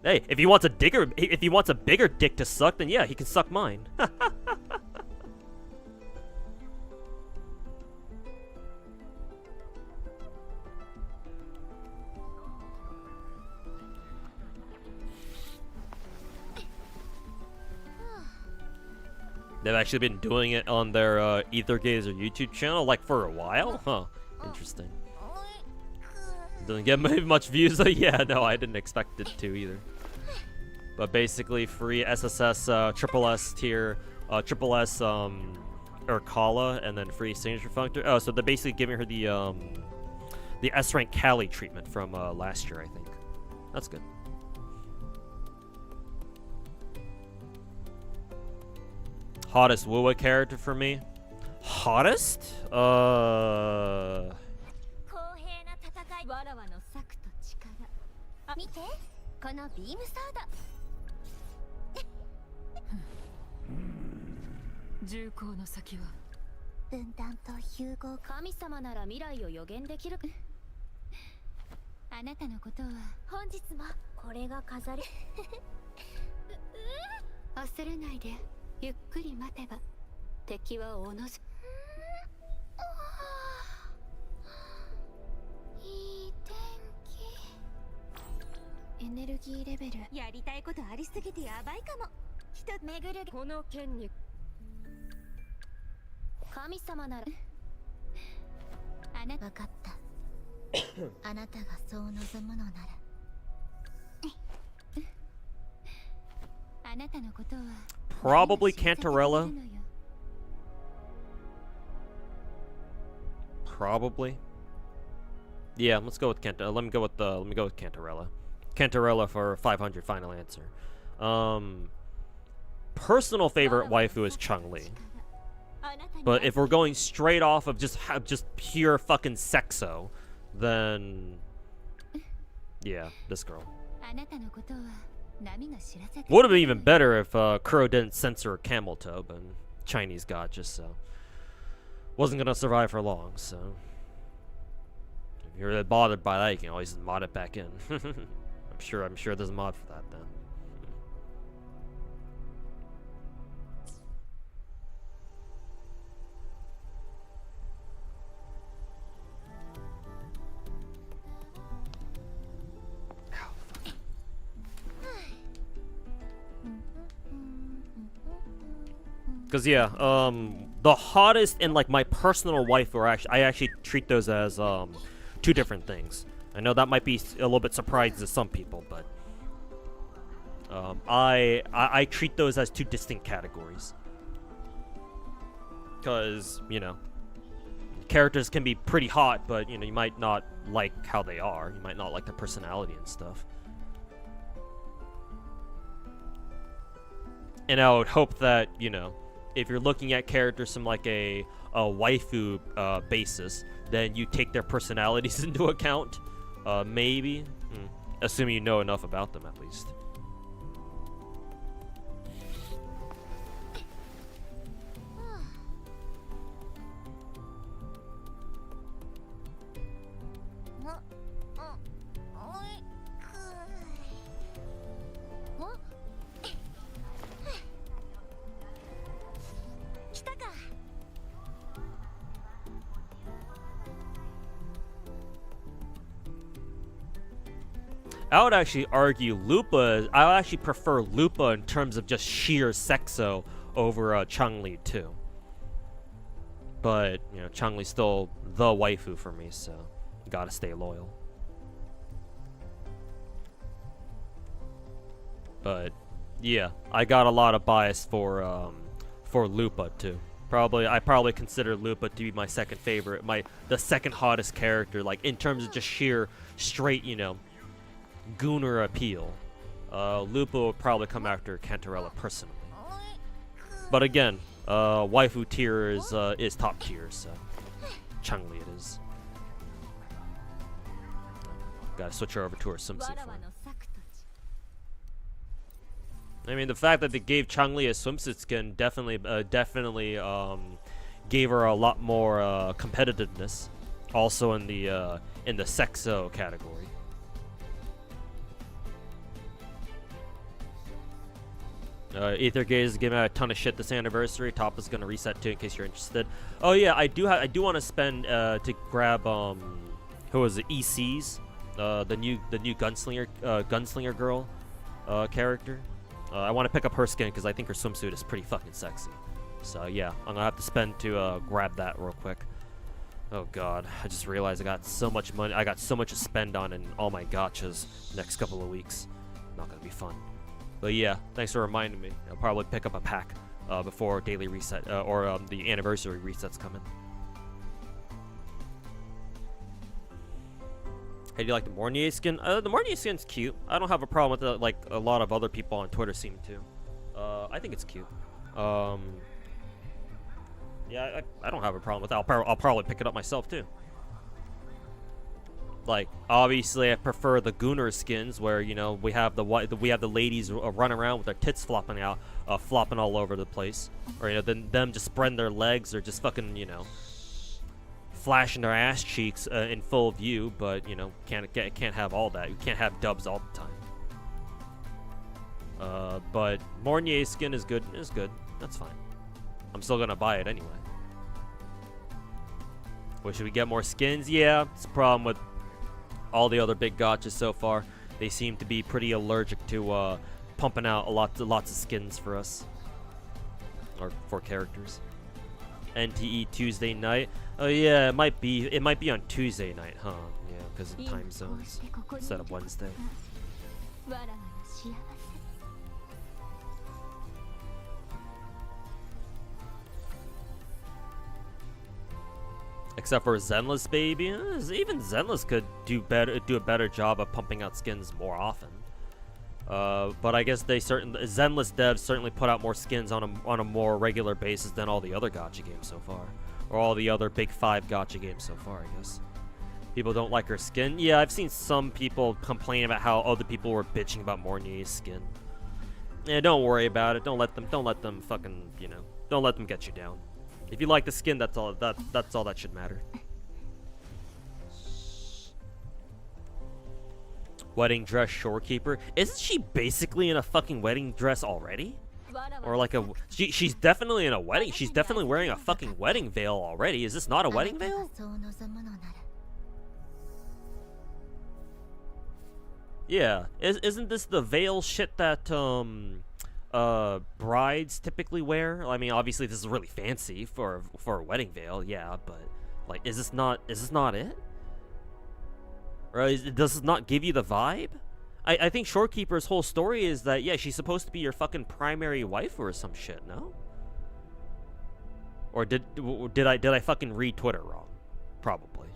Hey, if he wants a bigger dick to suck, then yeah, he can suck mine. They've actually been doing it on their Ether Gazer YouTube channel, like, for a while? Huh. Interesting. Doesn't get much views, though. Yeah, no, I didn't expect it to either. But basically, free SSS, triple S tier, triple S, Urkala, and then free signature functor. Oh, so they're basically giving her the S rank Kali treatment from last year, I think. That's good. Hottest Wuwa character for me? Hottest? 見てこのビームサード重厚の先は分断と融合神様なら未来を予言できるあなたのことは本日もこれが飾り焦らないでゆっくり待てば敵はおのずいい天気エネルギーレベルやりたいことありすぎてやばいかも人巡るこの剣に神様ならあなた分かったあなたがそう望むのならあなたのことは Probably Cantarella. Probably. Yeah, let's go with let me go with Cantarella. Cantarella for 500 final answer. Personal favorite waifu is Chun-Li. But if we're going straight off of just pure fucking sexo, then yeah, this girl. Would have been even better if Kuro didn't censor a camel toe, but Chinese gacha, so wasn't gonna survive for long. So if you're bothered by that, you can always mod it back in. I'm sure there's a mod for that then. Cause yeah, the hottest and like my personal wife are I actually treat those as two different things. I know that might be a little bit surprising to some people, but I treat those as two distinct categories. Cause you know, characters can be pretty hot, but you know you might not like how they are. You might not like their personality and stuff. And I would hope that, you know, if you're looking at characters from like a waifu basis, then you take their personalities into account. Maybe. Assuming you know enough about them at least. I would actually argue Lupa. I would actually prefer Lupa in terms of just sheer sexo over Changli too. But you know, Changli's still the waifu for me, so gotta stay loyal. But yeah, I got a lot of bias for Lupa too. I probably consider Lupa to be my second favorite, the second hottest character, like in terms of just sheer straight, you know, gooner appeal. Lupa would probably come after Cantarella personally. But again, waifu tier is top tier, so Changli it is. Gotta switch her over to her swimsuit form. I mean, the fact that they gave Changli a swimsuit skin definitely gave her a lot more competitiveness. Also in the sexo category. Ether Gaze is giving out a ton of shit this anniversary. Top is gonna reset too, in case you're interested. Oh yeah, I do want to spend to grab who was it? EC's the new gunslinger girl character. I want to pick up her skin because I think her swimsuit is pretty fucking sexy. So yeah, I'm gonna have to spend to grab that real quick. Oh god, I just realized I got so much money. I got so much to spend on in all my gachas next couple of weeks. Not gonna be fun. But yeah, thanks for reminding me. I'll probably pick up a pack before daily reset or the anniversary resets come in. Hey, do you like the Mornier skin? The Mornier skin's cute. I don't have a problem with it like a lot of other people on Twitter seem to. I think it's cute. Yeah, I don't have a problem with it. I'll probably pick it up myself too. Like, obviously, I prefer the Gunner skins where, you know, we have the ladies run around with their tits flopping out, flopping all over the place, or you know, them just spreading their legs or just fucking, you know, flashing their ass cheeks in full view. But you know, can't have all that. You can't have dubs all the time. But Mornier's skin is good. That's fine. I'm still gonna buy it anyway. Well, should we get more skins? Yeah, it's a problem with all the other big gachas so far. They seem to be pretty allergic to pumping out lots of skins for us, or for characters. NTE Tuesday night. Oh yeah, it might be on Tuesday night, huh? Yeah, because of time zones instead of Wednesday. Except for Zenless, baby. Even Zenless could do a better job of pumping out skins more often. But I guess Zenless devs certainly put out more skins on a more regular basis than all the other gacha games so far, or all the other big 5 gacha games so far. I guess people don't like her skin. Yeah, I've seen some people complain about how other people were bitching about Mornier's skin. Yeah, don't worry about it. Don't let them fucking, you know, don't let them get you down. If you like the skin, that's all that should matter. Wedding dress shorekeeper. Isn't she basically in a fucking wedding dress already? Or like she's definitely in a wedding. She's definitely wearing a fucking wedding veil already. Is this not a wedding veil? Yeah. Isn't this the veil shit that brides typically wear? I mean, obviously this is really fancy for a wedding veil, yeah, but like, is this not it? Or does this not give you the vibe? I think Shorekeeper's whole story is that, yeah, she's supposed to be your fucking primary wife or some shit, no? Or did I fucking read Twitter wrong? Probably.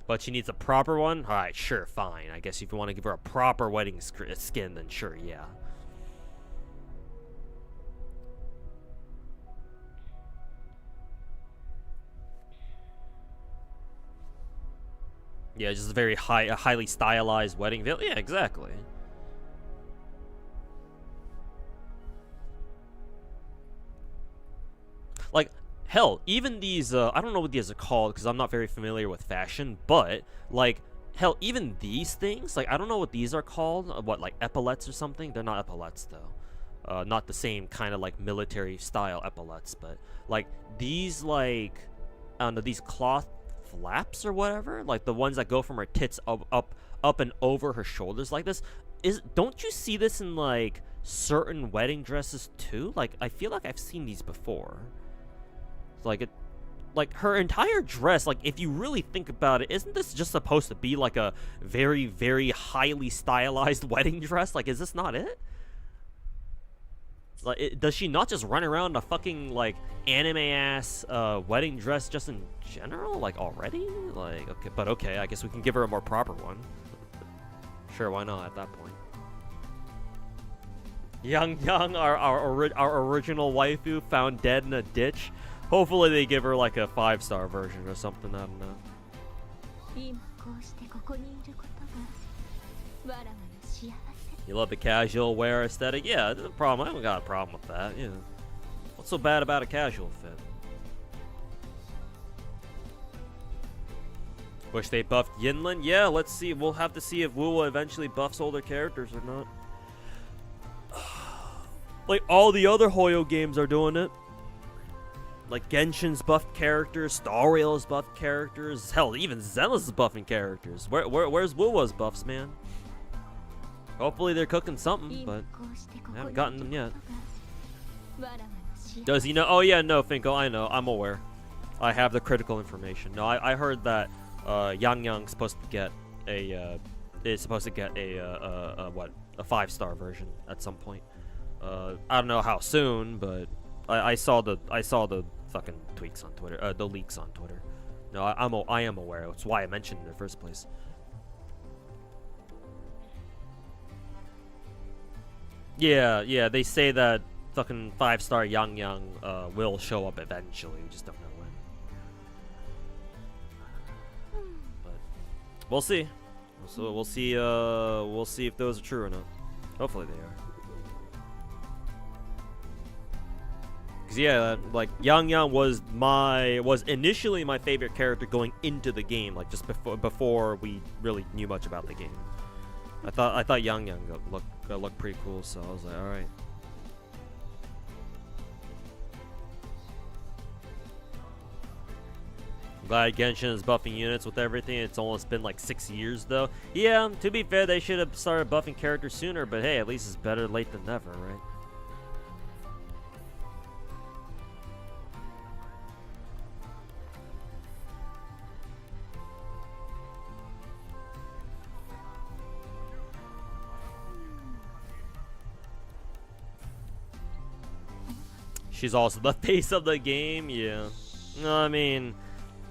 But she needs a proper one? Alright, sure, fine. I guess if you want to give her a proper wedding skin, then sure, yeah. Yeah, just a very highly stylized wedding veil. Yeah, exactly. Like, hell, even these, I don't know what these are called because I'm not very familiar with fashion, but, like, hell, even these things, like, I don't know what these are called. What, like, epaulets or something? They're not epaulets, though. Not the same kind of, like, military-style epaulets, but, like, these, like, I don't know, these cloth flaps or whatever, like the ones that go from her tits up up and over her shoulders like this. Don't you see this in like certain wedding dresses too? Like I feel like I've seen these before. Like her entire dress, like if you really think about it, isn't this just supposed to be like a very, very highly stylized wedding dress? Like, is this not it? Like, does she not just run around in a fucking like anime ass wedding dress just in general? Like already? Like okay, I guess we can give her a more proper one. Sure, why not at that point? Young, our original waifu found dead in a ditch. Hopefully they give her like a 5-star version or something, I don't know. You love the casual wear aesthetic? Yeah, no problem. I haven't got a problem with that, yeah. What's so bad about a casual fit? Wish they buffed Yinlin? Yeah, let's see. We'll have to see if Wuwa eventually buffs all their characters or not. Like, all the other Hoyo games are doing it. Like, Genshin's buffed characters, Star Rail's buffed characters. Hell, even Zenless is buffing characters. Where's Wuwa's buffs, man? Hopefully they're cooking something, but I haven't gotten them yet. Does he know? Oh, yeah, no, Finkel, I know. I'm aware. I have the critical information. No, I heard that Yang supposed to get a is supposed to get a 5-star version at some point. I don't know how soon, but I saw the fucking tweaks on Twitter, the leaks on Twitter. No, I am aware. That's why I mentioned it in the first place. Yeah, they say that fucking 5-star Yang will show up eventually. We just don't know when. But we'll see. So we'll see if those are true or not. Hopefully they are. Cause yeah, like Yang was initially my favorite character going into the game, like just before we really knew much about the game. I thought Yang looked pretty cool, so I was like, all right. I'm glad Genshin is buffing units with everything. It's almost been like 6 years though. Yeah, to be fair, they should have started buffing characters sooner, but hey, at least it's better late than never, right? She's also the face of the game, yeah. No, I mean,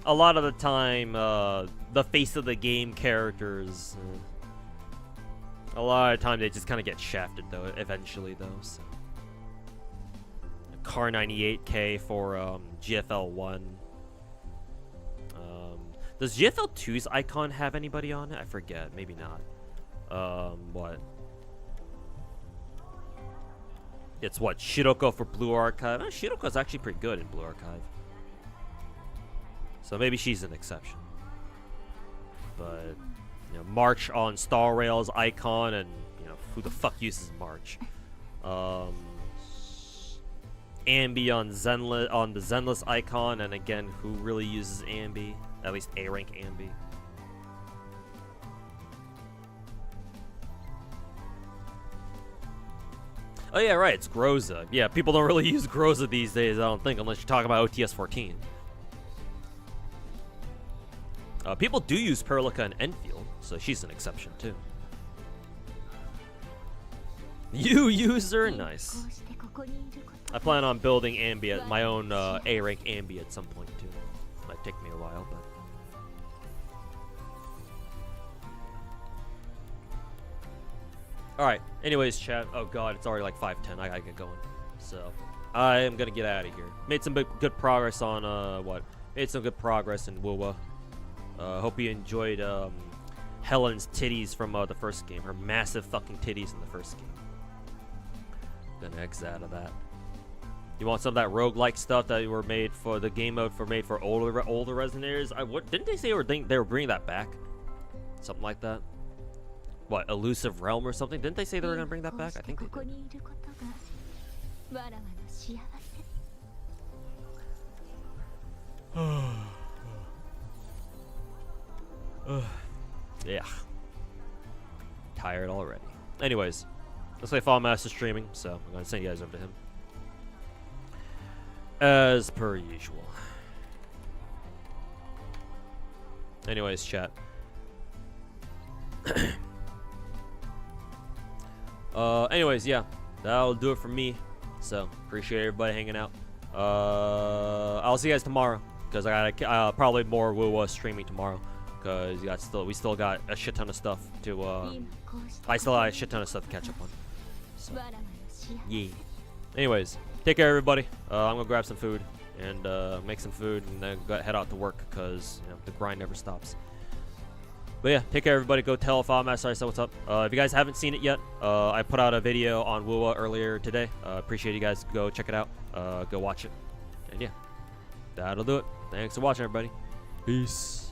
a lot of the time, the face of the game characters, a lot of the time they just kind of get shafted, though, eventually, though, so. Car 98K for GFL 1. Does GFL 2's icon have anybody on it? I forget, maybe not. What? It's what, Shiroko for Blue Archive? Shiroko's actually pretty good in Blue Archive. So maybe she's an exception. But, you know, March on Star Rail's icon, and, you know, who the fuck uses March? Ambi on the Zenless icon, and again, who really uses Ambi? At least A-rank Ambi. Oh yeah, right, it's Groza. Yeah, people don't really use Groza these days, I don't think, unless you're talking about OTS 14. People do use Perlica and Enfield, so she's an exception too. You user? Nice. I plan on building Ambi, my own A-rank Ambi at some point too. Might take me a while, but... Alright, anyways, chat. Oh god, it's already like 5:10. I gotta get going. So, I am gonna get out of here. Made some good progress on, Made some good progress in Wuwa. Hope you enjoyed, Helen's titties from, the first game. Her massive fucking titties in the first game. Gonna exit out of that. You want some of that roguelike stuff that were made for the game mode made for older Resonators? Didn't they say they were bringing that back? Something like that? What, Elusive Realm or something? Didn't they say they were gonna bring that back? I think they did. Yeah. tired already. Anyways, looks like Fall Master's streaming, so I'm gonna send you guys over to him. As per usual. Anyways, chat. Anyways, yeah, that'll do it for me. So appreciate everybody hanging out. I'll see you guys tomorrow because I got probably more Wuwa streaming tomorrow because we still got a shit ton of stuff to I still got a shit ton of stuff to catch up on. So, yeah. Anyways, take care everybody. I'm gonna grab some food and make some food and then head out to work because the grind never stops. But yeah, take care everybody. Go tell File Master I said what's up. If you guys haven't seen it yet, I put out a video on Wuwa earlier today. Appreciate you guys. Go check it out. Go watch it. And yeah, that'll do it. Thanks for watching everybody. Peace.